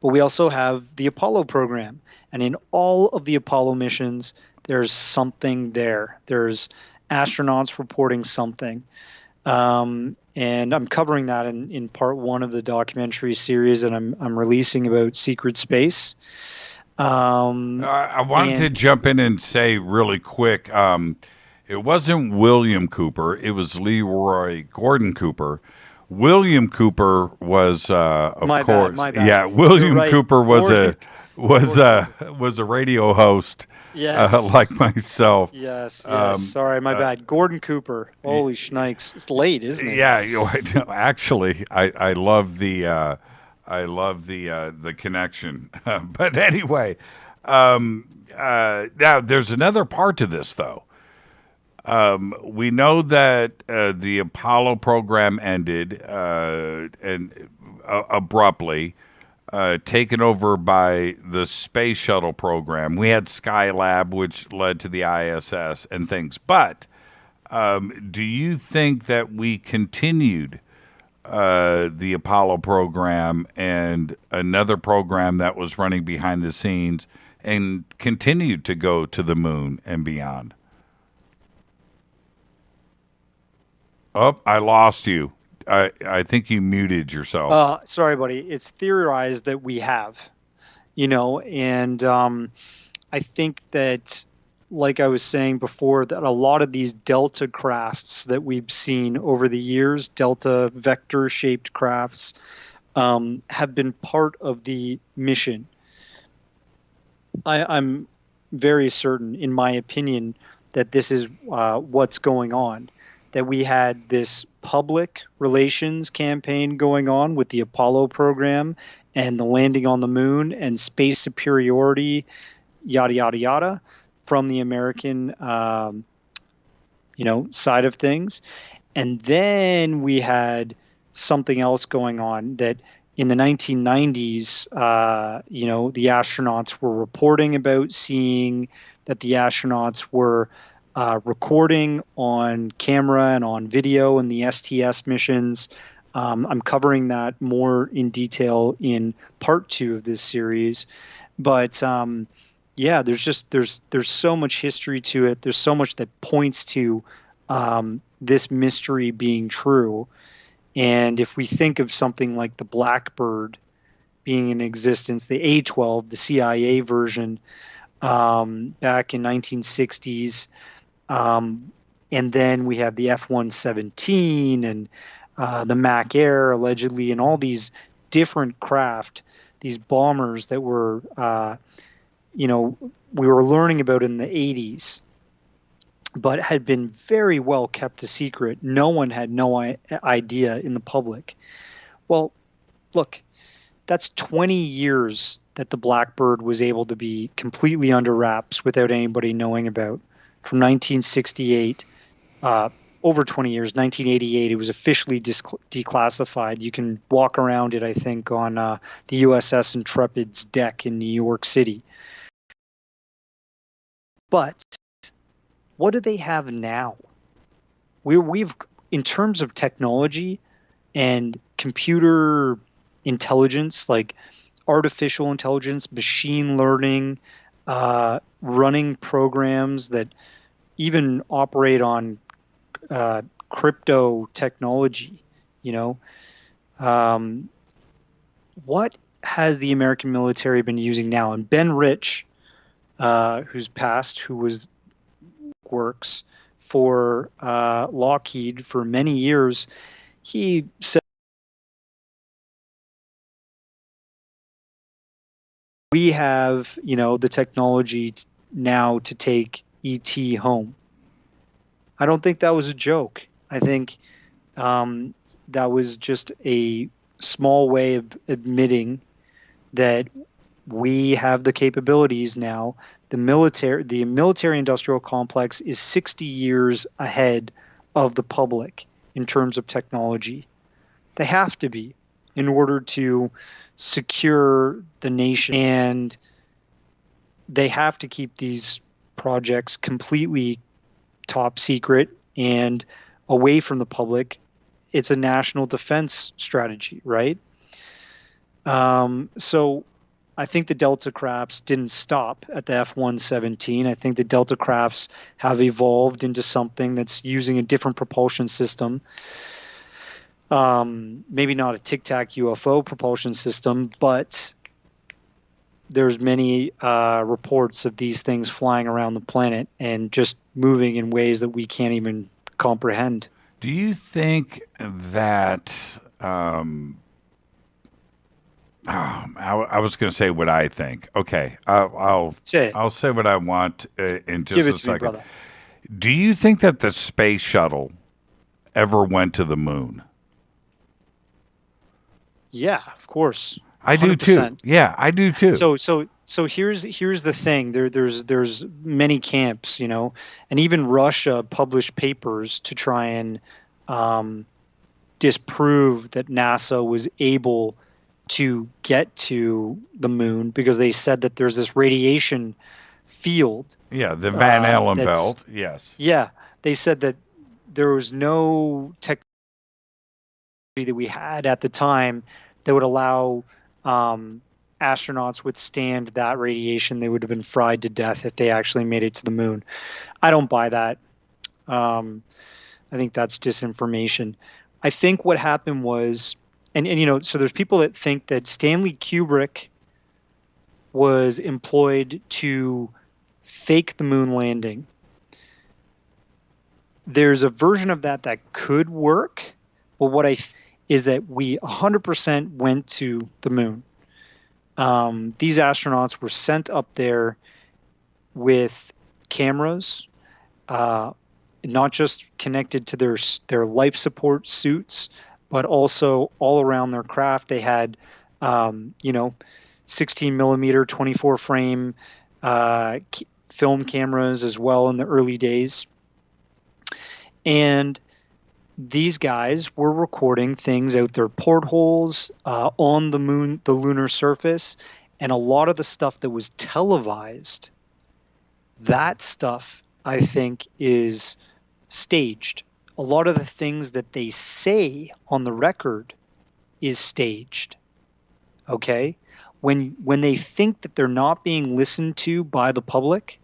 But we also have the Apollo program. And in all of the Apollo missions, there's something there. There's astronauts reporting something. And I'm covering that in part one of the documentary series that I'm releasing about secret space. I wanted to jump in and say really quick, it wasn't William Cooper, it was Leroy Gordon Cooper. William Cooper was, of course, my bad. Yeah. William right. Cooper was a radio host, yes. like myself. Yes. Sorry, my bad. Gordon Cooper. Holy shnikes! It's late, isn't it? Yeah. Actually, I love the connection. But anyway, now there's another part to this though. We know that the Apollo program ended abruptly, taken over by the Space Shuttle program. We had Skylab, which led to the ISS and things. But do you think that we continued the Apollo program and another program that was running behind the scenes and continued to go to the moon and beyond? Oh, I lost you. I think you muted yourself. Sorry, buddy. It's theorized that we have, and I think that, like I was saying before, that a lot of these Delta crafts that we've seen over the years, Delta vector-shaped crafts, have been part of the mission. I'm very certain, in my opinion, that this is what's going on. That we had this public relations campaign going on with the Apollo program and the landing on the moon and space superiority, yada, yada, yada, from the American, side of things. And then we had something else going on that in the 1990s, the astronauts were reporting about seeing that the astronauts were recording on camera and on video in the STS missions. I'm covering that more in detail in part 2 of this series. But there's so much history to it. There's so much that points to this mystery being true. And if we think of something like the Blackbird being in existence, the A-12, the CIA version, back in 1960s, and then we have the F-117 and the Mac Air, allegedly, and all these different craft, these bombers that were, we were learning about in the 80s, but had been very well kept a secret. No one had no idea in the public. Well, look, that's 20 years that the Blackbird was able to be completely under wraps without anybody knowing about. From 1968, over 20 years, 1988, it was officially declassified. You can walk around it, I think, on the USS Intrepid's deck in New York City. But what do they have now? We've, in terms of technology and computer intelligence, like artificial intelligence, machine learning, running programs that even operate on crypto technology, what has the American military been using now? And Ben Rich, who's passed, who works for Lockheed for many years, he said, we have, the technology now to take ET home. I don't think that was a joke. I think that was just a small way of admitting that we have the capabilities now. The military industrial complex is 60 years ahead of the public in terms of technology. They have to be in order to secure the nation, and they have to keep these projects completely top secret and away from the public. It's a national defense strategy, right? So I think the Delta crafts didn't stop at the F-117. I think the Delta crafts have evolved into something that's using a different propulsion system. Maybe not a Tic Tac UFO propulsion system, but there's many reports of these things flying around the planet and just moving in ways that we can't even comprehend. Do you think that I was going to say what I think. Okay, I'll say what I want in just a second. Me, brother. Do you think that the space shuttle ever went to the moon? Yeah, of course. 100%. I do too. Yeah, I do too. So So here's the thing. There's many camps, you know, and even Russia published papers to try and disprove that NASA was able to get to the moon, because they said that there's this radiation field. Yeah, the Van Allen belt. Yes. Yeah, they said that there was no technology that we had at the time that would allow astronauts withstand that radiation. They would have been fried to death if they actually made it to the moon. I don't buy that. I think that's disinformation. I think what happened was, and you know, so there's people that think that Stanley Kubrick was employed to fake the moon landing. There's a version of that that could work, but what is that we 100% went to the moon. These astronauts were sent up there with cameras, not just connected to their life support suits, but also all around their craft. They had, 16 millimeter, 24 frame film cameras as well in the early days. And these guys were recording things out their portholes, on the moon, the lunar surface, and a lot of the stuff that was televised, that stuff, I think, is staged. A lot of the things that they say on the record is staged. Okay? When they think that they're not being listened to by the public,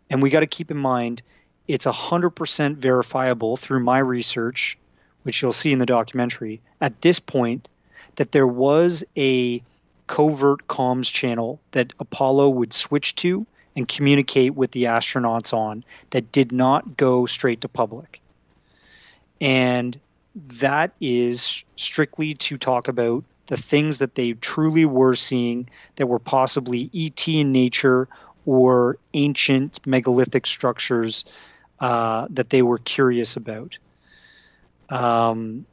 and we got to keep in mind, it's 100% verifiable through my research, which you'll see in the documentary, at this point, that there was a covert comms channel that Apollo would switch to and communicate with the astronauts on that did not go straight to public. And that is strictly to talk about the things that they truly were seeing that were possibly ET in nature or ancient megalithic structures that they were curious about. When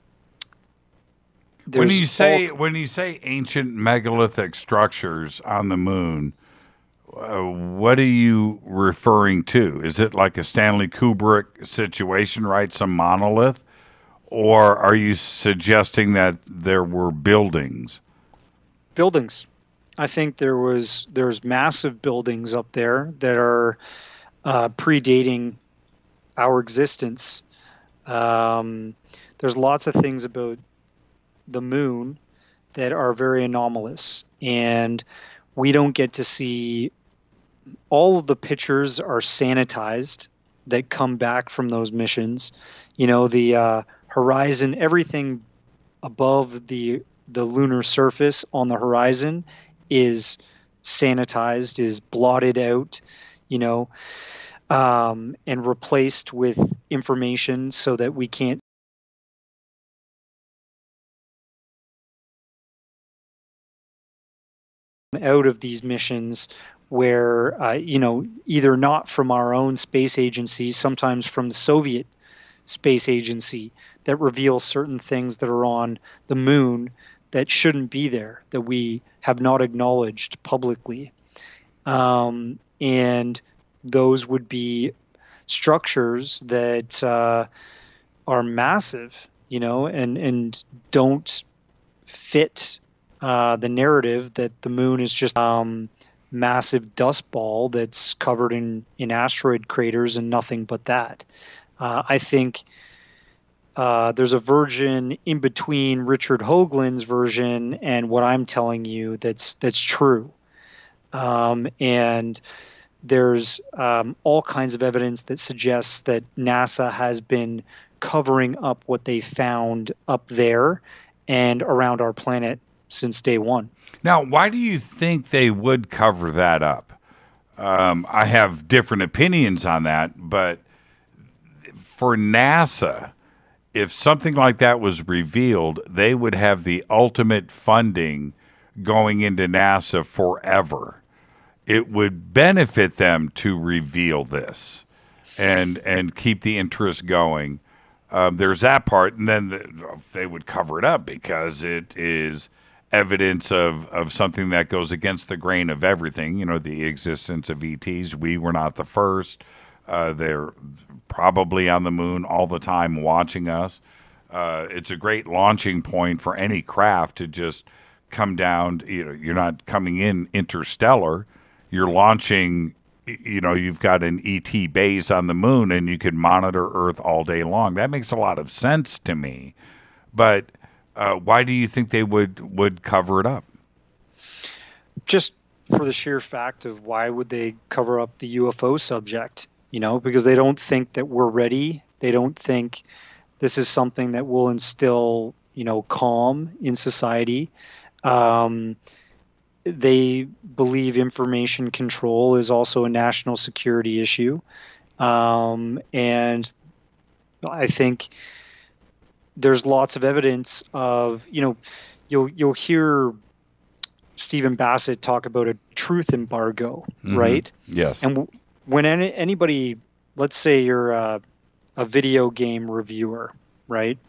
you say ancient megalithic structures on the moon, what are you referring to? Is it like a Stanley Kubrick situation, right? Some monolith? Or are you suggesting that there were buildings? Buildings. I think there's massive buildings up there that are predating our existence. There's lots of things about the moon that are very anomalous, and we don't get to see all of the pictures are sanitized that come back from those missions. You know, the horizon, everything above the lunar surface on the horizon is sanitized, is blotted out, you know, and replaced with information so that we can't out of these missions where, either not from our own space agency, sometimes from the Soviet space agency, that reveal certain things that are on the moon that shouldn't be there, that we have not acknowledged publicly. And those would be structures that are massive, and don't fit the narrative that the moon is just massive dust ball that's covered in asteroid craters and nothing but that. I think there's a version in between Richard Hoagland's version and what I'm telling you that's true. And there's all kinds of evidence that suggests that NASA has been covering up what they found up there and around our planet since day one. Now, why do you think they would cover that up? I have different opinions on that, but for NASA, if something like that was revealed, they would have the ultimate funding going into NASA forever. It would benefit them to reveal this and keep the interest going. There's that part, and then they would cover it up because it is evidence of something that goes against the grain of everything. You know, the existence of ETs. We were not the first. They're probably on the moon all the time watching us. It's a great launching point for any craft to just come down. You know, you're not coming in interstellar. You're launching, you know, you've got an ET base on the moon and you can monitor Earth all day long. That makes a lot of sense to me. But why do you think they would cover it up? Just for the sheer fact of why would they cover up the UFO subject? You know, because they don't think that we're ready. They don't think this is something that will instill, you know, calm in society. They believe information control is also a national security issue. And I think there's lots of evidence of, you know, you'll hear Stephen Bassett talk about a truth embargo, right? Yes. And when anybody, let's say you're a video game reviewer, right?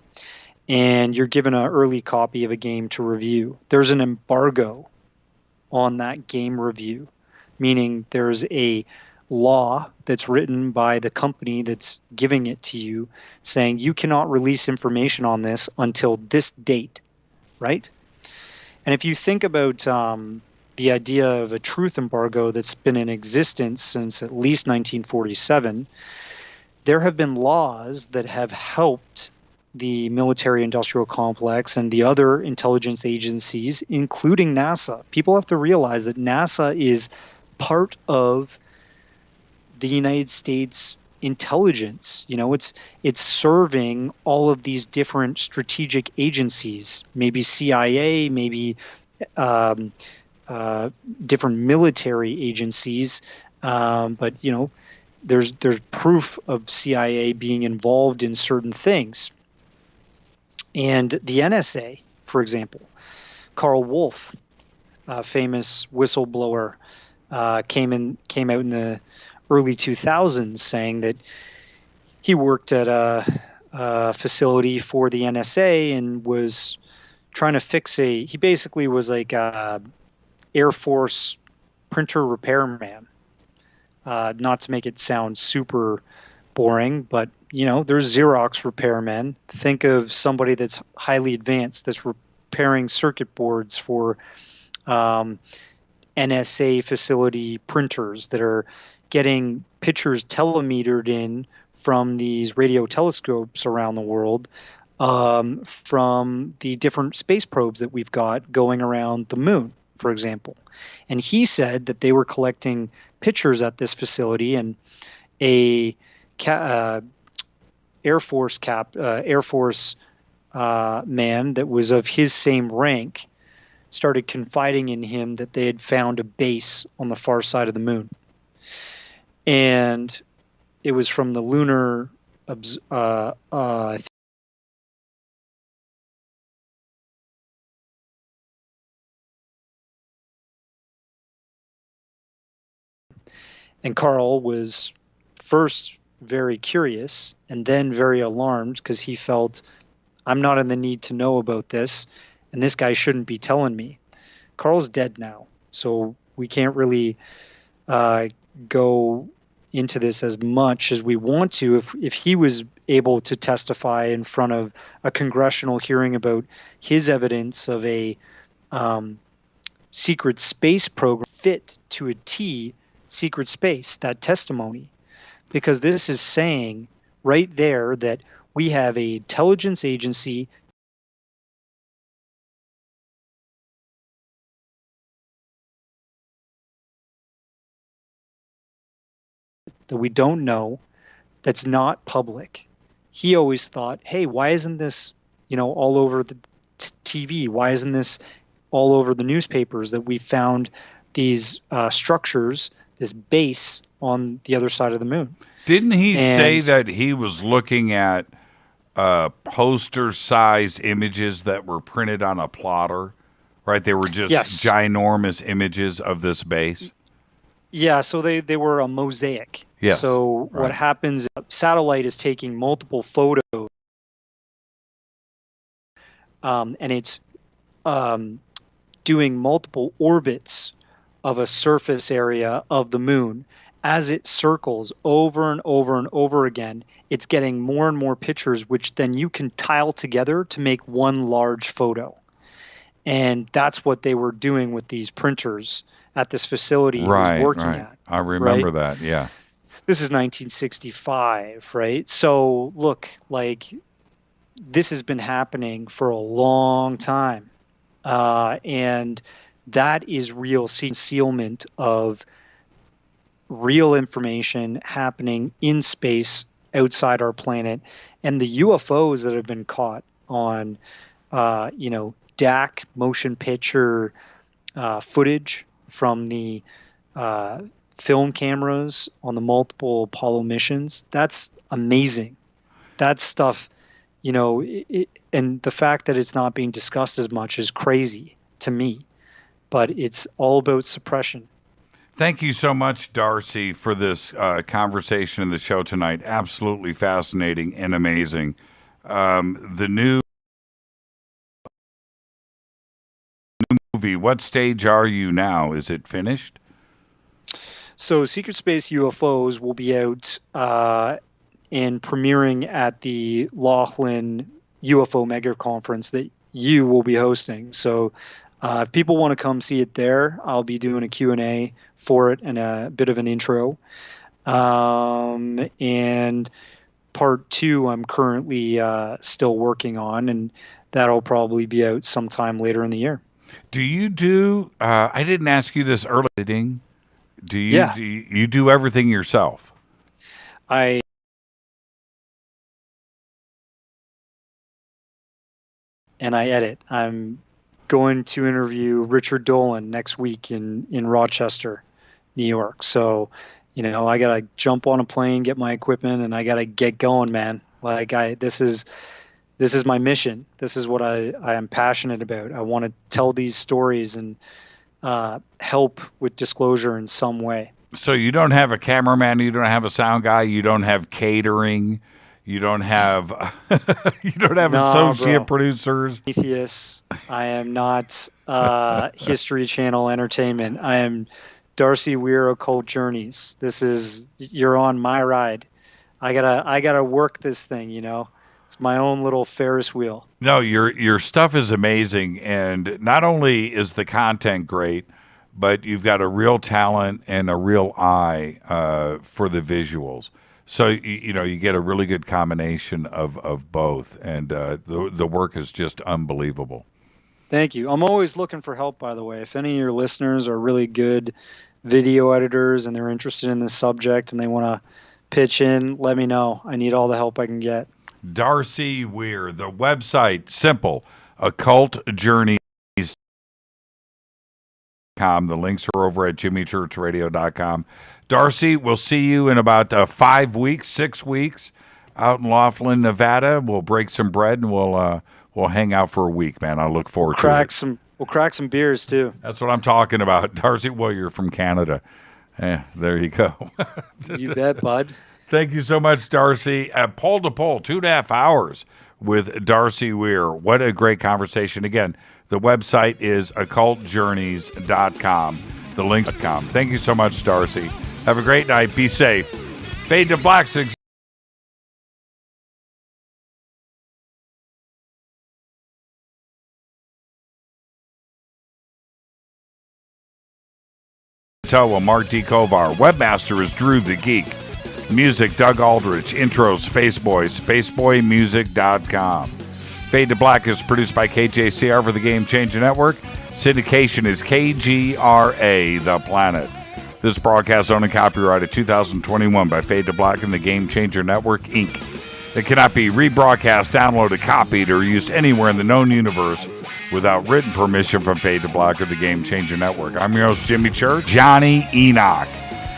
And you're given an early copy of a game to review. There's an embargo on that game review, meaning there's a law that's written by the company that's giving it to you saying you cannot release information on this until this date, right? And if you think about the idea of a truth embargo that's been in existence since at least 1947, there have been laws that have helped the military-industrial complex and the other intelligence agencies, including NASA. People have to realize that NASA is part of the United States intelligence. You know, it's serving all of these different strategic agencies, maybe CIA, maybe different military agencies. But, you know, there's proof of CIA being involved in certain things. And the NSA, for example, Carl Wolf, a famous whistleblower, came out in the early 2000s saying that he worked at a facility for the NSA and was trying to fix he basically was like a Air Force printer repairman. Not to make it sound super boring, but you know, there's Xerox repairmen. Think of somebody that's highly advanced that's repairing circuit boards for NSA facility printers that are getting pictures telemetered in from these radio telescopes around the world, from the different space probes that we've got going around the moon, for example. And he said that they were collecting pictures at this facility, and a Air Force man that was of his same rank started confiding in him that they had found a base on the far side of the moon. And it was from the lunar and Carl was first very curious and then very alarmed because he felt, I'm not in the need to know about this, and this guy shouldn't be telling me. Carl's dead now, so we can't really go into this as much as we want to. If he was able to testify in front of a congressional hearing about his evidence of a secret space program fit to a T, secret space, that testimony, because this is saying right there that we have a intelligence agency that we don't know, that's not public. He always thought, hey, why isn't this, you know, all over the TV? Why isn't this all over the newspapers that we found these structures, this base on the other side of the moon? Didn't he say that he was looking at poster-size images that were printed on a plotter, right? They were just ginormous images of this base? Yeah, so they were a mosaic. Yes, so what happens, satellite is taking multiple photos, and it's doing multiple orbits of a surface area of the moon. As it circles over and over and over again, it's getting more and more pictures, which then you can tile together to make one large photo. And that's what they were doing with these printers at this facility he was working at. I remember that, yeah. This is 1965, right? So look, like, this has been happening for a long time. And that is real concealment of real information happening in space outside our planet. And the UFOs that have been caught on, DAC motion picture footage from the film cameras on the multiple Apollo missions, that's amazing. That stuff, and the fact that it's not being discussed as much is crazy to me, but it's all about suppression. Thank you so much, Darcy, for this conversation in the show tonight. Absolutely fascinating and amazing. The new movie, what stage are you now? Is it finished? So Secret Space UFOs will be out and premiering at the Laughlin UFO Mega Conference that you will be hosting. So if people want to come see it there, I'll be doing a Q&A for it and a bit of an intro. And part 2 I'm currently still working on, and that'll probably be out sometime later in the year. Do you do, I didn't ask you this earlier, do you do everything yourself? And I edit. I'm going to interview Richard Dolan next week in Rochester, New York. So, I got to jump on a plane, get my equipment, and I got to get going, man. Like this is my mission. This is what I am passionate about. I want to tell these stories and help with disclosure in some way. So you don't have a cameraman, you don't have a sound guy, you don't have catering, you don't have associate producers. Atheists. I am not History Channel Entertainment. I am Darcy Weir, Occult Journeys. You're on my ride. I gotta work this thing, It's my own little Ferris wheel. No, your stuff is amazing, and not only is the content great, but you've got a real talent and a real eye for the visuals. So you get a really good combination of both, and the work is just unbelievable. Thank you. I'm always looking for help, by the way. If any of your listeners are really good video editors and they're interested in this subject and they want to pitch in, let me know. I need all the help I can get. Darcy Weir, the website, simple, occultjourneys.com. The links are over at jimmychurchradio.com. Darcy, we'll see you in about 5 weeks, 6 weeks out in Laughlin, Nevada. We'll break some bread and we'll hang out for a week, man. I look forward to it. We'll crack some beers too. That's what I'm talking about. Darcy, well, you're from Canada. There you go. You bet, bud. Thank you so much, Darcy. Pole to pole, 2.5 hours with Darcy Weir. What a great conversation. Again, the website is occultjourneys.com. The link.com. Thank you so much, Darcy. Have a great night. Be safe. Fade to Black. Mark D. Kovar. Webmaster is Drew the Geek. Music, Doug Aldrich. Intro, Spaceboy. SpaceboyMusic.com. Fade to Black is produced by KJCR for the Game Changer Network. Syndication is KGRA, The Planet. This broadcast owned and copyrighted 2021 by Fade to Black and the Game Changer Network, Inc. It cannot be rebroadcast, downloaded, copied, or used anywhere in the known universe without written permission from Fade to Black or the Game Changer Network. I'm your host, Jimmy Church, Johnny Enoch.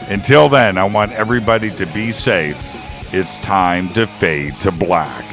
Until then, I want everybody to be safe. It's time to fade to black.